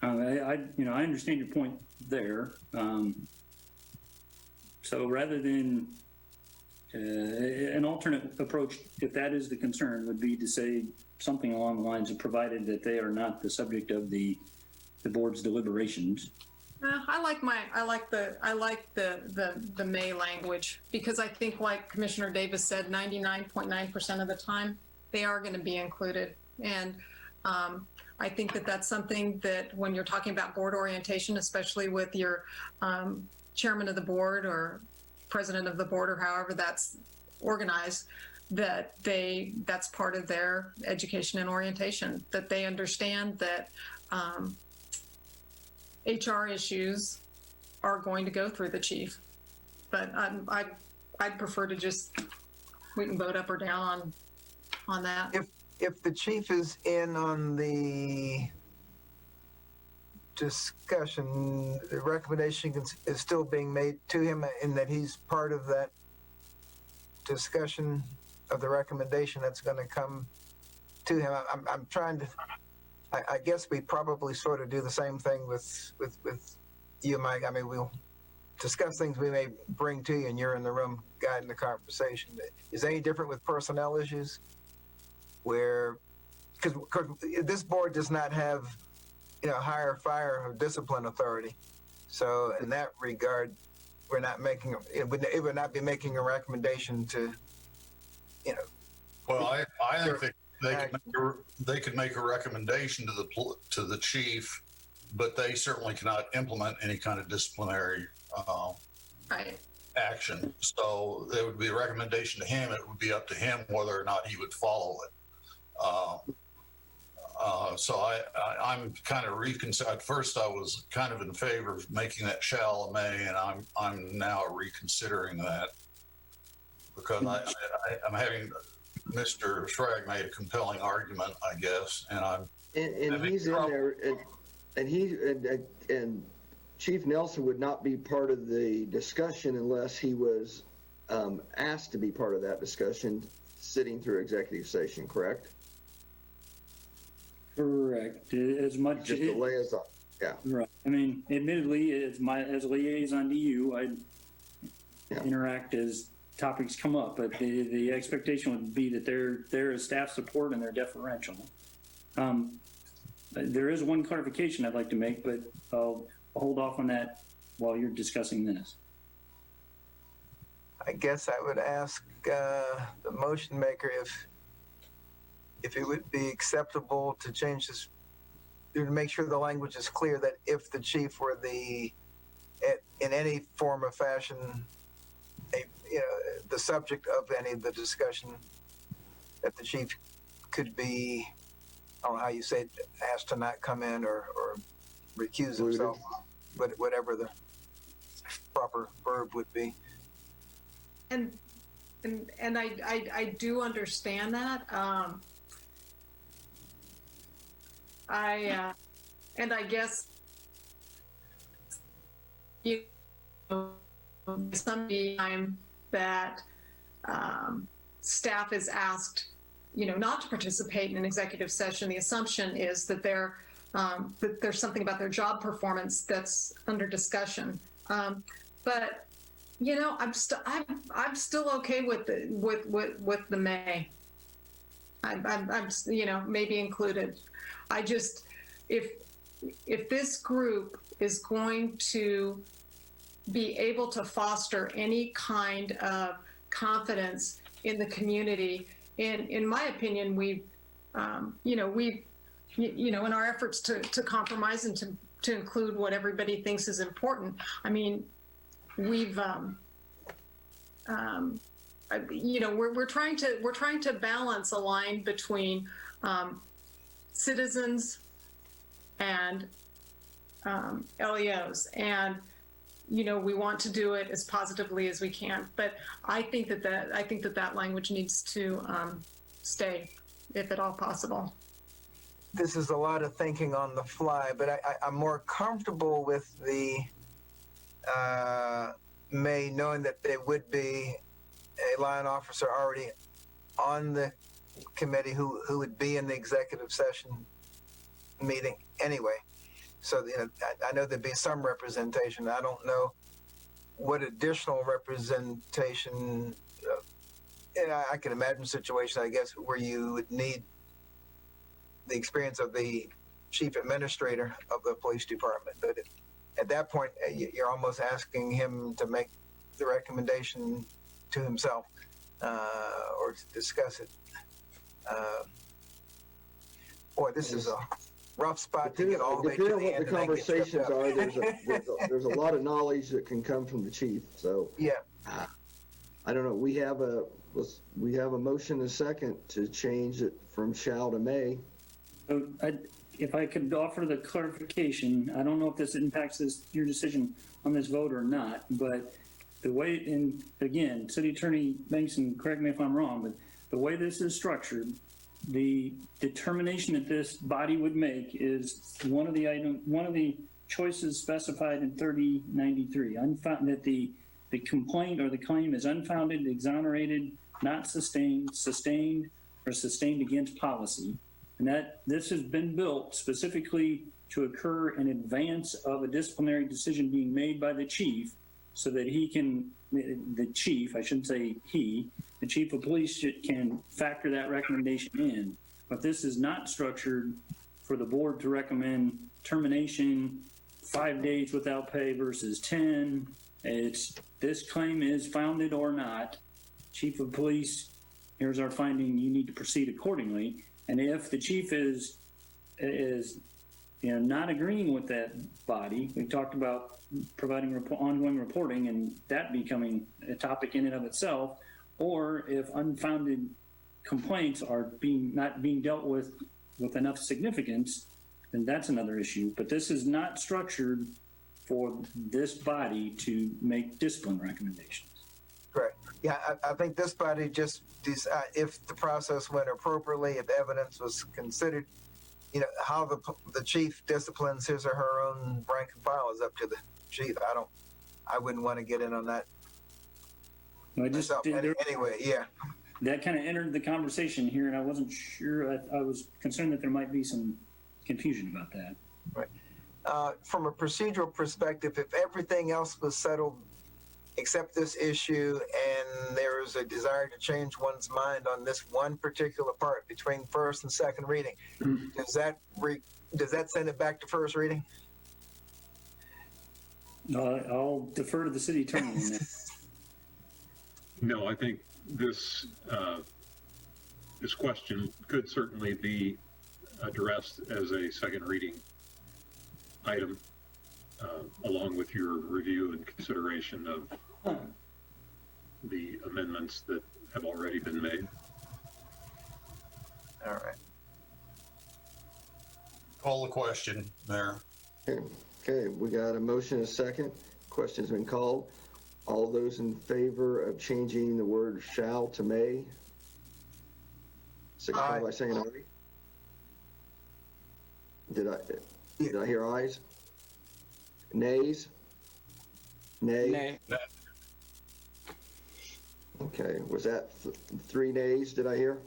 I understand your point there. So rather than an alternate approach, if that is the concern, would be to say something along the lines of provided that they are not the subject of the board's deliberations. I like the may language, because I think, like Commissioner Davis said, 99.9% of the time they are going to be included. And I think that's something that when you're talking about board orientation, especially with your chairman of the board or president of the board or however that's organized, that's part of their education and orientation, that they understand that HR issues are going to go through the chief. But I'd prefer to we can vote up or down on that. If the chief is in on the discussion, the recommendation is still being made to him, in that he's part of that discussion of the recommendation that's going to come to him. I'm trying to, I guess we probably sort of do the same thing with you, Mike. I mean, we'll discuss things we may bring to you, and you're in the room guiding the conversation. Is it any different with personnel issues, where, because this board does not have, hire, fire, or discipline authority. So in that regard, we're not making, it would not be making a recommendation to, Well, I think they could make a recommendation to the chief, but they certainly cannot implement any kind of disciplinary Right. action. So there would be a recommendation to him. It would be up to him whether or not he would follow it. So I'm kind of reconsidering. At first, I was kind of in favor of making that shall and may, and I'm now reconsidering that, because I'm having Mr. Schrag made a compelling argument, I guess, and and he's in there, and Chief Nelson would not be part of the discussion unless he was asked to be part of that discussion, sitting through executive session, correct? Correct. As much just a liaison, yeah. Right. I mean, admittedly, as a liaison to you, I interact as topics come up, but the expectation would be that they're a staff support and they're deferential. There is one clarification I'd like to make, but I'll hold off on that while you're discussing this. I guess I would ask the motion maker if it would be acceptable to change this, to make sure the language is clear, that if the chief were in any form or fashion the subject of any of the discussion that the chief could be, I don't know how you say it, asked to not come in or recuse himself, but whatever the proper verb would be. And I do understand that. And I guess some time that staff is asked, not to participate in an executive session, the assumption is that that there's something about their job performance that's under discussion. But I'm still okay with the May. I'm maybe included. I just, if this group is going to be able to foster any kind of confidence in the community, in my opinion, we've in our efforts to compromise and to include what everybody thinks is important. I mean, we've we're trying to balance a line between citizens and LEOs, and we want to do it as positively as we can. But I think that language needs to stay, if at all possible. This is a lot of thinking on the fly, but I'm more comfortable with the May, knowing that there would be a line officer already on the committee who would be in the executive session meeting anyway. So I know there'd be some representation. I don't know what additional representation. I can imagine a situation, I guess, where you would need the experience of the chief administrator of the police department. But at that point, you're almost asking him to make the recommendation to himself or to discuss it. Boy, this is a rough spot to get all the way to the end. What the conversations are, there's a lot of knowledge that can come from the chief. So yeah, I don't know. We have a motion and a second to change it from shall to may. If I could offer the clarification, I don't know if this impacts your decision on this vote or not, but the way, and again, City Attorney Bankson, correct me if I'm wrong, but the way this is structured, the determination that this body would make is one of the choices specified in 3093, that the complaint or the claim is unfounded, exonerated, not sustained, or sustained against policy. And that this has been built specifically to occur in advance of a disciplinary decision being made by the chief, so that the chief of police can factor that recommendation in. But this is not structured for the board to recommend termination 5 days without pay versus 10. This claim is founded or not. Chief of police, here's our finding, you need to proceed accordingly. And if the chief is not agreeing with that body, we talked about providing ongoing reporting and that becoming a topic in and of itself, or if unfounded complaints are not being dealt with enough significance, then that's another issue. But this is not structured for this body to make discipline recommendations. Correct. Yeah, I think this body just decide if the process went appropriately, if evidence was considered, how the chief disciplines his or her own rank and file is up to the chief. I wouldn't want to get in on that. Anyway, yeah. That kind of entered the conversation here, and I wasn't sure. I was concerned that there might be some confusion about that. Right. From a procedural perspective, if everything else was settled except this issue, and there is a desire to change one's mind on this one particular part between first and second reading, does that send it back to first reading? I'll defer to the city attorney. No, I think this question could certainly be addressed as a second reading item, along with your review and consideration of the amendments that have already been made. All right. Call the question, Mayor. Okay, we got a motion and a second. Question's been called. All those in favor of changing the word shall to may, signify by saying aye. Did I hear ayes? Nays? Nay? Okay, was that 3 nays, did I hear?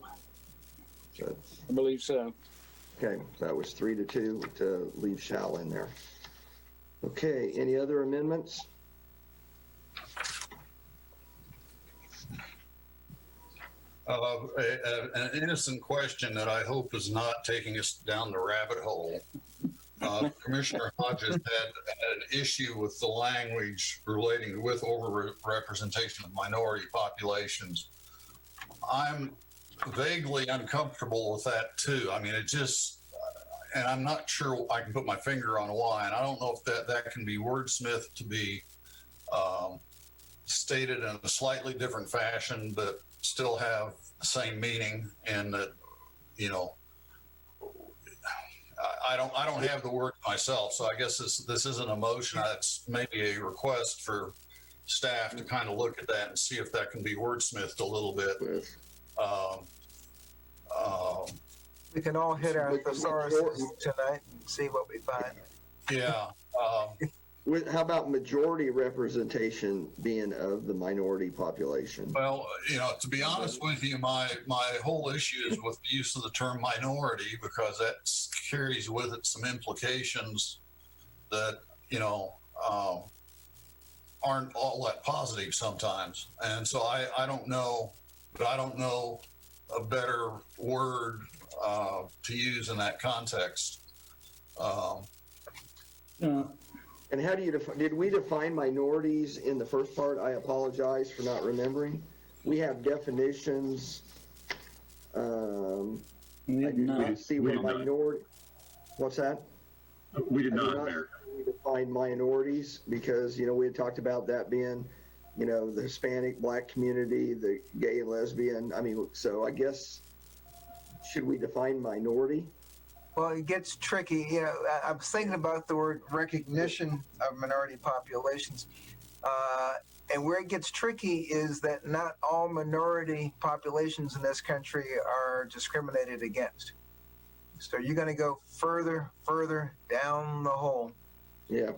I believe so. Okay, so that was 3-2 to leave shall in there. Okay, any other amendments? An innocent question that I hope is not taking us down the rabbit hole. Commissioner Hodges had an issue with the language relating with overrepresentation of minority populations. I'm vaguely uncomfortable with that too. I mean, it just, and I'm not sure I can put my finger on why, and I don't know if that can be wordsmithed to be stated in a slightly different fashion, but still have the same meaning, and that, you know, I don't have the word myself, so I guess this isn't a motion. It's maybe a request for staff to kind of look at that and see if that can be wordsmithed a little bit. We can all hit our thesauruses tonight and see what we find. Yeah. How about majority representation being of the minority population? Well, you know, to be honest with you, my whole issue is with the use of the term minority, because that carries with it some implications that, you know, aren't all that positive sometimes. And so I don't know, but I don't know a better word to use in that context. And how do you did we define minorities in the first part? I apologize for not remembering. We have definitions. We did not. See what minority. What's that? We did not, Mayor. We define minorities because, you know, we had talked about that being, you know, the Hispanic, Black community, the gay and lesbian. I mean, so I guess, should we define minority? Well, it gets tricky. You know, I was thinking about the word recognition of minority populations. And where it gets tricky is that not all minority populations in this country are discriminated against. So you're going to go further down the hole. Yeah.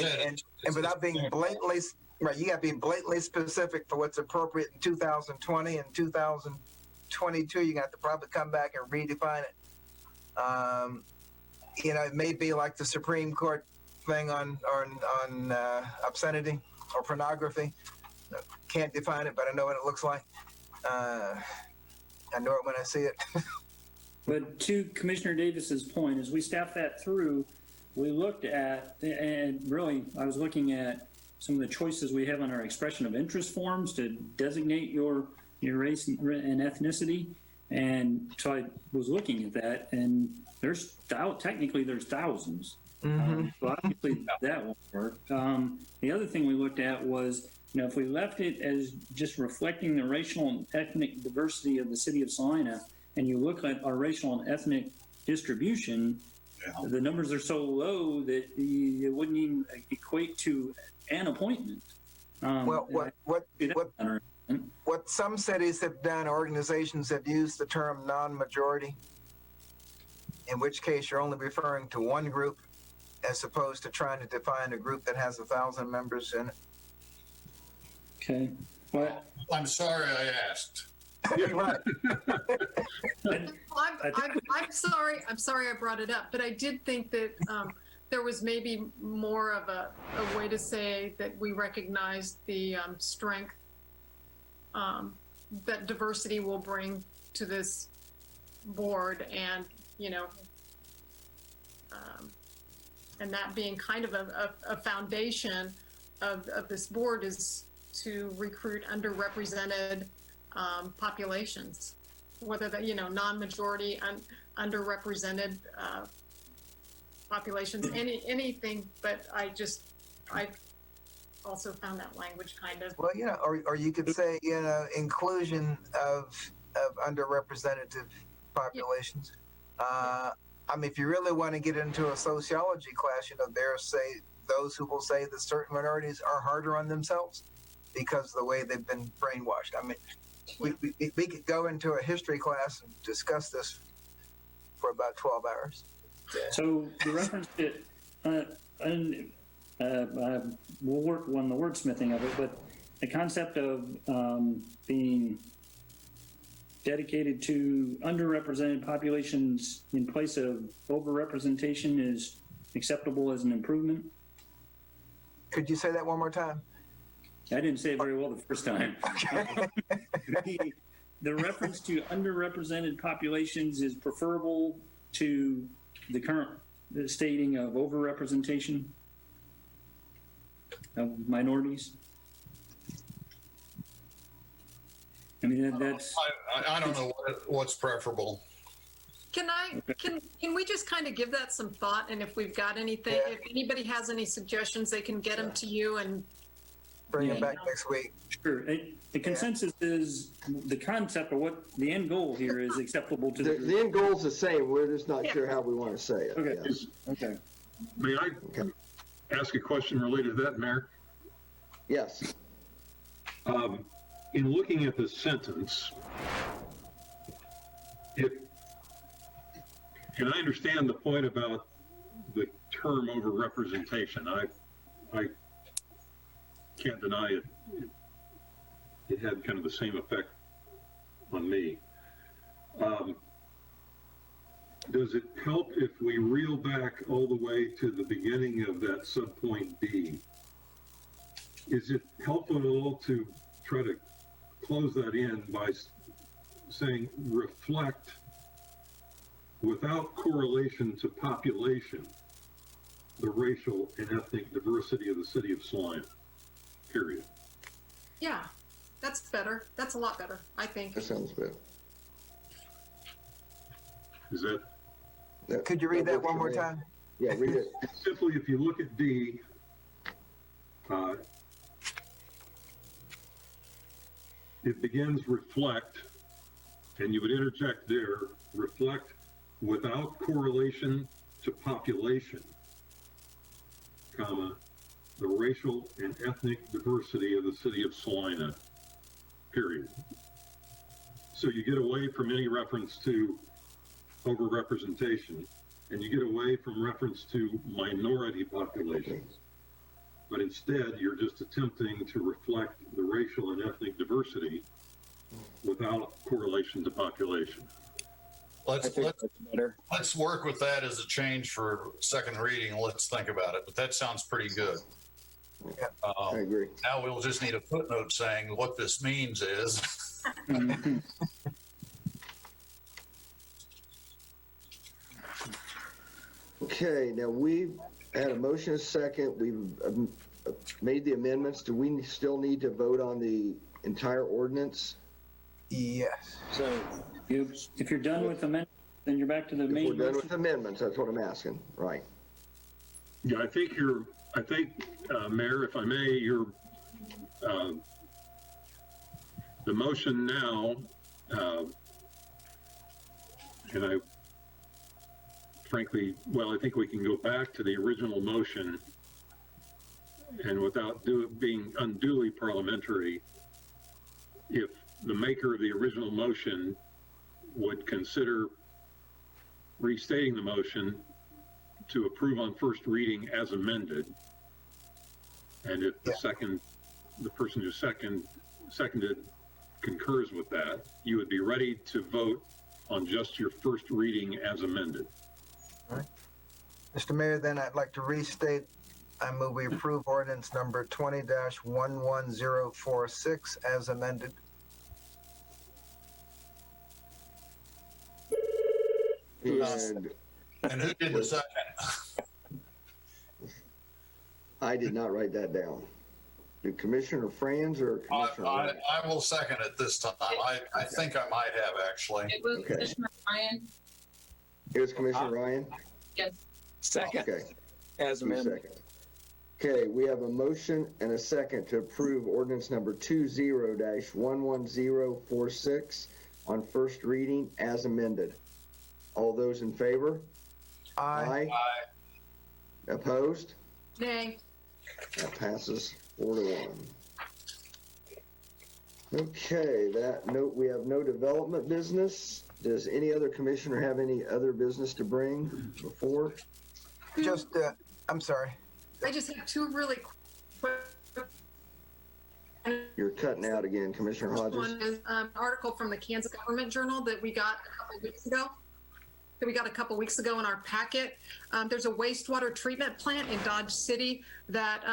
And without being blatantly, right, you got to be blatantly specific for what's appropriate in 2020 and 2022. You got to probably come back and redefine it. You know, it may be like the Supreme Court thing on obscenity or pornography. Can't define it, but I know what it looks like. I know it when I see it. But to Commissioner Davis's point, as we staffed that through, we looked at, and really, I was looking at some of the choices we have on our expression of interest forms to designate your race and ethnicity. And so I was looking at that, and technically there's thousands. Mm-hmm. So obviously that won't work. The other thing we looked at was, you know, if we left it as just reflecting the racial and ethnic diversity of the city of Salina, and you look at our racial and ethnic distribution, the numbers are so low that it wouldn't even equate to an appointment. What some cities have done, organizations have used the term non-majority, in which case you're only referring to one group as opposed to trying to define a group that has 1,000 members in it. Okay. Well, I'm sorry I asked. Right. I'm sorry I brought it up, but I did think that there was maybe more of a way to say that we recognize the strength that diversity will bring to this board, and, you know, and that being kind of a foundation of this board is to recruit underrepresented populations, whether that, you know, non-majority, underrepresented populations, anything. But I also found that language kind of. Well, or you could say, inclusion of underrepresented populations. If you really want to get into a sociology class, there's those who will say that certain minorities are harder on themselves because of the way they've been brainwashed. We could go into a history class and discuss this for about 12 hours. So the reference to, we'll work on the wordsmithing of it, but the concept of being dedicated to underrepresented populations in place of overrepresentation is acceptable as an improvement? Could you say that one more time? I didn't say it very well the first time. The reference to underrepresented populations is preferable to the current stating of overrepresentation of minorities. I mean, that's. I don't know what's preferable. Can we just kind of give that some thought? And if we've got anything, if anybody has any suggestions, they can get them to you and bring them back next week. Sure. The consensus is the concept of what the end goal here is acceptable to The end goal's the same. We're just not sure how we want to say it. Okay. Yes. Okay. May I ask a question related to that, Mayor? Yes. In looking at this sentence, and I understand the point about the term overrepresentation. I can't deny it. It had kind of the same effect on me. Does it help if we reel back all the way to the beginning of that subpoint B? Is it helpful at all to try to close that in by saying reflect without correlation to population the racial and ethnic diversity of the city of Salina, period? yeah, that's better. That's a lot better, I think. That sounds good. Is that? Could you read that one more time? Yeah, read it. Simply, if you look at D, it begins reflect, and you would interject there, reflect without correlation to population, comma, the racial and ethnic diversity of the city of Salina, period. So you get away from any reference to overrepresentation, and you get away from reference to minority populations. But instead, you're just attempting to reflect the racial and ethnic diversity without correlation to population. Let's work with that as a change for second reading. Let's think about it, but that sounds pretty good. I agree. Now we'll just need a footnote saying what this means is. Okay, now we've had a motion, a second. We've made the amendments. Do we still need to vote on the entire ordinance? Yes. So if you're done with amendments, then you're back to the main. If we're done motion. with amendments, that's what I'm asking. Right. Yeah, I think Mayor, if I may, the motion now, and I frankly, I think we can go back to the original motion, and without being unduly parliamentary, if the maker of the original motion would consider restating the motion to approve on first reading as amended, and if the person who seconded concurs with that, you would be ready to vote on just your first reading as amended. All right. Mr. Mayor, then I'd like to restate, I move we approve ordinance number 20-11046 as amended. And who did the second? I did not write that down. Did Commissioner Franz or Commissioner Ryan? I will second it this time. I think I might have actually. It was Okay. Commissioner Ryan. It was Commissioner Ryan? Yes. Second, Okay. as Who's amended. second? Okay, we have a motion and a second to approve ordinance number 20-11046 on first reading as amended. All those in favor? Aye. Opposed? Nay. That passes 4-1. Okay, that note, we have no development business. Does any other commissioner have any other business to bring before? Just, I'm sorry. I just have two really quick. You're cutting out again, Commissioner Hodges. One is an article from the Kansas Government Journal that we got a couple weeks ago in our packet. There's a wastewater treatment plant in Dodge City that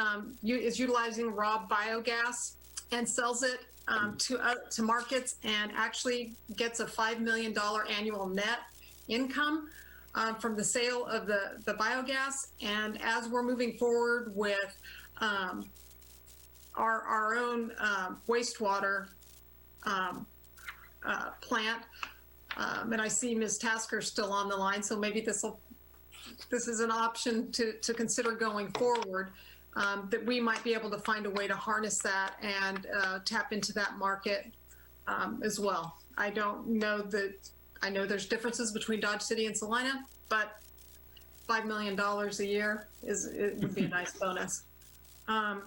is utilizing raw biogas and sells it to markets and actually gets a $5 million annual net income from the sale of the biogas. And as we're moving forward with our own wastewater plant, and I see Ms. Tasker still on the line, so maybe this is an option to consider going forward, that we might be able to find a way to harness that and tap into that market as well. I don't know I know there's differences between Dodge City and Salina, but $5 million a year would be a nice bonus. And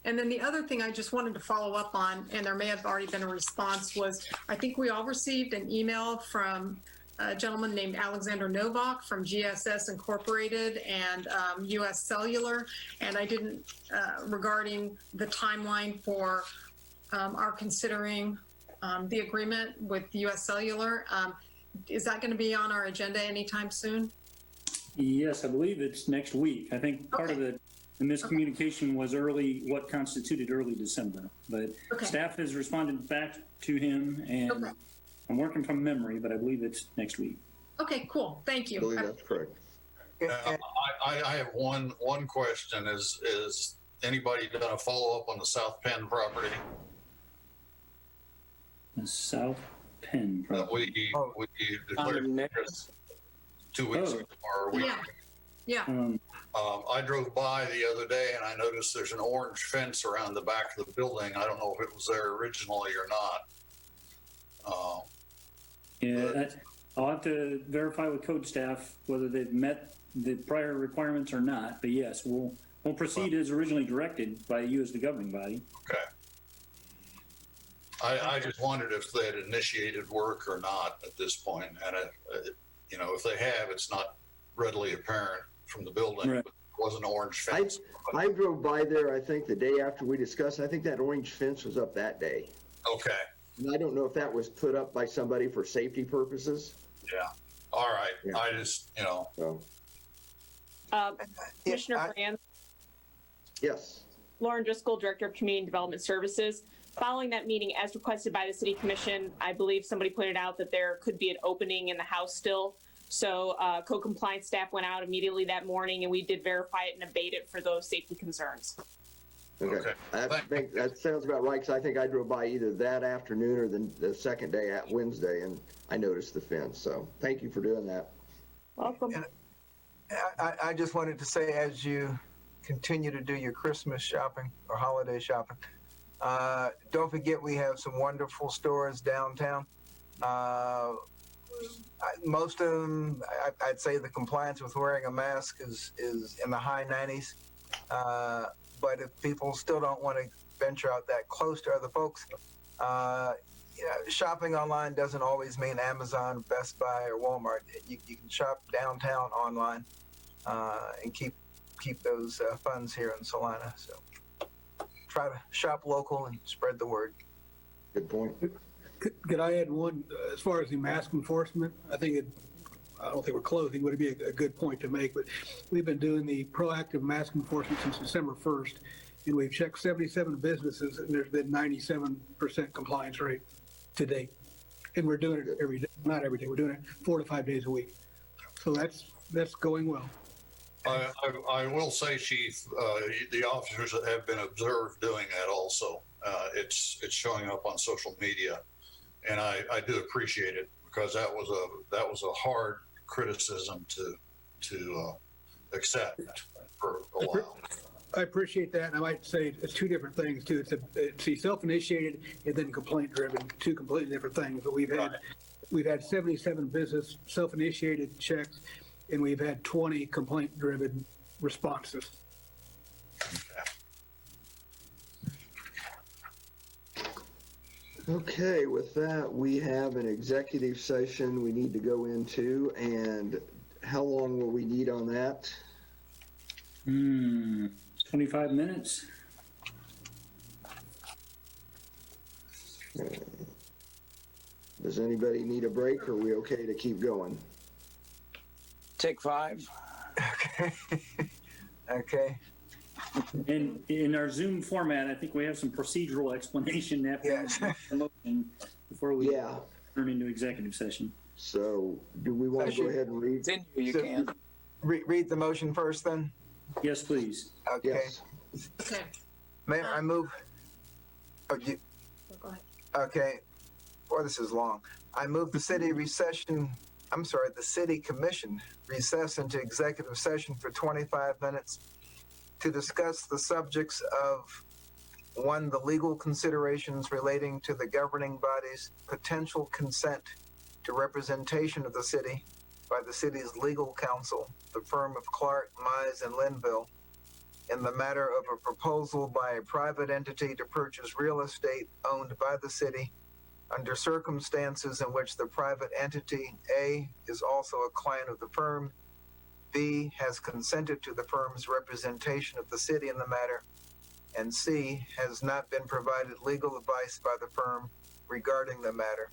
then the other thing I just wanted to follow up on, and there may have already been a response, was I think we all received an email from a gentleman named Alexander Novak from GSS Incorporated and US Cellular, and I didn't, regarding the timeline for our considering the agreement with US Cellular. Is that going to be on our agenda anytime soon? Yes, I believe it's next week. I think part of the miscommunication was what constituted early December, but staff has responded back to him, and I'm working from memory, but I believe it's next week. Okay, cool. Thank you. I believe that's correct. I have one question. Is anybody done a follow-up on the South Penn property? The South Penn property. We declared 2 weeks ago, or a week. Yeah. I drove by the other day and I noticed there's an orange fence around the back of the building. I don't know if it was there originally or not. I'll have to verify with code staff whether they've met the prior requirements or not. But yes, we'll proceed as originally directed by you as the governing body. Okay. I just wondered if they had initiated work or not at this point, and if they have, it's not readily apparent from the building. Right. But it was an orange fence. I drove by there, I think, the day after we discussed. I think that orange fence was up that day. Okay. And I don't know if that was put up by somebody for safety purposes. Yeah. All right. Yeah. I just, So. Commissioner Brand. Yes. Lauren Driscoll, Director of Community Development Services. Following that meeting, as requested by the City Commission, I believe somebody pointed out that there could be an opening in the house still. So code compliance staff went out immediately that morning, and we did verify it and abate it for those safety concerns. Okay. I think that sounds about right, because I think I drove by either that afternoon or the second day at Wednesday, and I noticed the fence. So thank you for doing that. Welcome. And I just wanted to say, as you continue to do your Christmas shopping or holiday shopping, don't forget we have some wonderful stores downtown. Most of them, I'd say the compliance with wearing a mask is in the high 90s. But if people still don't want to venture out that close to other folks, shopping online doesn't always mean Amazon, Best Buy, or Walmart. You can shop downtown online and keep those funds here in Salina. So try to shop local and spread the word. Good point. Could I add one, as far as the mask enforcement? I don't think we're closing, would it be a good point to make, but we've been doing the proactive mask enforcement since December 1st, and we've checked 77 businesses, and there's been 97% compliance rate to date. And we're doing it every day, not every day, we're doing it 4 to 5 days a week. So that's going well. I will say, Chief, the officers that have been observed doing that also. It's showing up on social media, and I do appreciate it, because that was a hard criticism to accept for a while. I appreciate that, and I might say it's two different things too. It's self-initiated and then complaint-driven, two completely different things. But we've had 77 business self-initiated checks, and we've had 20 complaint-driven responses. Okay, with that, we have an executive session we need to go into, and how long will we need on that? 25 minutes. Does anybody need a break, or are we okay to keep going? Take 5. Okay. Okay. And in our Zoom format, I think we have some procedural explanation that Yes. before we Yeah. turn into executive session. So do we want to go ahead and read? Continue, you So, can. Read the motion first then? Yes, please. Okay. Yes. Okay, Mayor, I move, go ahead. okay, boy, this is long. I move the city commission recess into executive session for 25 minutes to discuss the subjects of, 1, the legal considerations relating to the governing body's potential consent to representation of the city by the city's legal counsel, the firm of Clark, Mize, and Linville, in the matter of a proposal by a private entity to purchase real estate owned by the city under circumstances in which the private entity, A, is also a client of the firm, B, has consented to the firm's representation of the city in the matter, and C, has not been provided legal advice by the firm regarding the matter.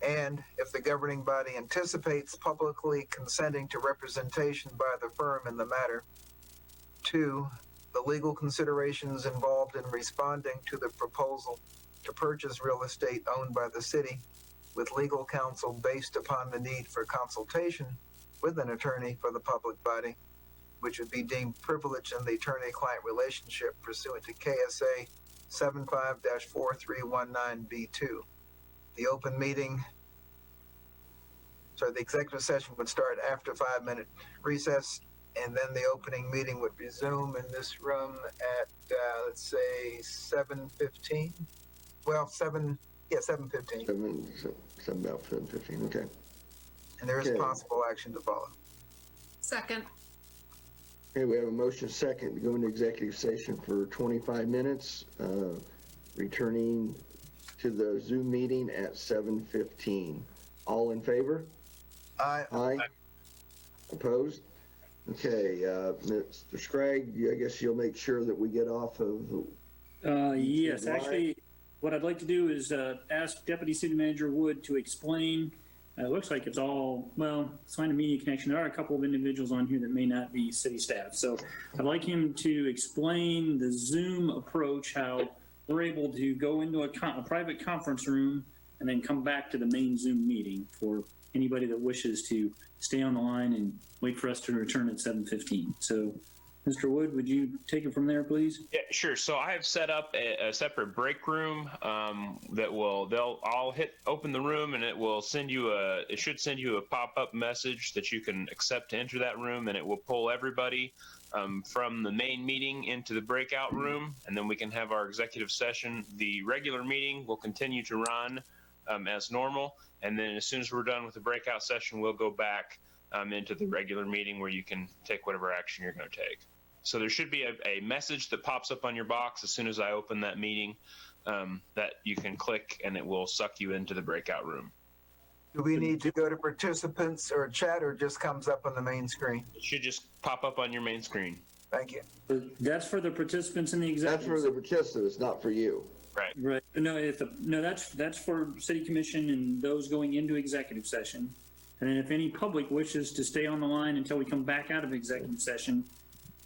And if the governing body anticipates publicly consenting to representation by the firm in the matter, 2, the legal considerations involved in responding to the proposal to purchase real estate owned by the city with legal counsel based upon the need for consultation with an attorney for the public body, which would be deemed privileged in the attorney-client relationship pursuant to KSA 75-4319B2. The executive session would start after 5-minute recess, and then the opening meeting would resume in this room at, let's say, 7:15. Well, 7:15. About 7:15, okay. And there is Okay. possible action to follow. Second, Okay, we have a motion second to go into executive session for 25 minutes, returning to the Zoom meeting at 7:15. All in favor? Aye. Aye. Opposed? Okay, Mr. Scragg, I guess you'll make sure that we get off of. Yes, Why? actually, what I'd like to do is ask Deputy City Manager Wood to explain. It looks like it's all, well, sign a media connection. There are a couple of individuals on here that may not be city staff. So I'd like him to explain the Zoom approach, how we're able to go into a private conference room and then come back to the main Zoom meeting for anybody that wishes to stay on the line and wait for us to return at 7:15. So, Mr. Wood, would you take it from there, please? Yeah, sure. So I have set up a separate break room they'll all open the room, and it should send you a pop-up message that you can accept to enter that room, and it will pull everybody from the main meeting into the breakout room, and then we can have our executive session. The regular meeting will continue to run as normal, and then as soon as we're done with the breakout session, we'll go back into the regular meeting where you can take whatever action you're going to take. So there should be a message that pops up on your box as soon as I open that meeting that you can click, and it will suck you into the breakout room. Do we need to go to participants or chat, or it just comes up on the main screen? It should just pop up on your main screen. Thank you. That's for the participants in the That's executive. for the participants, not for you. Right. Right. No, that's for city commission and those going into executive session. And then if any public wishes to stay on the line until we come back out of executive session,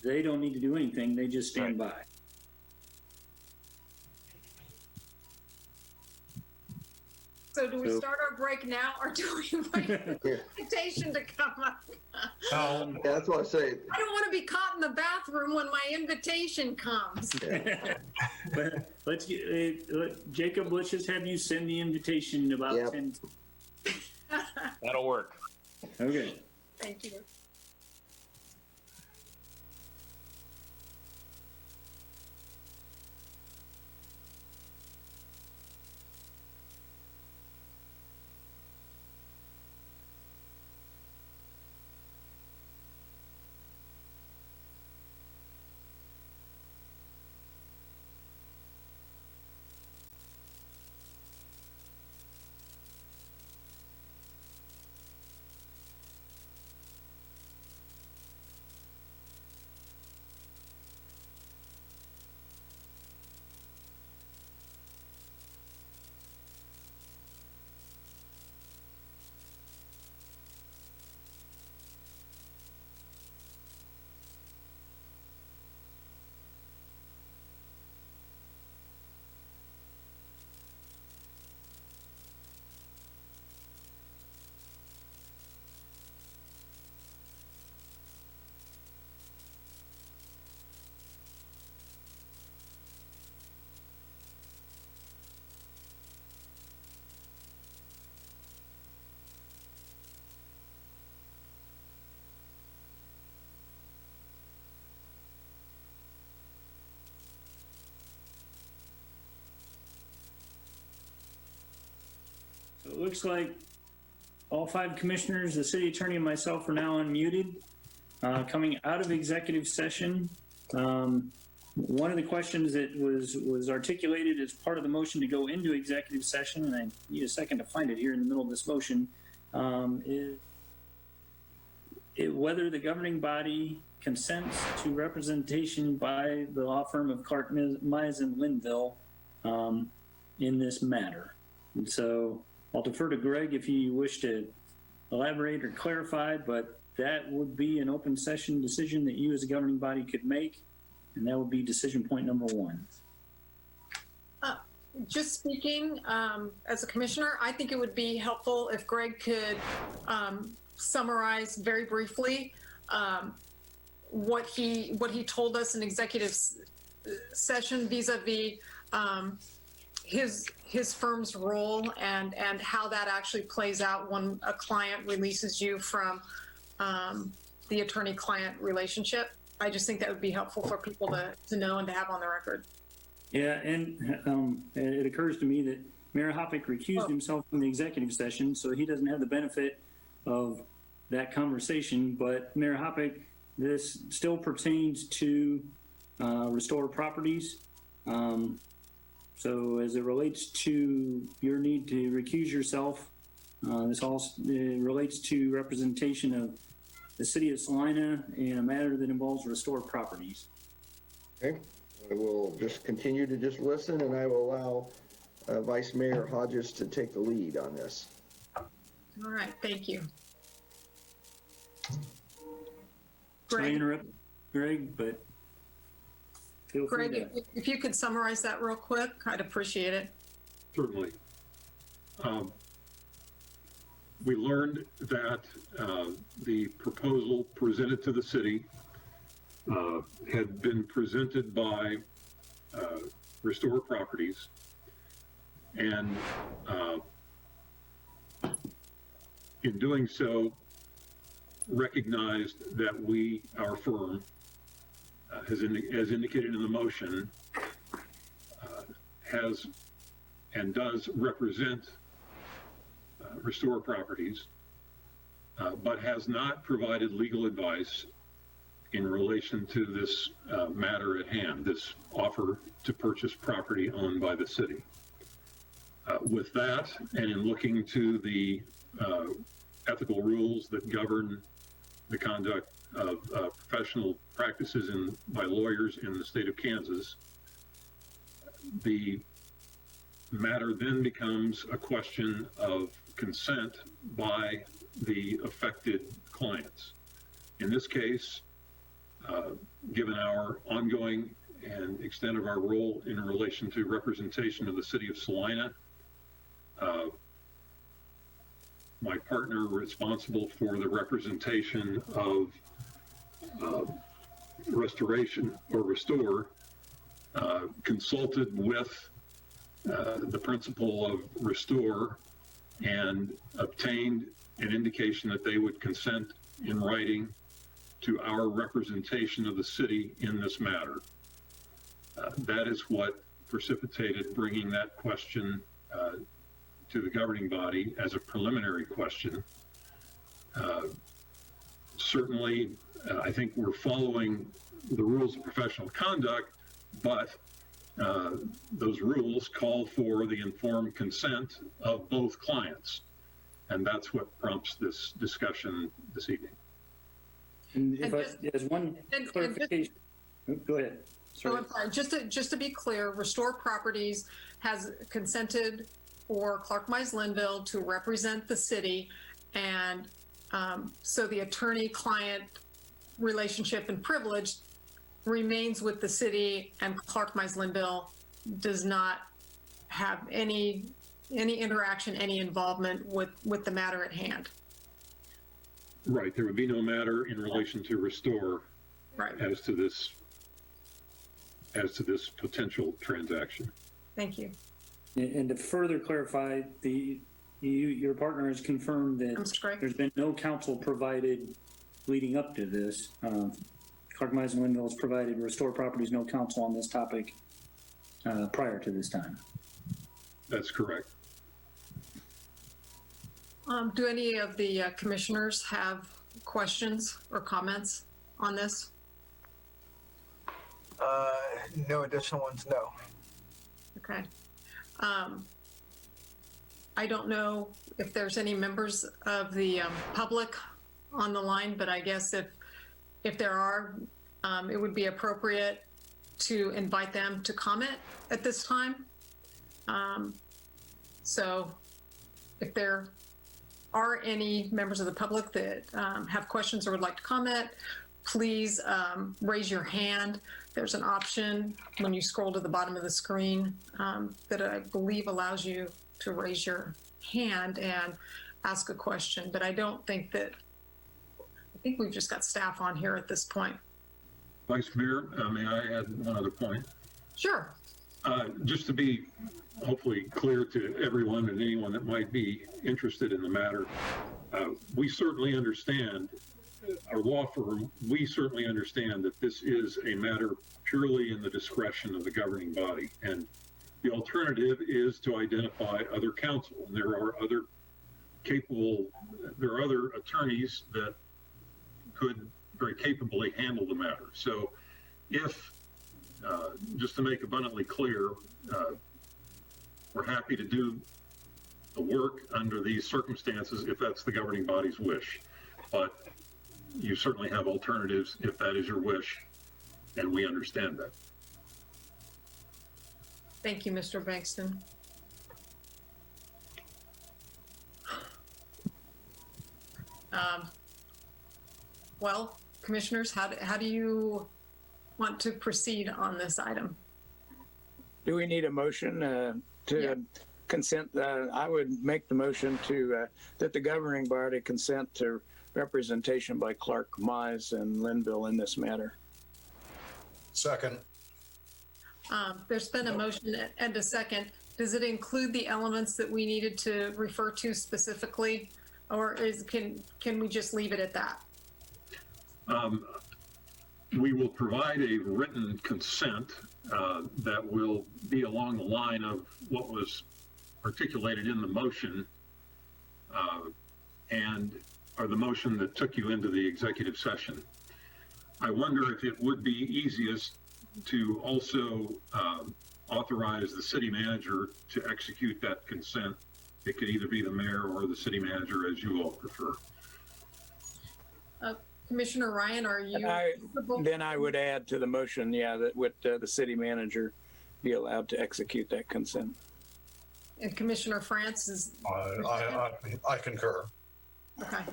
they don't need to do anything. They just stand by. so do we start our break now, or do we wait for the invitation to come up? That's what I say. I don't want to be caught in the bathroom when my invitation comes. But let's get Jacob. Let's just have you send the invitation in about 10. That'll work. Okay. Thank you. it looks like all 5 commissioners, the city attorney, and myself are now unmuted. Coming out of executive session, one of the questions that was articulated as part of the motion to go into executive session, and I need a second to find it here in the middle of this motion, is whether the governing body consents to representation by the law firm of Clark, Mize, and Linville in this matter. And so I'll defer to Greg if you wish to elaborate or clarify, but that would be an open session decision that you as a governing body could make, and that would be decision point number 1. Just speaking as a commissioner, I think it would be helpful if Greg could summarize very briefly what he told us in executive session vis-a-vis his firm's role and how that actually plays out when a client releases you from the attorney-client relationship. I just think that would be helpful for people to know and to have on the record. Yeah, and it occurs to me that Mayor Hoppick recused himself from the executive session, so he doesn't have the benefit of that conversation. But Mayor Hoppick, this still pertains to Restore Properties. So as it relates to your need to recuse yourself, this also relates to representation of the city of Salina in a matter that involves Restore Properties. Okay, I will just continue to just listen, and I will allow Vice Mayor Hodges to take the lead on this. All right, thank you. Sorry to interrupt, Greg, but feel free Greg, to. if you could summarize that real quick, I'd appreciate it. Certainly. We learned that the proposal presented to the city had been presented by Restore Properties, and in doing so, recognized that our firm, as indicated in the motion, has and does represent Restore Properties, but has not provided legal advice in relation to this matter at hand, this offer to purchase property owned by the city. With that, and in looking to the ethical rules that govern the conduct of professional practices by lawyers in the state of Kansas, the matter then becomes a question of consent by the affected clients. In this case, given our ongoing and extent of our role in relation to representation of the city of Salina, my partner responsible for the representation of restoration or Restore consulted with the principal of Restore and obtained an indication that they would consent in writing to our representation of the city in this matter. That is what precipitated bringing that question to the governing body as a preliminary question. Certainly, I think we're following the rules of professional conduct, but those rules call for the informed consent of both clients. And that's what prompts this discussion this evening. And if there's one clarification, go ahead. Sorry. Oh, I'm sorry. Just to be clear, Restore Properties has consented for Clark Mize Linville to represent the city, and so the attorney-client relationship and privilege remains with the city, and Clark Mize Linville does not have any interaction, any involvement with the matter at hand. Right, there would be no matter in relation to Restore as to this potential transaction. Thank you. And to further clarify, your partner has confirmed that there's been no counsel provided leading up to this. Clark Mize Linville has provided Restore Properties no counsel on this topic prior to this time. That's correct. Do any of the commissioners have questions or comments on this? No additional ones, no. Okay. I don't know if there's any members of the public on the line, but I guess if there are, it would be appropriate to invite them to comment at this time. So if there are any members of the public that have questions or would like to comment, please raise your hand. There's an option when you scroll to the bottom of the screen that I believe allows you to raise your hand and ask a question. But I don't think that, I think we've just got staff on here at this point. Vice Mayor, may I add one other point? Sure. Just to be hopefully clear to everyone and anyone that might be interested in the matter, we certainly understand, our law firm, we certainly understand that this is a matter purely in the discretion of the governing body. And the alternative is to identify other counsel. And there are other attorneys that could very capably handle the matter. So if, just to make abundantly clear, we're happy to do the work under these circumstances if that's the governing body's wish. But you certainly have alternatives if that is your wish, and we understand that. Thank you, Mr. Bankston. Well, commissioners, how do you want to proceed on this item? Do we need a motion to consent? I would make the motion to that the governing body consent to representation by Clark, Mize, and Linville in this matter. Second. There's been a motion and a second. Does it include the elements that we needed to refer to specifically, or can we just leave it at that? We will provide a written consent that will be along the line of what was articulated in the motion or the motion that took you into the executive session. I wonder if it would be easiest to also authorize the city manager to execute that consent. It could either be the mayor or the city manager, as you all prefer. Commissioner Ryan, are you? Then I would add to the motion, that would the city manager be allowed to execute that consent. And Commissioner France is? I concur. Okay.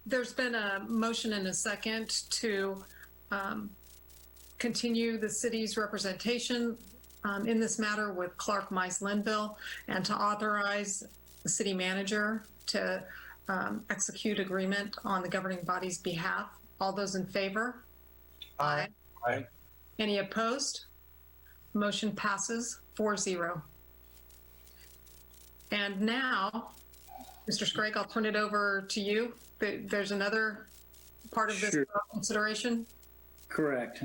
There's been a motion and a second to continue the city's representation in this matter with Clark, Mize, Linville, and to authorize the city manager to execute agreement on the governing body's behalf. All those in favor? Aye. Aye. Any opposed? Motion passes 4-0. And now, Mr. Scragg, I'll turn it over to you. There's another part of this Sure. consideration? Correct.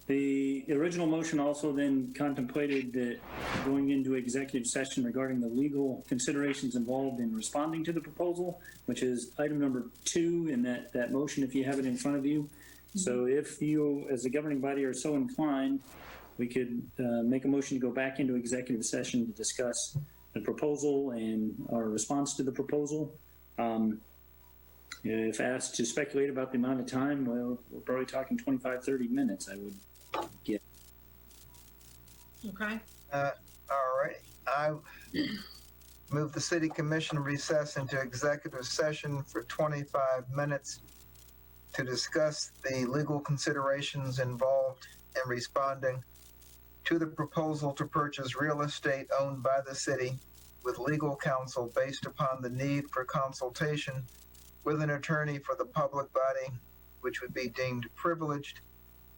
The original motion also then contemplated that going into executive session regarding the legal considerations involved in responding to the proposal, which is item number 2 in that motion, if you have it in front of you. So if you, as a governing body, are so inclined, we could make a motion to go back into executive session to discuss the proposal and our response to the proposal. If asked to speculate about the amount of time, well, we're probably talking 25, 30 minutes, I would get. Okay. All right. I move the city commission recess into executive session for 25 minutes to discuss the legal considerations involved in responding to the proposal to purchase real estate owned by the city with legal counsel based upon the need for consultation with an attorney for the public body, which would be deemed privileged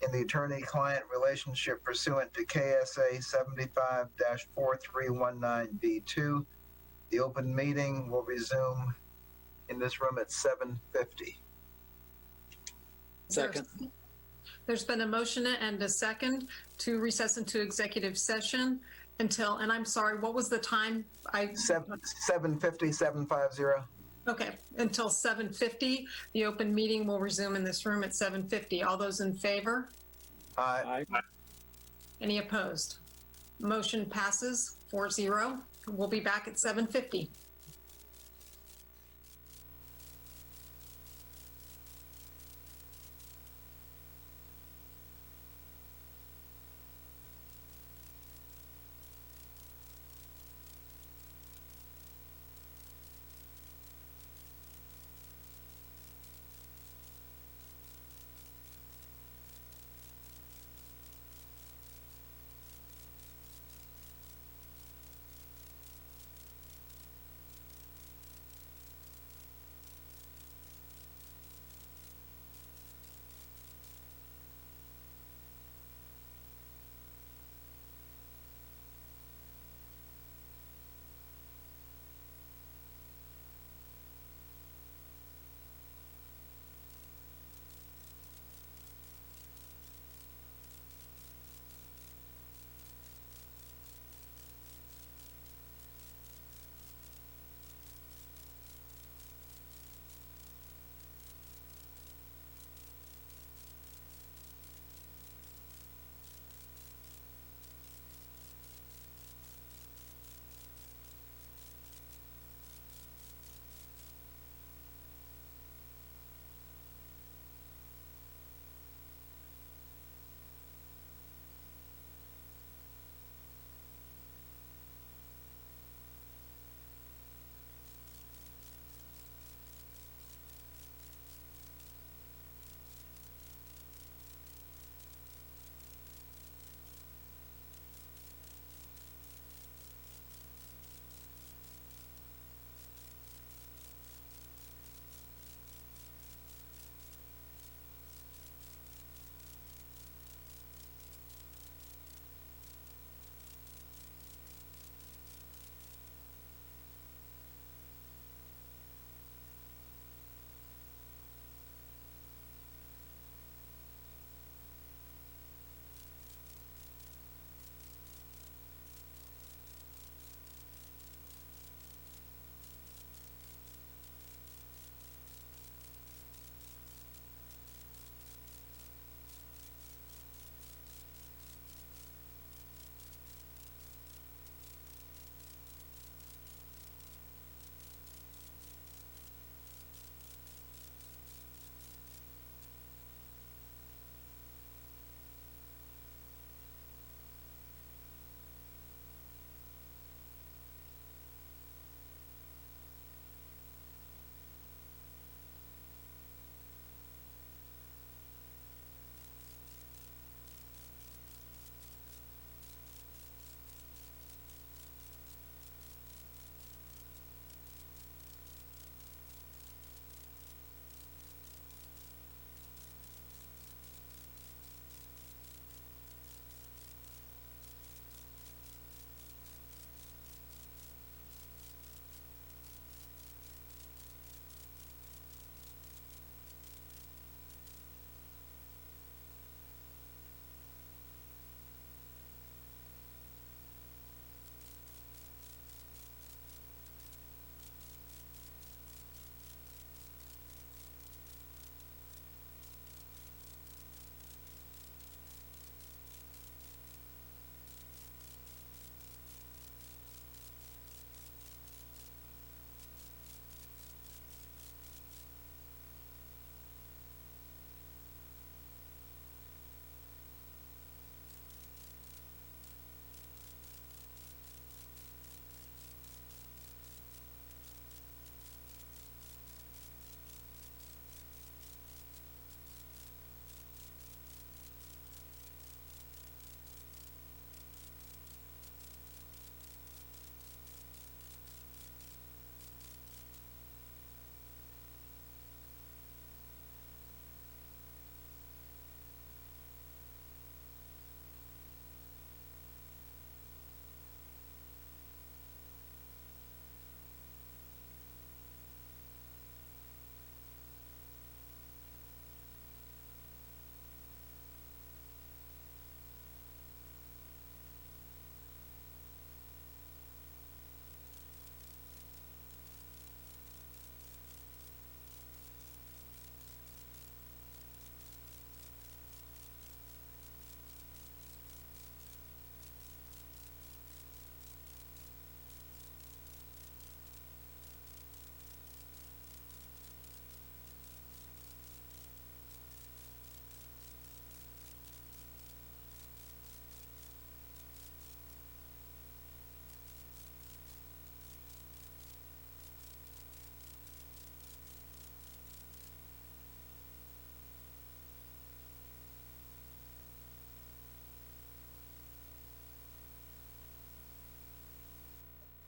in the attorney-client relationship pursuant to KSA 75-4319B2. The open meeting will resume in this room at 7:50. Second. There's been a motion and a second to recess into executive session. until, and I'm sorry, what was the time? 7:50, 7:50. Okay, until 7:50. The open meeting will resume in this room at 7:50. All those in favor? Aye. Any opposed? Motion passes 4-0. We'll be back at 7:50.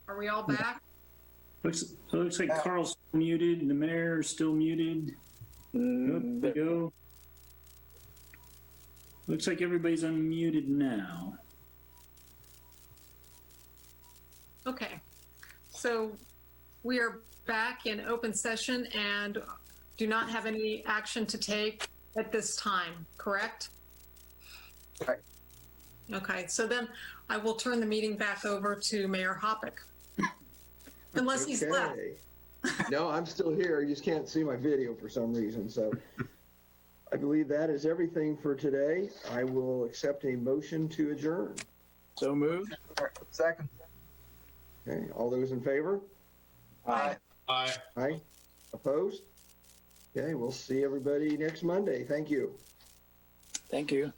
Are we all back? Looks like Carl's muted and the mayor is still muted. There we go. Looks like everybody's unmuted now. Okay. So we are back in open session and do not have any action to take at this time, correct? Right. Okay, so then I will turn the meeting back over to Mayor Hoppick. Unless he's left. Okay. No, I'm still here. You just can't see my video for some reason. So I believe that is everything for today. I will accept a motion to adjourn. So moved. Second. Okay, all those in favor? Aye. Aye. Aye. Opposed? Okay, we'll see everybody next Monday. Thank you. Thank you.